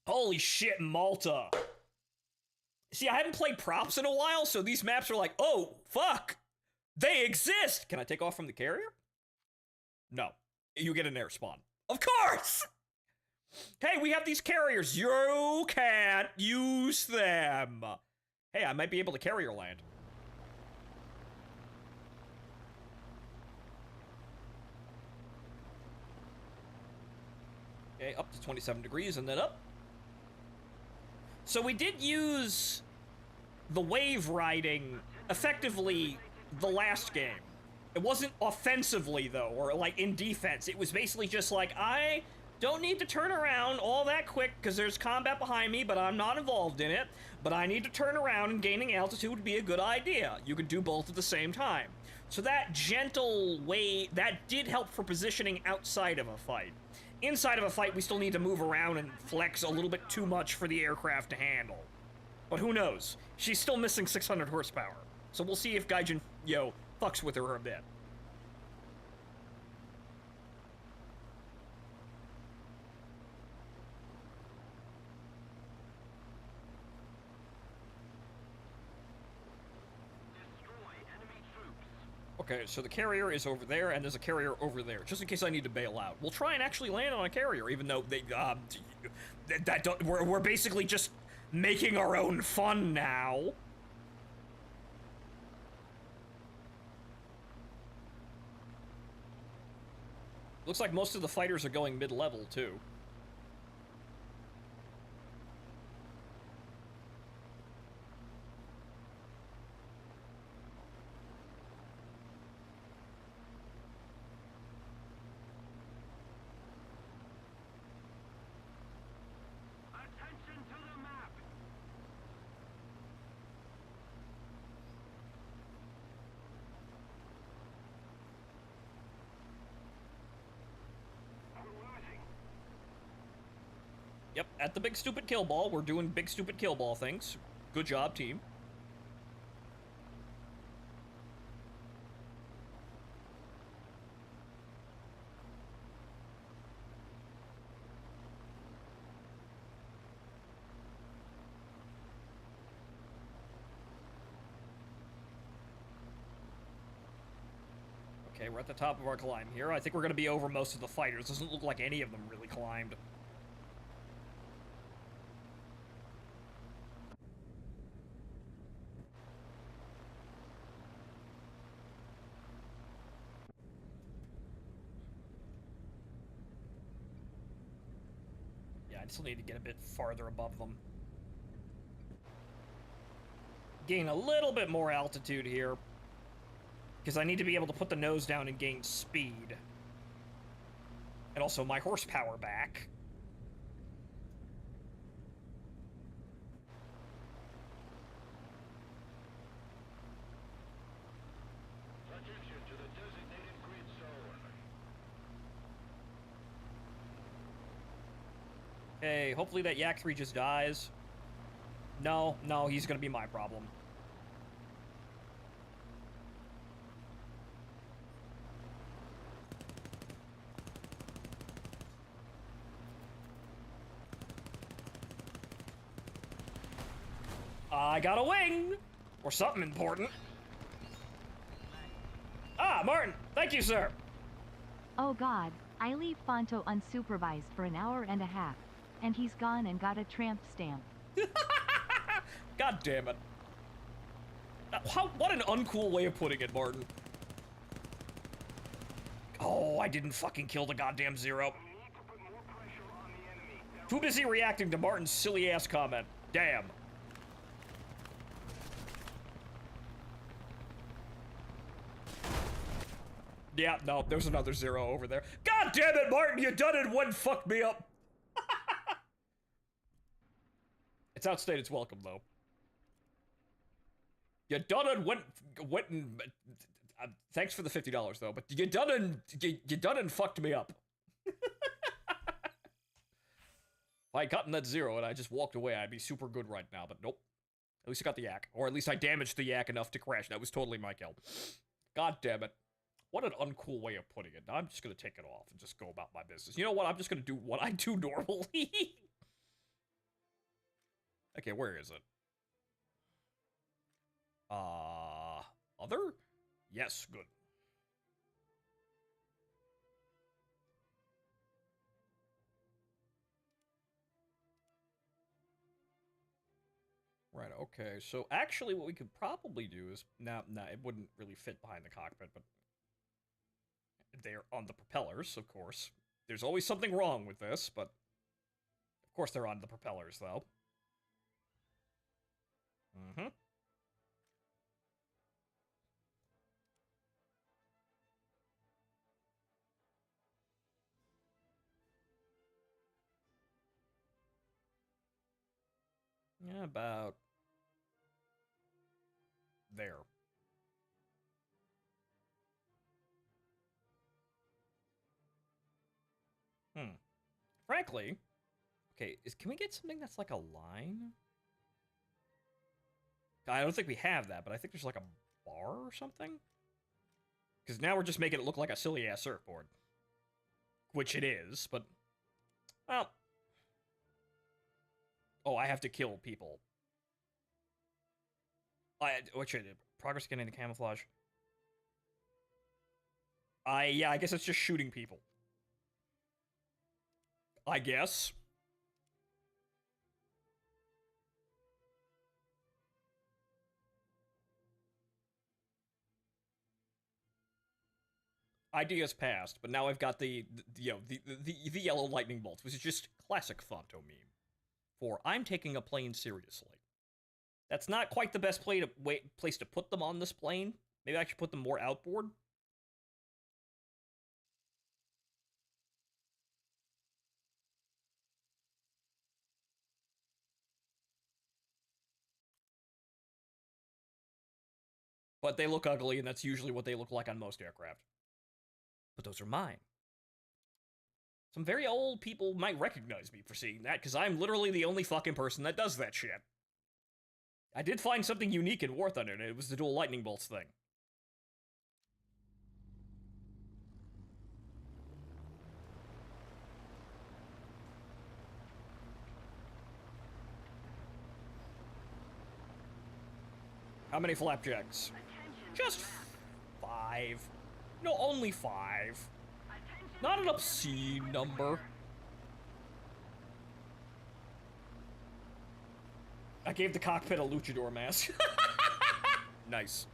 Holy shit, Malta. See, I haven't played props in a while, so these maps are like, oh, fuck. They exist! Can I take off from the carrier? No. You get an air spawn. Of course! Hey, we have these carriers. You can't use them. Hey, I might be able to carrier land. Okay, up to 27 degrees and then up. So we did use the wave riding effectively the last game. It wasn't offensively, though, or, like, in defense. It was basically just like, I don't need to turn around all that quick because there's combat behind me, but I'm not involved in it. But I need to turn around, and gaining altitude would be a good idea. You could do both at the same time. So that gentle way, that did help for positioning outside of a fight. Inside of a fight, we still need to move around and flex a little bit too much for the aircraft to handle. But who knows? She's still missing 600 horsepower. So we'll see if Gaijin, fucks with her a bit. Okay, so the carrier is over there, and there's a carrier over there, just in case I need to bail out. We'll try and actually land on a carrier, even though they, we're basically just making our own fun now. Looks like most of the fighters are going mid-level, too. Yep, at the big stupid kill ball, we're doing big stupid kill ball things. Good job, team. Okay, we're at the top of our climb here. I think we're gonna be over most of the fighters. Doesn't look like any of them really climbed. I still need to get a bit farther above them. Gain a little bit more altitude here. Because I need to be able to put the nose down and gain speed. And also my horsepower back.
Attention to the designated grid zone.
Hey, hopefully that Yak 3 just dies. No, he's gonna be my problem. I got a wing! Or something important. Ah, Martin! Thank you, sir!
Oh god, I leave Fonto unsupervised for an hour and a half. And he's gone and got a tramp stamp.
God damn it. What an uncool way of putting it, Martin. Oh, Oh, I didn't fucking kill the goddamn Zero. Too busy reacting to Martin's silly ass comment. Damn. Yeah, no, there's another Zero over there. God damn it, Martin, you done it one fucked me up. It's outstayed its welcome, though. You done it went and... thanks for the $50, though, but you done and fucked me up. If I had gotten that Zero and I just walked away, I'd be super good right now, but nope. At least I got the yak. Or at least I damaged the yak enough to crash. That was totally my kill. God damn it. What an uncool way of putting it. I'm just gonna take it off and just go about my business. You know what? I'm just gonna do what I do normally. Okay, where is it? Other? Yes, good. Right, okay. So actually what we could probably do is... Nah, it wouldn't really fit behind the cockpit, but... They're on the propellers, of course. There's always something wrong with this, but... Of course they're on the propellers, though. Mm-hmm. Yeah, about... there. Frankly... Okay, can we get something that's like a line? I don't think we have that, but I think there's like a bar or something? Because now we're just making it look like a silly-ass surfboard. Which it is, but... Well... Oh, I have to kill people. What should I do? Progress getting the camouflage. Yeah, I guess it's just shooting people. I guess. Ideas passed, but now I've got the yellow lightning bolts, which is just classic Fonto meme. For I'm taking a plane seriously. That's not quite the best place to put them on this plane. Maybe I should put them more outboard. But they look ugly, and that's usually what they look like on most aircraft. But those are mine. Some very old people might recognize me for seeing that, because I'm literally the only fucking person that does that shit. I did find something unique in War Thunder, and it was the dual lightning bolts thing. How many flapjacks? Just 5. No, only 5. Not an obscene number. I gave the cockpit a luchador mask. Nice.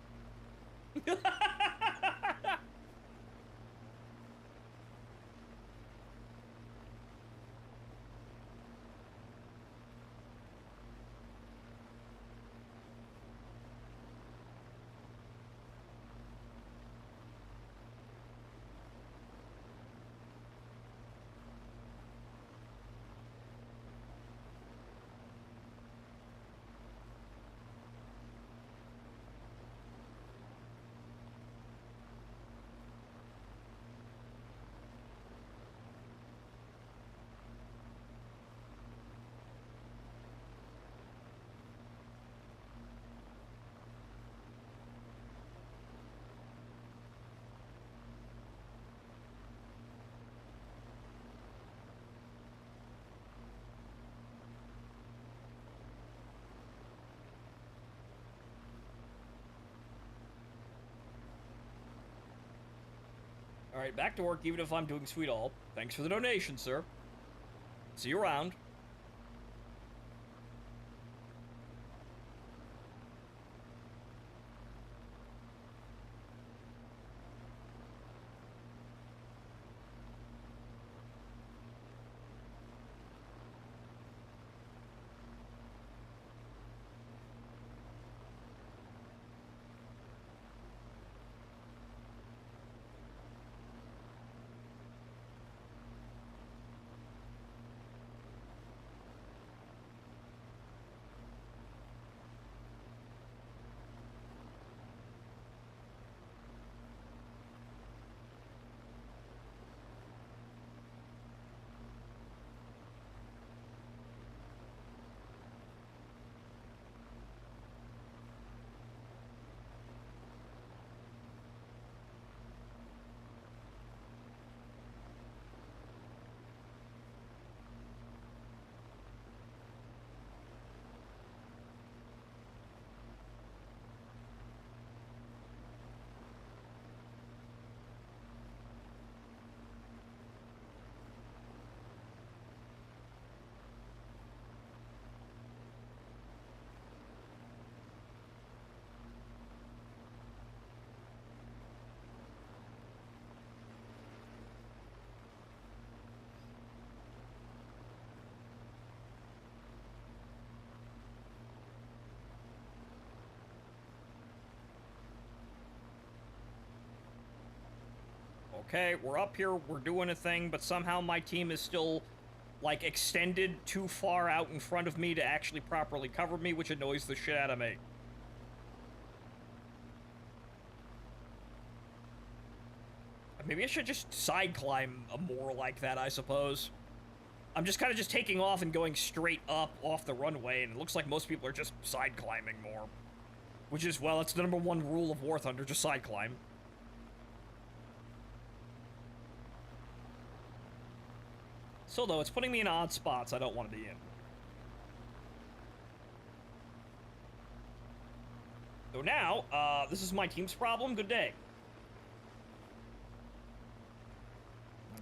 Alright, back to work even if I'm doing sweet all. Thanks for the donation, sir. See you around. Okay, we're up here, we're doing a thing, but somehow my team is still, like, extended too far out in front of me to actually properly cover me, which annoys the shit out of me. Maybe I should just side climb more like that, I suppose. I'm just kind of just taking off and going straight up off the runway, and it looks like most people are just side climbing more. Which is, well, it's the #1 rule of War Thunder, just side climb. So, though, it's putting me in odd spots I don't want to be in. So now, this is my team's problem. Good day.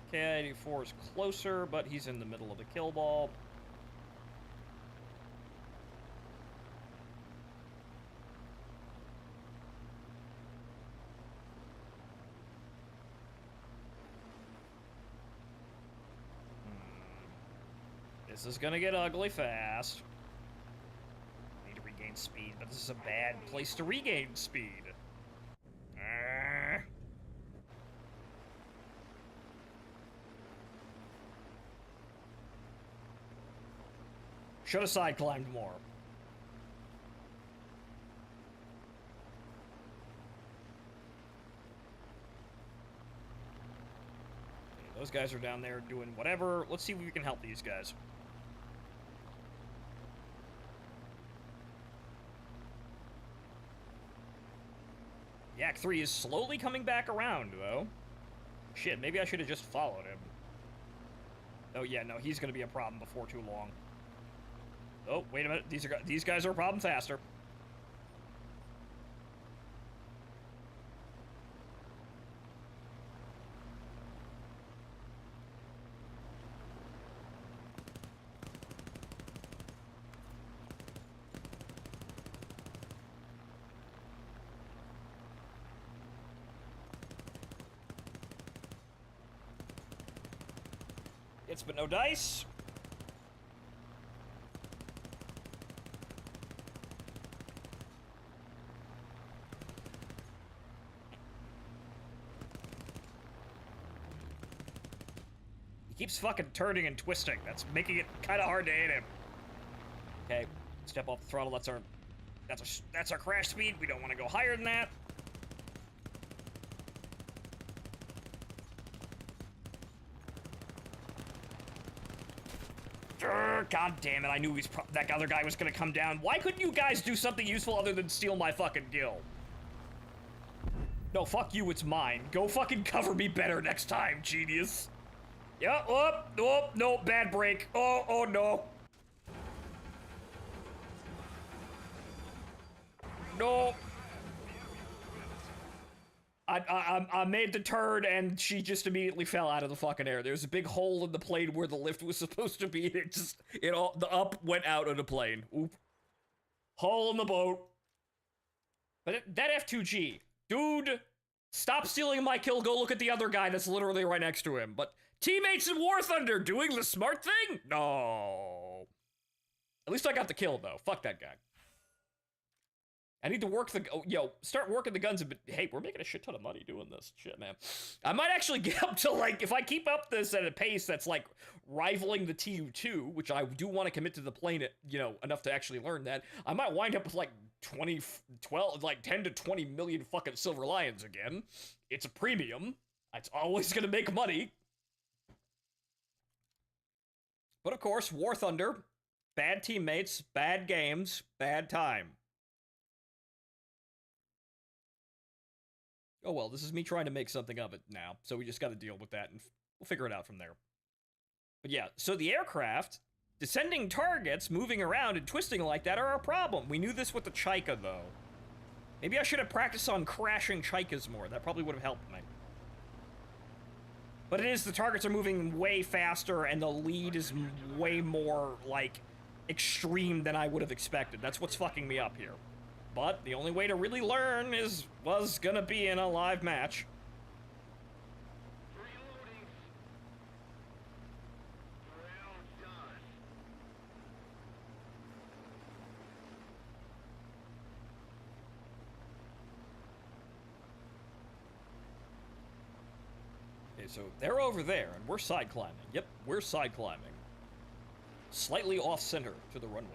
Okay, 84 is closer, but he's in the middle of the kill ball. This is gonna get ugly fast. Need to regain speed, but this is a bad place to regain speed. Should have side climbed more. Okay, those guys are down there doing whatever. Let's see if we can help these guys. Yak 3 is slowly coming back around, though. Shit, maybe I should have just followed him. Oh yeah, no, he's gonna be a problem before too long. Oh, wait a minute. These guys are a problem faster. It's but no dice. Keeps fucking turning and twisting. That's making it kind of hard to hit him. Okay, step off the throttle. That's our crash speed. We don't want to go higher than that. God damn it! I knew that other guy was gonna come down. Why couldn't you guys do something useful other than steal my fucking kill? No, fuck you. It's mine. Go fucking cover me better next time, genius. Yeah, oh, no, bad break. Oh, no. No. I made the turn and she just immediately fell out of the fucking air. There's a big hole in the plane where the lift was supposed to be. The up went out of the plane. Oop. Hole in the boat. But that F2G, dude, stop stealing my kill. Go look at the other guy that's literally right next to him. But teammates in War Thunder doing the smart thing? No. At least I got the kill, though. Fuck that guy. I need to work start working the guns a bit. Hey, we're making a shit ton of money doing this. Shit, man. I might actually get up to, like, if I keep up this at a pace that's, like, rivaling the TU2, which I do want to commit to the plane, enough to actually learn that, I might wind up with, like, 10 to 20 million fucking Silver Lions again. It's a premium. It's always gonna make money. But of course, War Thunder, bad teammates, bad games, bad time. Oh well, this is me trying to make something of it now, so we just gotta deal with that, and we'll figure it out from there. But yeah, so the aircraft, descending targets, moving around and twisting like that are a problem. We knew this with the Chaika, though. Maybe I should have practiced on crashing Chaikas more. That probably would have helped me. But the targets are moving way faster, and the lead is way more, like, extreme than I would have expected. That's what's fucking me up here. But the only way to really learn was gonna be in a live match.
Reloading. Well done.
so they're over there, and we're side climbing. Yep, we're side climbing. Slightly off-center to the runway.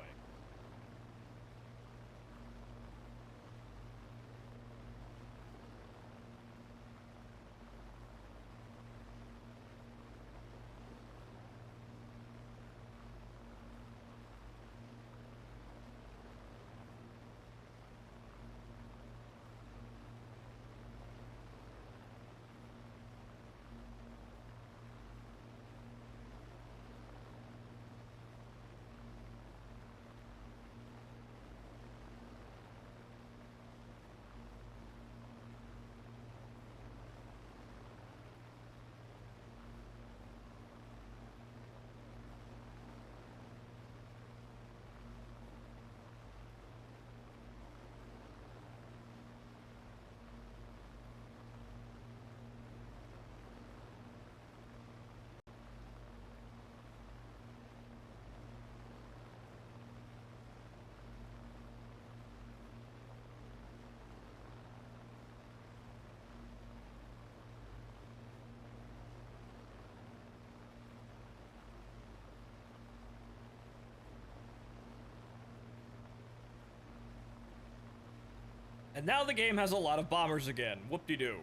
And now the game has a lot of bombers again. Whoop-de-doo.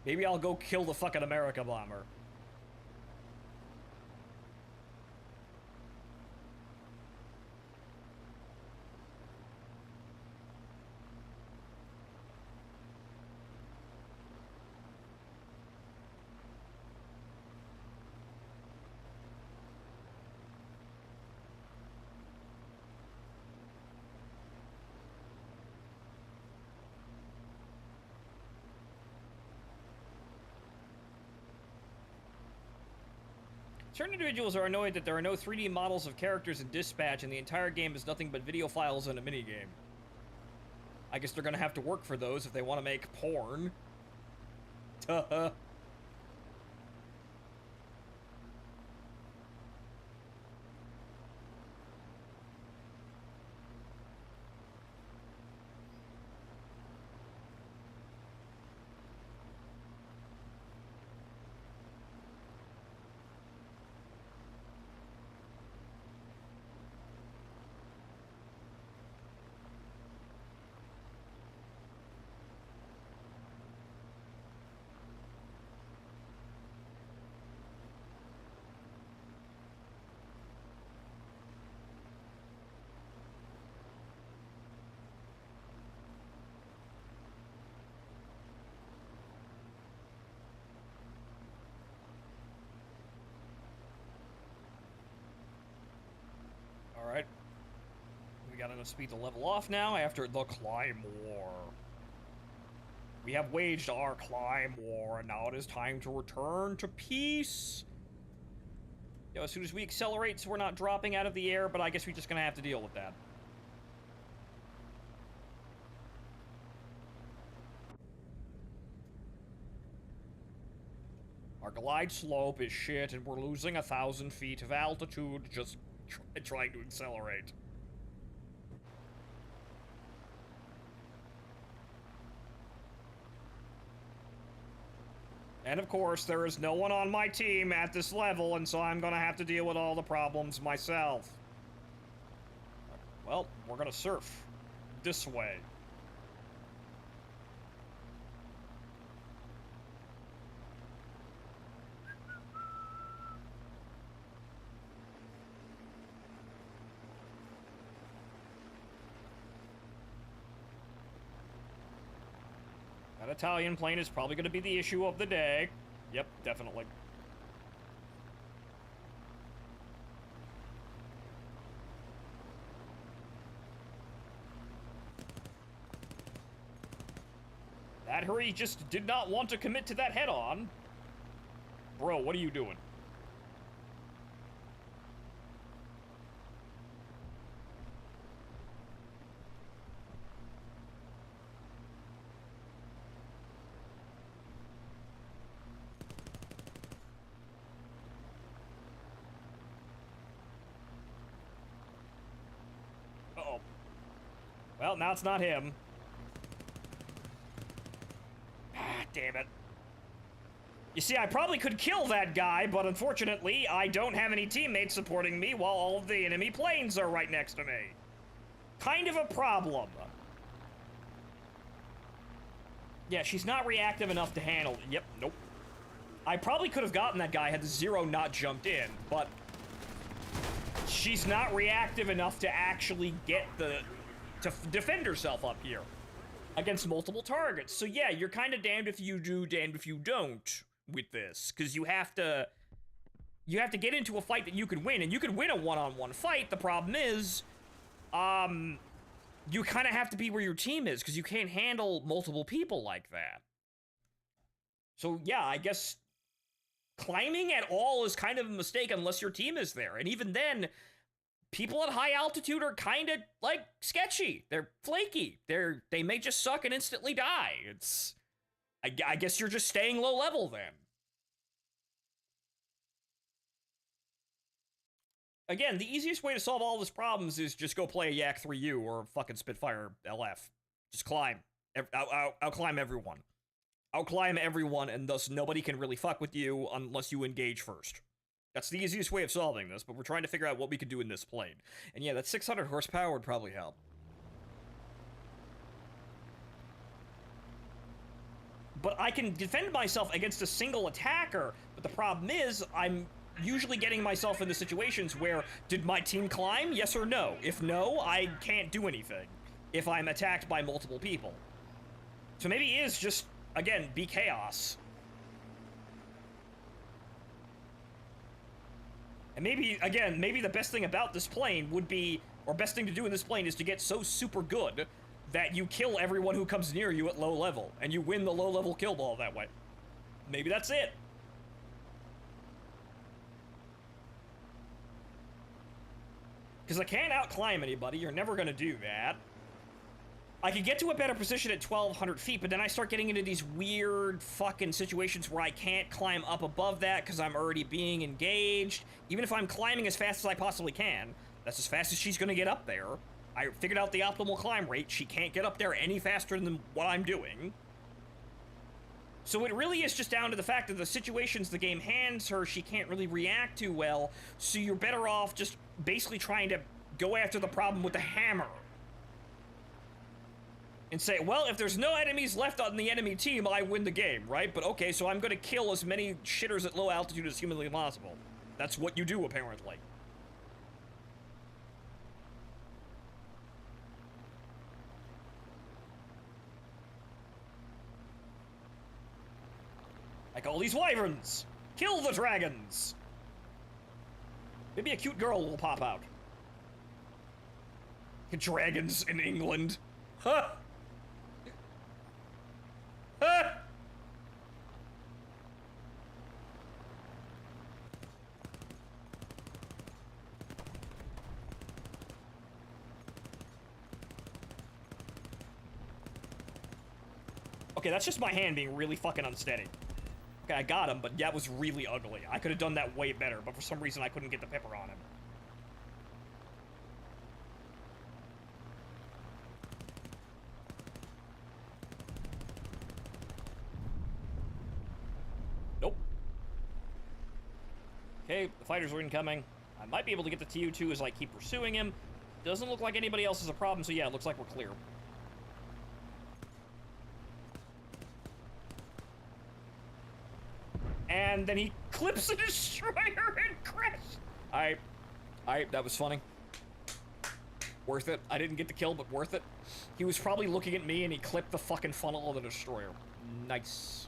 Maybe I'll go kill the fucking America bomber. Certain individuals are annoyed that there are no 3D models of characters in Dispatch and the entire game is nothing but video files and a minigame. I guess they're gonna have to work for those if they want to make porn. Duh. Alright. We got enough speed to level off now after the climb war. We have waged our climb war, and now it is time to return to peace. You know, as soon as we accelerate, so we're not dropping out of the air, but I guess we're just gonna have to deal with that. Our glide slope is shit, and we're losing 1,000 feet of altitude just trying to accelerate. And of course, there is no one on my team at this level, and so I'm gonna have to deal with all the problems myself. Well, we're gonna surf. This way. That Italian plane is probably going to be the issue of the day. Yep, definitely. That hurry just did not want to commit to that head-on. Bro, what are you doing? Uh-oh. Well, now it's not him. Ah, damn it. You see, I probably could kill that guy, but unfortunately, I don't have any teammates supporting me while all of the enemy planes are right next to me. Kind of a problem. Yeah, she's not reactive enough to handle it. Yep, nope. I probably could have gotten that guy had the Zero not jumped in, but she's not reactive enough to actually get to defend herself up here against multiple targets. So yeah, you're kind of damned if you do, damned if you don't with this, because you have to get into a fight that you can win, and you can win a one-on-one fight. The problem is, you kind of have to be where your team is, because you can't handle multiple people like that. So yeah, I guess climbing at all is kind of a mistake unless your team is there, and even then, people at high altitude are kind of, like, sketchy. They're flaky. They may just suck and instantly die. I guess you're just staying low level then. Again, the easiest way to solve all these problems is just go play a Yak 3U or a fucking Spitfire LF. Just climb. Outclimb everyone. Outclimb everyone, and thus nobody can really fuck with you unless you engage first. That's the easiest way of solving this, but we're trying to figure out what we could do in this plane. And yeah, that 600 horsepower would probably help. But I can defend myself against a single attacker, but the problem is, I'm usually getting myself into situations where, did my team climb? Yes or no? If no, I can't do anything if I'm attacked by multiple people. So maybe it is just, again, be chaos. And maybe, again, maybe the best thing about this plane would be, or best thing to do in this plane is to get so super good that you kill everyone who comes near you at low level, and you win the low level kill ball that way. Maybe that's it. Because I can't outclimb anybody, you're never gonna do that. I could get to a better position at 1,200 feet, but then I start getting into these weird fucking situations where I can't climb up above that because I'm already being engaged. Even if I'm climbing as fast as I possibly can, that's as fast as she's gonna get up there. I figured out the optimal climb rate. She can't get up there any faster than what I'm doing. So it really is just down to the fact that the situations the game hands her, she can't really react to well, so you're better off just basically trying to go after the problem with the hammer. And say, well, if there's no enemies left on the enemy team, I win the game, right? But okay, so I'm gonna kill as many shitters at low altitude as humanly possible. That's what you do, apparently. Like all these wyverns! Kill the dragons! Maybe a cute girl will pop out. Dragons in England. Huh! Huh! Okay, that's just my hand being really fucking unsteady. Okay, I got him, but that was really ugly. I could have done that way better, but for some reason I couldn't get the pepper on him. Nope. Okay, the fighters are incoming. I might be able to get the TU-2 as I keep pursuing him. Doesn't look like anybody else is a problem, so yeah, it looks like we're clear. And then he clips a destroyer and crashes. Alright, that was funny. Worth it. I didn't get the kill, but worth it. He was probably looking at me and he clipped the fucking funnel of the destroyer. Nice.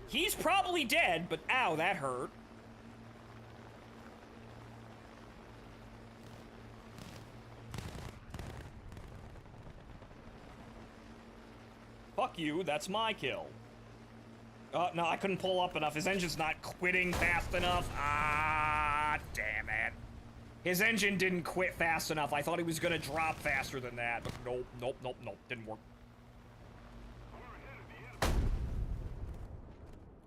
He's probably dead, but ow, that hurt. Fuck you, that's my kill. No, I couldn't pull up enough. His engine's not quitting fast enough. Ah, damn it. His engine didn't quit fast enough. I thought he was gonna drop faster than that, but nope, didn't work.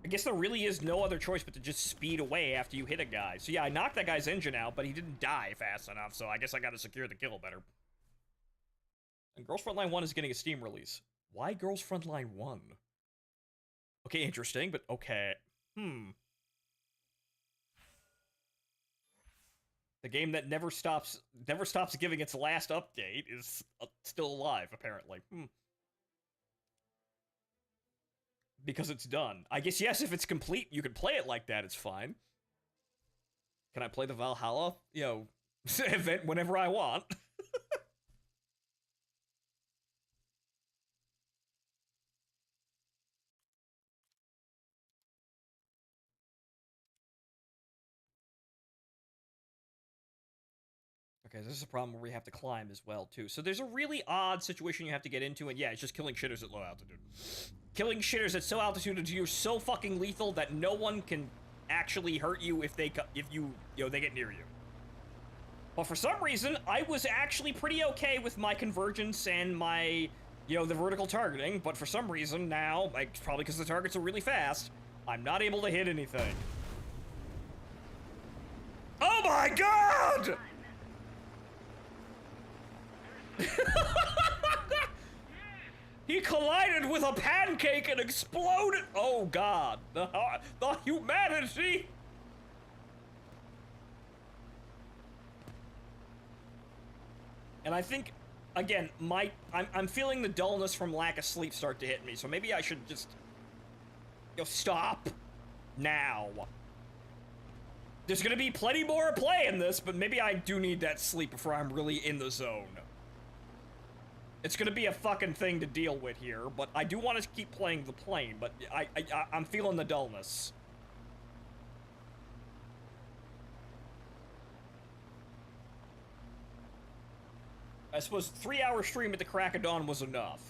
I guess there really is no other choice but to just speed away after you hit a guy. So yeah, I knocked that guy's engine out, but he didn't die fast enough, so I guess I gotta secure the kill better. And Girls Frontline 1 is getting a Steam release. Why Girls Frontline 1? Okay, interesting, but okay. The game that never stops giving its last update is still alive, apparently. Because it's done. I guess, yes, if it's complete, you can play it like that, it's fine. Can I play the Valhalla, event whenever I want? Okay, this is a problem where we have to climb as well, too. So there's a really odd situation you have to get into, and yeah, it's just killing shitters at low altitude. Killing shitters at so altitude, you're so fucking lethal that no one can actually hurt you if they get near you. But for some reason, I was actually pretty okay with my convergence and my, the vertical targeting, but for some reason now, like, probably because the targets are really fast, I'm not able to hit anything. Oh my god! He collided with a pancake and exploded! Oh god, the humanity! And I think, again, I'm feeling the dullness from lack of sleep start to hit me, so maybe I should just, stop now. There's gonna be plenty more play in this, but maybe I do need that sleep before I'm really in the zone. It's gonna be a fucking thing to deal with here, but I do want to keep playing the plane, but I'm feeling the dullness. I suppose 3-hour stream at the crack of dawn was enough.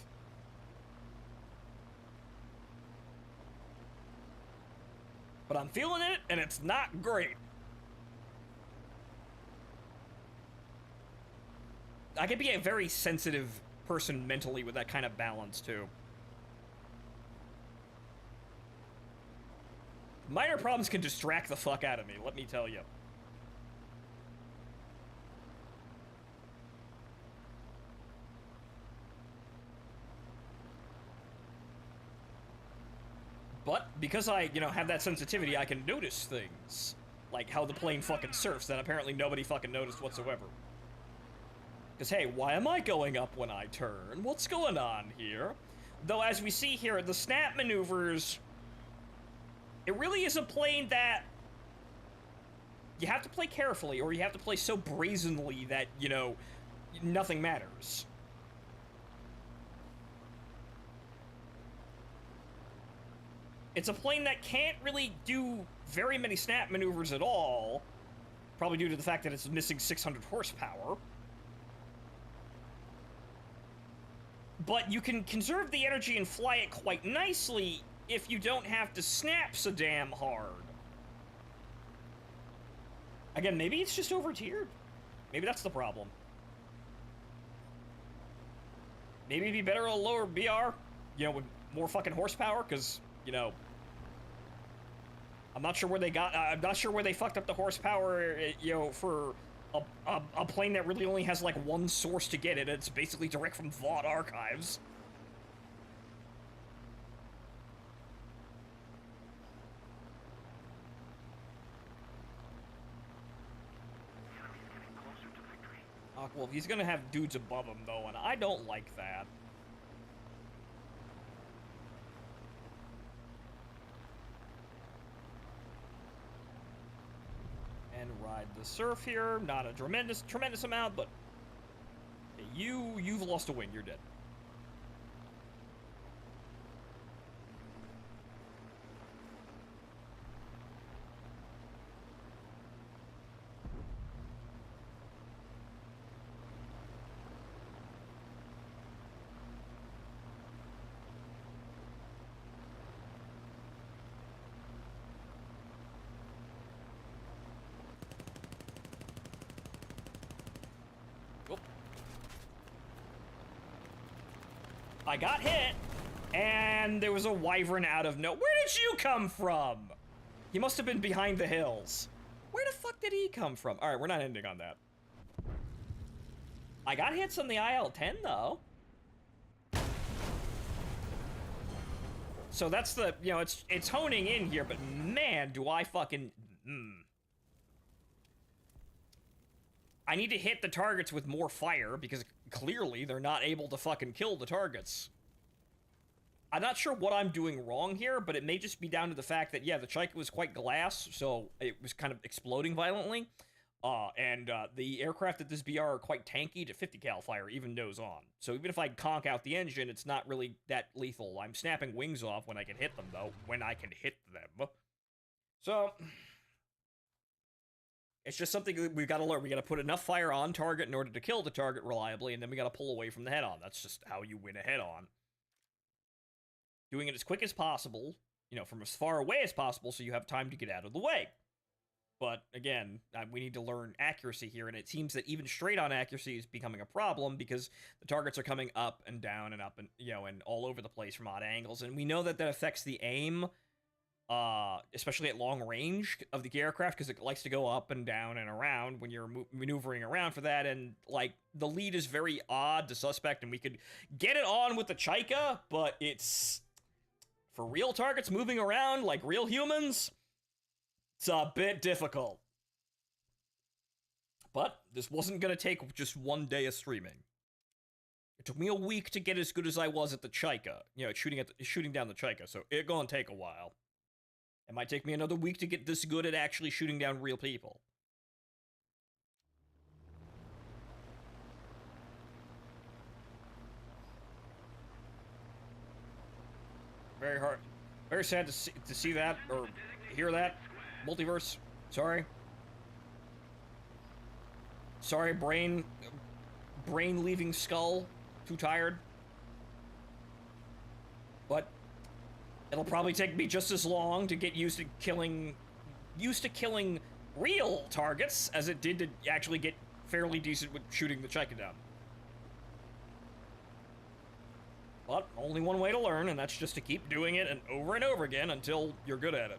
But I'm feeling it, and it's not great. I can be a very sensitive person mentally with that kind of balance, too. Minor problems can distract the fuck out of me, let me tell you. But because I, have that sensitivity, I can notice things. Like how the plane fucking surfs that apparently nobody fucking noticed whatsoever. Because, hey, why am I going up when I turn? What's going on here? Though, as we see here, the snap maneuvers... It really is a plane that... You have to play carefully, or you have to play so brazenly that, nothing matters. It's a plane that can't really do very many snap maneuvers at all, probably due to the fact that it's missing 600 horsepower. But you can conserve the energy and fly it quite nicely if you don't have to snap so damn hard. Again, maybe it's just over-tiered. Maybe that's the problem. Maybe it'd be better a lower BR, with more fucking horsepower, because, I'm not sure where they fucked up the horsepower, for a plane that really only has, like, one source to get it. It's basically direct from VOD archives. Well, he's gonna have dudes above him, though, and I don't like that. And ride the surf here. Not a tremendous amount, but you've lost a wing. You're dead. I got hit. And there was a wyvern out of Where did you come from? He must have been behind the hills. Where the fuck did he come from? All right, we're not ending on that. I got hits on the IL-10 though. So that's the, you know, it's honing in here, but man, do I fucking, I need to hit the targets with more fire because clearly they're not able to fucking kill the targets. I'm not sure what I'm doing wrong here, but it may just be down to the fact that, yeah, the Chaika was quite glass, so it was kind of exploding violently. And the aircraft at this BR are quite tanky to 50 cal fire, even nose on. So even if I conk out the engine, it's not really that lethal. I'm snapping wings off when I can hit them, though. When I can hit them. So it's just something that we've got to learn. We got to put enough fire on target in order to kill the target reliably, and then we got to pull away from the head-on. That's just how you win a head-on. Doing it as quick as possible, you know, from as far away as possible so you have time to get out of the way. But again, we need to learn accuracy here, and it seems that even straight-on accuracy is becoming a problem because the targets are coming up and down and up and, you know, and all over the place from odd angles, and we know that that affects the aim, especially at long range of the aircraft, because it likes to go up and down and around when you're maneuvering around for that, and, like, the lead is very odd to suspect, and we could get it on with the Chaika, but it's, for real targets moving around like real humans, it's a bit difficult. But this wasn't going to take just one day of streaming. It took me a week to get as good as I was at the Chaika. You know, shooting down the Chaika, so it's going to take a while. It might take me another week to get this good at actually shooting down real people. Very hard. Very sad to see that, or hear that. Multiverse. Sorry. Sorry, brain leaving skull. Too tired. But it'll probably take me just as long to get used to killing real targets as it did to actually get fairly decent with shooting the Chaika down. But only one way to learn, and that's just to keep doing it and over again until you're good at it.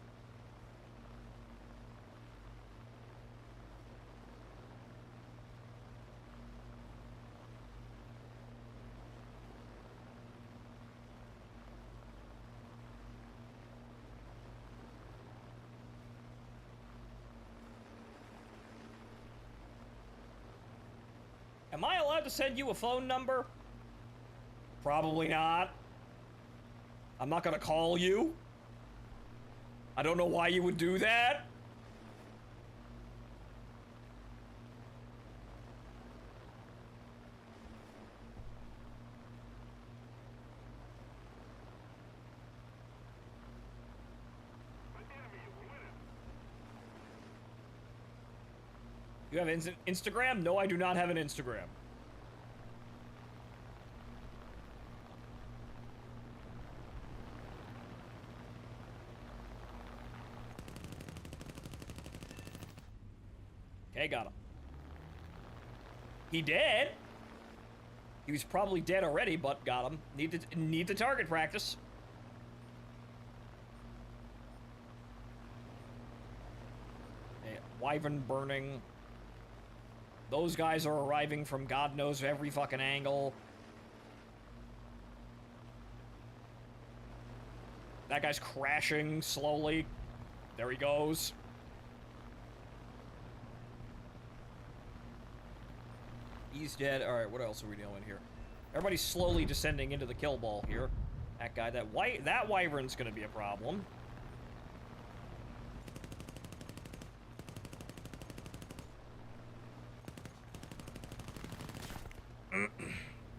Am I allowed to send you a phone number? Probably not. I'm not gonna call you. I don't know why you would do that. You have Instagram? No, I do not have an Instagram. Okay, got him. He dead. He was probably dead already, but got him. Need the target practice. Okay, wyvern burning. Those guys are arriving from God knows every fucking angle. That guy's crashing slowly. There he goes. He's dead. Alright, what else are we doing here? Everybody's slowly descending into the kill ball here. That guy, that wyvern's gonna be a problem.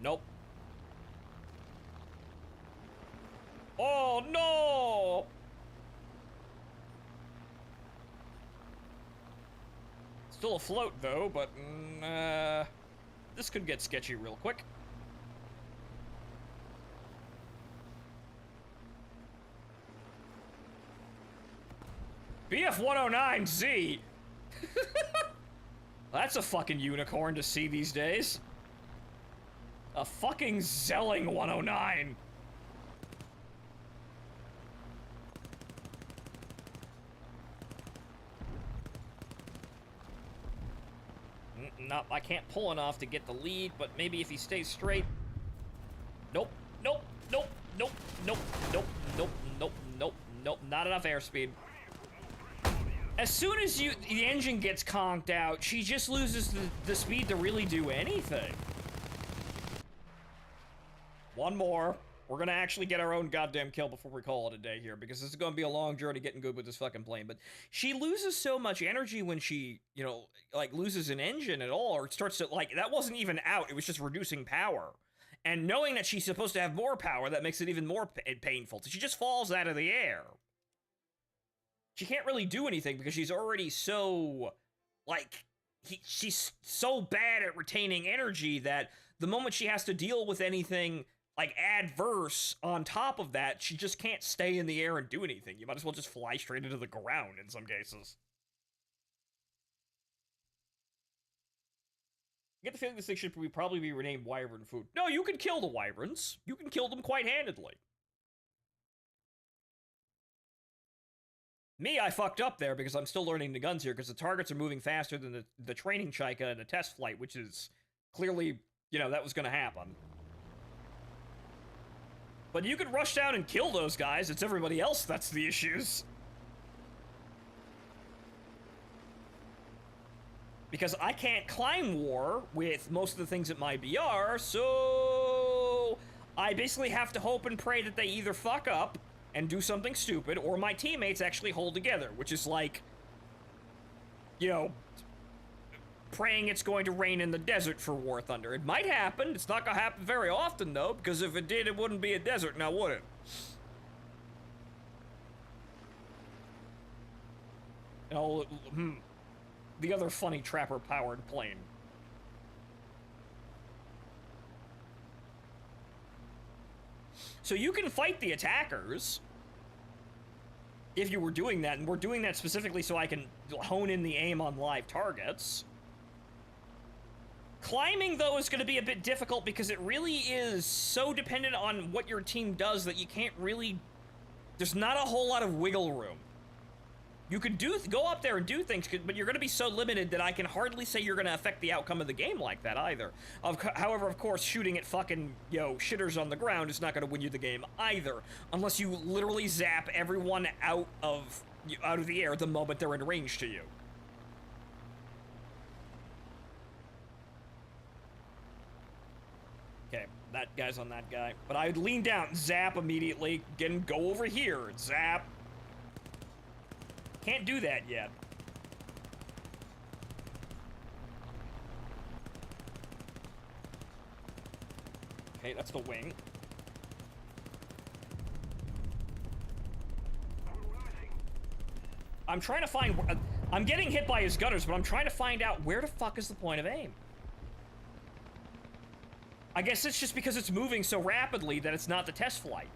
Nope. Oh, no! Still afloat, though, but, this could get sketchy real quick. BF-109Z! That's a fucking unicorn to see these days. A fucking Zelling 109. No, I can't pull enough to get the lead, but maybe if he stays straight. Nope, nope, nope, nope, nope, nope, nope, nope, nope, nope, not enough airspeed. As soon as the engine gets conked out, she just loses the speed to really do anything. One more. We're gonna actually get our own goddamn kill before we call it a day here, because this is gonna be a long journey getting good with this fucking plane. But she loses so much energy when she, you know, like, loses an engine at all, or it starts to, like, that wasn't even out, it was just reducing power. And knowing that she's supposed to have more power, that makes it even more painful. So she just falls out of the air. She can't really do anything because she's already so, like, she's so bad at retaining energy that the moment she has to deal with anything, like, adverse on top of that, she just can't stay in the air and do anything. You might as well just fly straight into the ground in some cases. I get the feeling this thing should probably be renamed Wyvern Food. No, you can kill the wyverns. You can kill them quite handedly. Me, I fucked up there because I'm still learning the guns here, because the targets are moving faster than the training Chaika in the test flight, which is clearly, you know, that was gonna happen. But you can rush down and kill those guys. It's everybody else that's the issues. Because I can't climb war with most of the things at my BR, so I basically have to hope and pray that they either fuck up and do something stupid, or my teammates actually hold together, which is like, you know, praying it's going to rain in the desert for War Thunder. It might happen. It's not gonna happen very often, though, because if it did, it wouldn't be a desert now, would it? Oh, the other funny trapper-powered plane. So you can fight the attackers if you were doing that, and we're doing that specifically so I can hone in the aim on live targets. Climbing, though, is going to be a bit difficult because it really is so dependent on what your team does that you can't really... There's not a whole lot of wiggle room. You could go up there and do things, but you're going to be so limited that I can hardly say you're going to affect the outcome of the game like that either. However, of course, shooting at fucking, you know, shitters on the ground is not going to win you the game either, unless you literally zap everyone out of the air the moment they're in range to you. Okay, that guy's on that guy. But I'd lean down, zap immediately, again, go over here, zap. Can't do that yet. Okay, that's the wing. I'm trying to find... I'm getting hit by his gunners, but I'm trying to find out where the fuck is the point of aim. I guess it's just because it's moving so rapidly that it's not the test flight.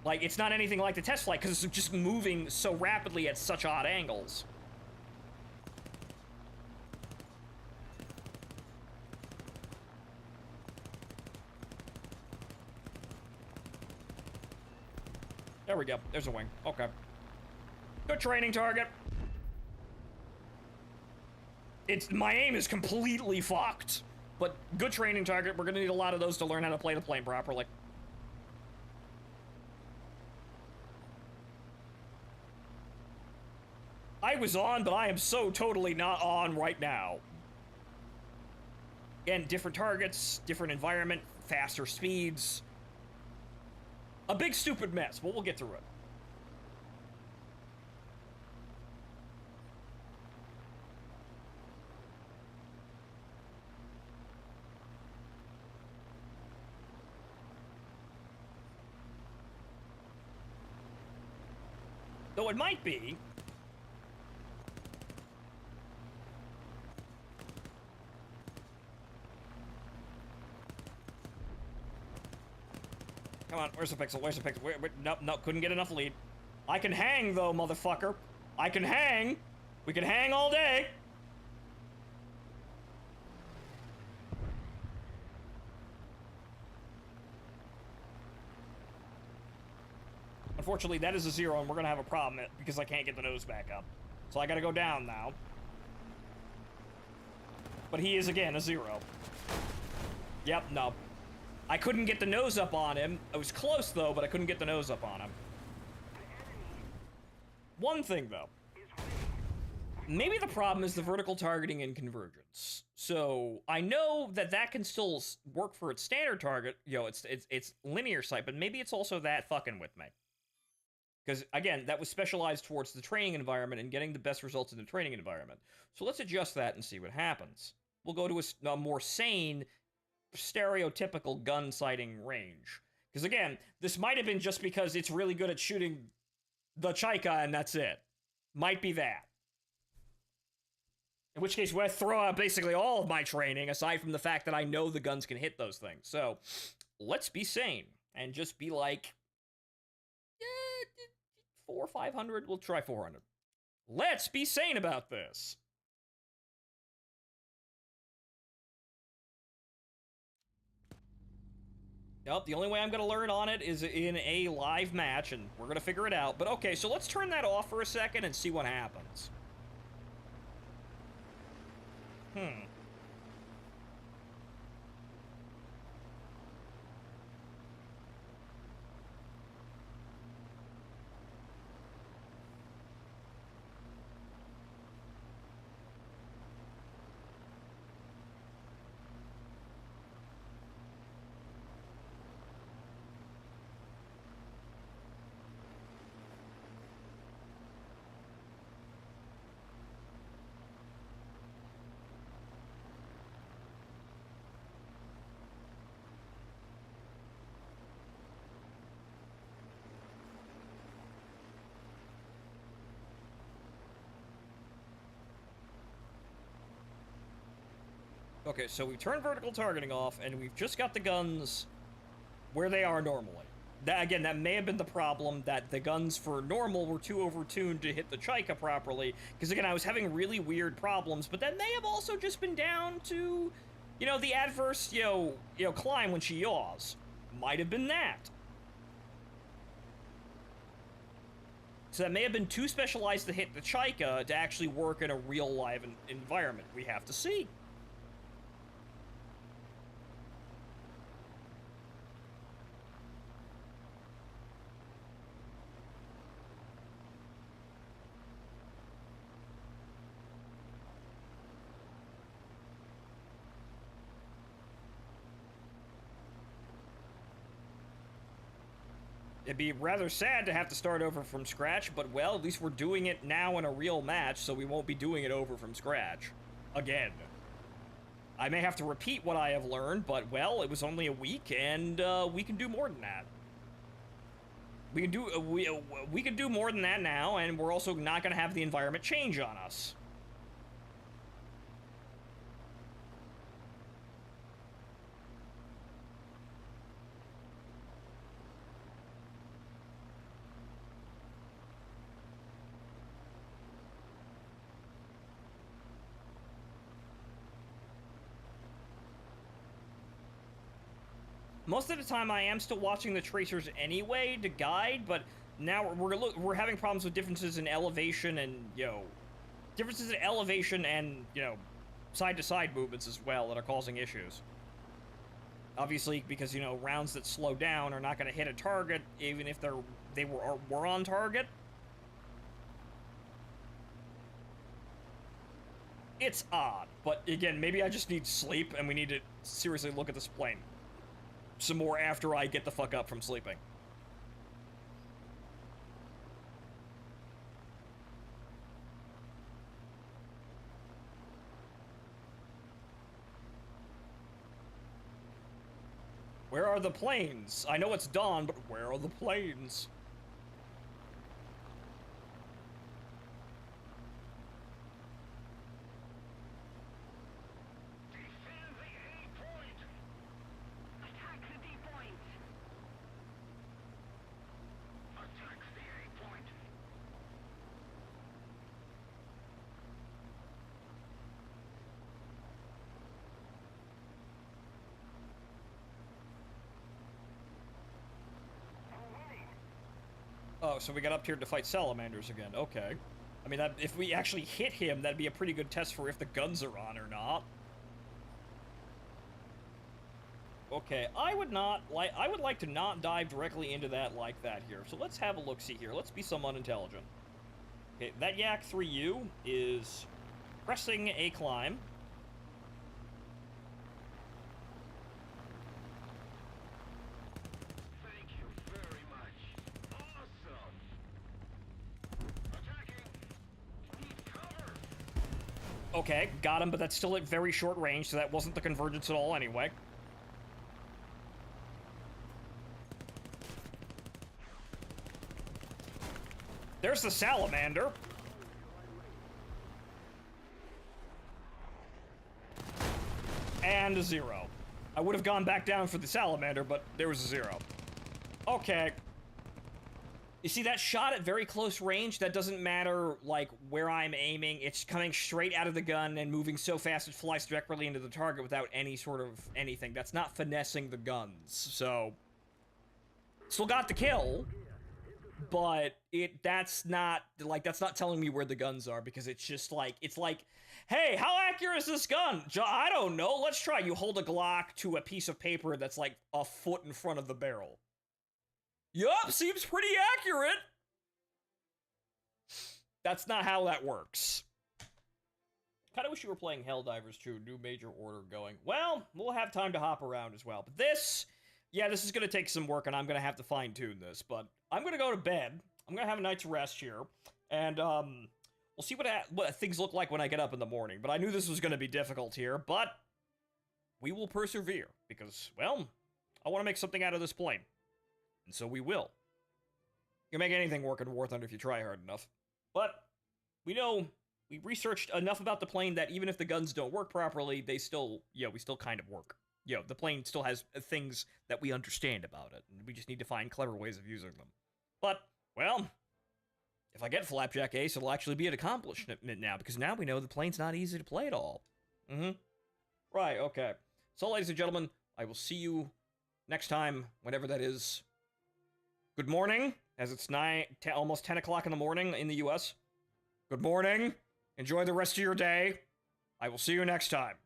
Like, it's not anything like the test flight, because it's just moving so rapidly at such odd angles. There we go. There's a wing. Okay. Good training target. My aim is completely fucked. But good training target. We're gonna need a lot of those to learn how to play the plane properly. I was on, but I am so totally not on right now. Again, different targets, different environment, faster speeds. A big stupid mess, but we'll get through it. Though it might be. Come on, where's the pixel? Where's the pixel? Nope, nope, couldn't get enough lead. I can hang, though, motherfucker. I can hang. We can hang all day. Unfortunately, that is a 0, and we're gonna have a problem because I can't get the nose back up. So I gotta go down now. but he is again a 0. Yep, no. I couldn't get the nose up on him. I was close though, but I couldn't get the nose up on him. One thing though. Maybe the problem is the vertical targeting and convergence. So I know that that can still work for its standard target, you know, it's linear sight, but maybe it's also that fucking with me. Because again, that was specialized towards the training environment and getting the best results in the training environment. So let's adjust that and see what happens. We'll go to a more sane, stereotypical gun sighting range. Because again, this might have been just because it's really good at shooting the Chaika and that's it. Might be that. In which case, we'll throw out basically all of my training, aside from the fact that I know the guns can hit those things. So, let's be sane, and just be like, 400 or 500? We'll try 400. Let's be sane about this. Nope, the only way I'm gonna learn on it is in a live match, and we're gonna figure it out. But okay, so let's turn that off for a second and see what happens. Okay, so we turned vertical targeting off, and we've just got the guns where they are normally. That, again, that may have been the problem, that the guns for normal were too overtuned to hit the Chaika properly, because again, I was having really weird problems, but that may have also just been down to, you know, the adverse, you know, climb when she yaws. Might have been that. So that may have been too specialized to hit the Chaika to actually work in a real live environment. We have to see. It'd be rather sad to have to start over from scratch, but well, at least we're doing it now in a real match, so we won't be doing it over from scratch. Again. I may have to repeat what I have learned, but well, it was only a week, and we can do more than that. We can do more than that now, and we're also not going to have the environment change on us. Most of the time, I am still watching the tracers anyway to guide, but now we're having problems with differences in elevation and, you know, differences in elevation and, you know, side-to-side movements as well that are causing issues. Obviously, because, you know, rounds that slow down are not going to hit a target, even if they were on target. It's odd, but again, maybe I just need sleep, and we need to seriously look at this plane some more after I get the fuck up from sleeping. Where are the planes? I know it's dawn, but where are the planes? Oh, so we got up here to fight salamanders again. Okay. I mean, if we actually hit him, that'd be a pretty good test for if the guns are on or not. Okay, I would like to not dive directly into that like that here. So let's have a look-see here. Let's be somewhat intelligent. Okay, that Yak 3U is pressing a climb.
Thank you very much. Awesome. Attacking. Need cover.
Okay, got him, but that's still at very short range, so that wasn't the convergence at all anyway. There's the salamander. And a 0. I would have gone back down for the salamander, but there was a 0. Okay. You see that shot at very close range? That doesn't matter, like, where I'm aiming. It's coming straight out of the gun and moving so fast it flies directly into the target without any sort of anything. That's not finessing the guns, so... Still got the kill, but that's not telling me where the guns are, because it's just like, hey, how accurate is this gun? I don't know, let's try. You hold a Glock to a piece of paper that's like a foot in front of the barrel. Yup, seems pretty accurate. That's not how that works. Kinda wish you were playing Helldivers 2, new major order going. Well, we'll have time to hop around as well. But this is gonna take some work, and I'm gonna have to fine-tune this, but I'm gonna go to bed. I'm gonna have a night's rest here, and, we'll see what things look like when I get up in the morning. But I knew this was gonna be difficult here, but we will persevere, because, well, I want to make something out of this plane. And so we will. You can make anything work in War Thunder if you try hard enough. But we know, we researched enough about the plane that even if the guns don't work properly, we still kind of work. The plane still has things that we understand about it, and we just need to find clever ways of using them. But, well, if I get Flapjack Ace, it'll actually be an accomplishment now, because now we know the plane's not easy to play at all. Right, okay. So, ladies and gentlemen, I will see you next time, whenever that is. Good morning, as it's almost 10 o'clock in the morning in the US. Good morning. Enjoy the rest of your day. I will see you next time.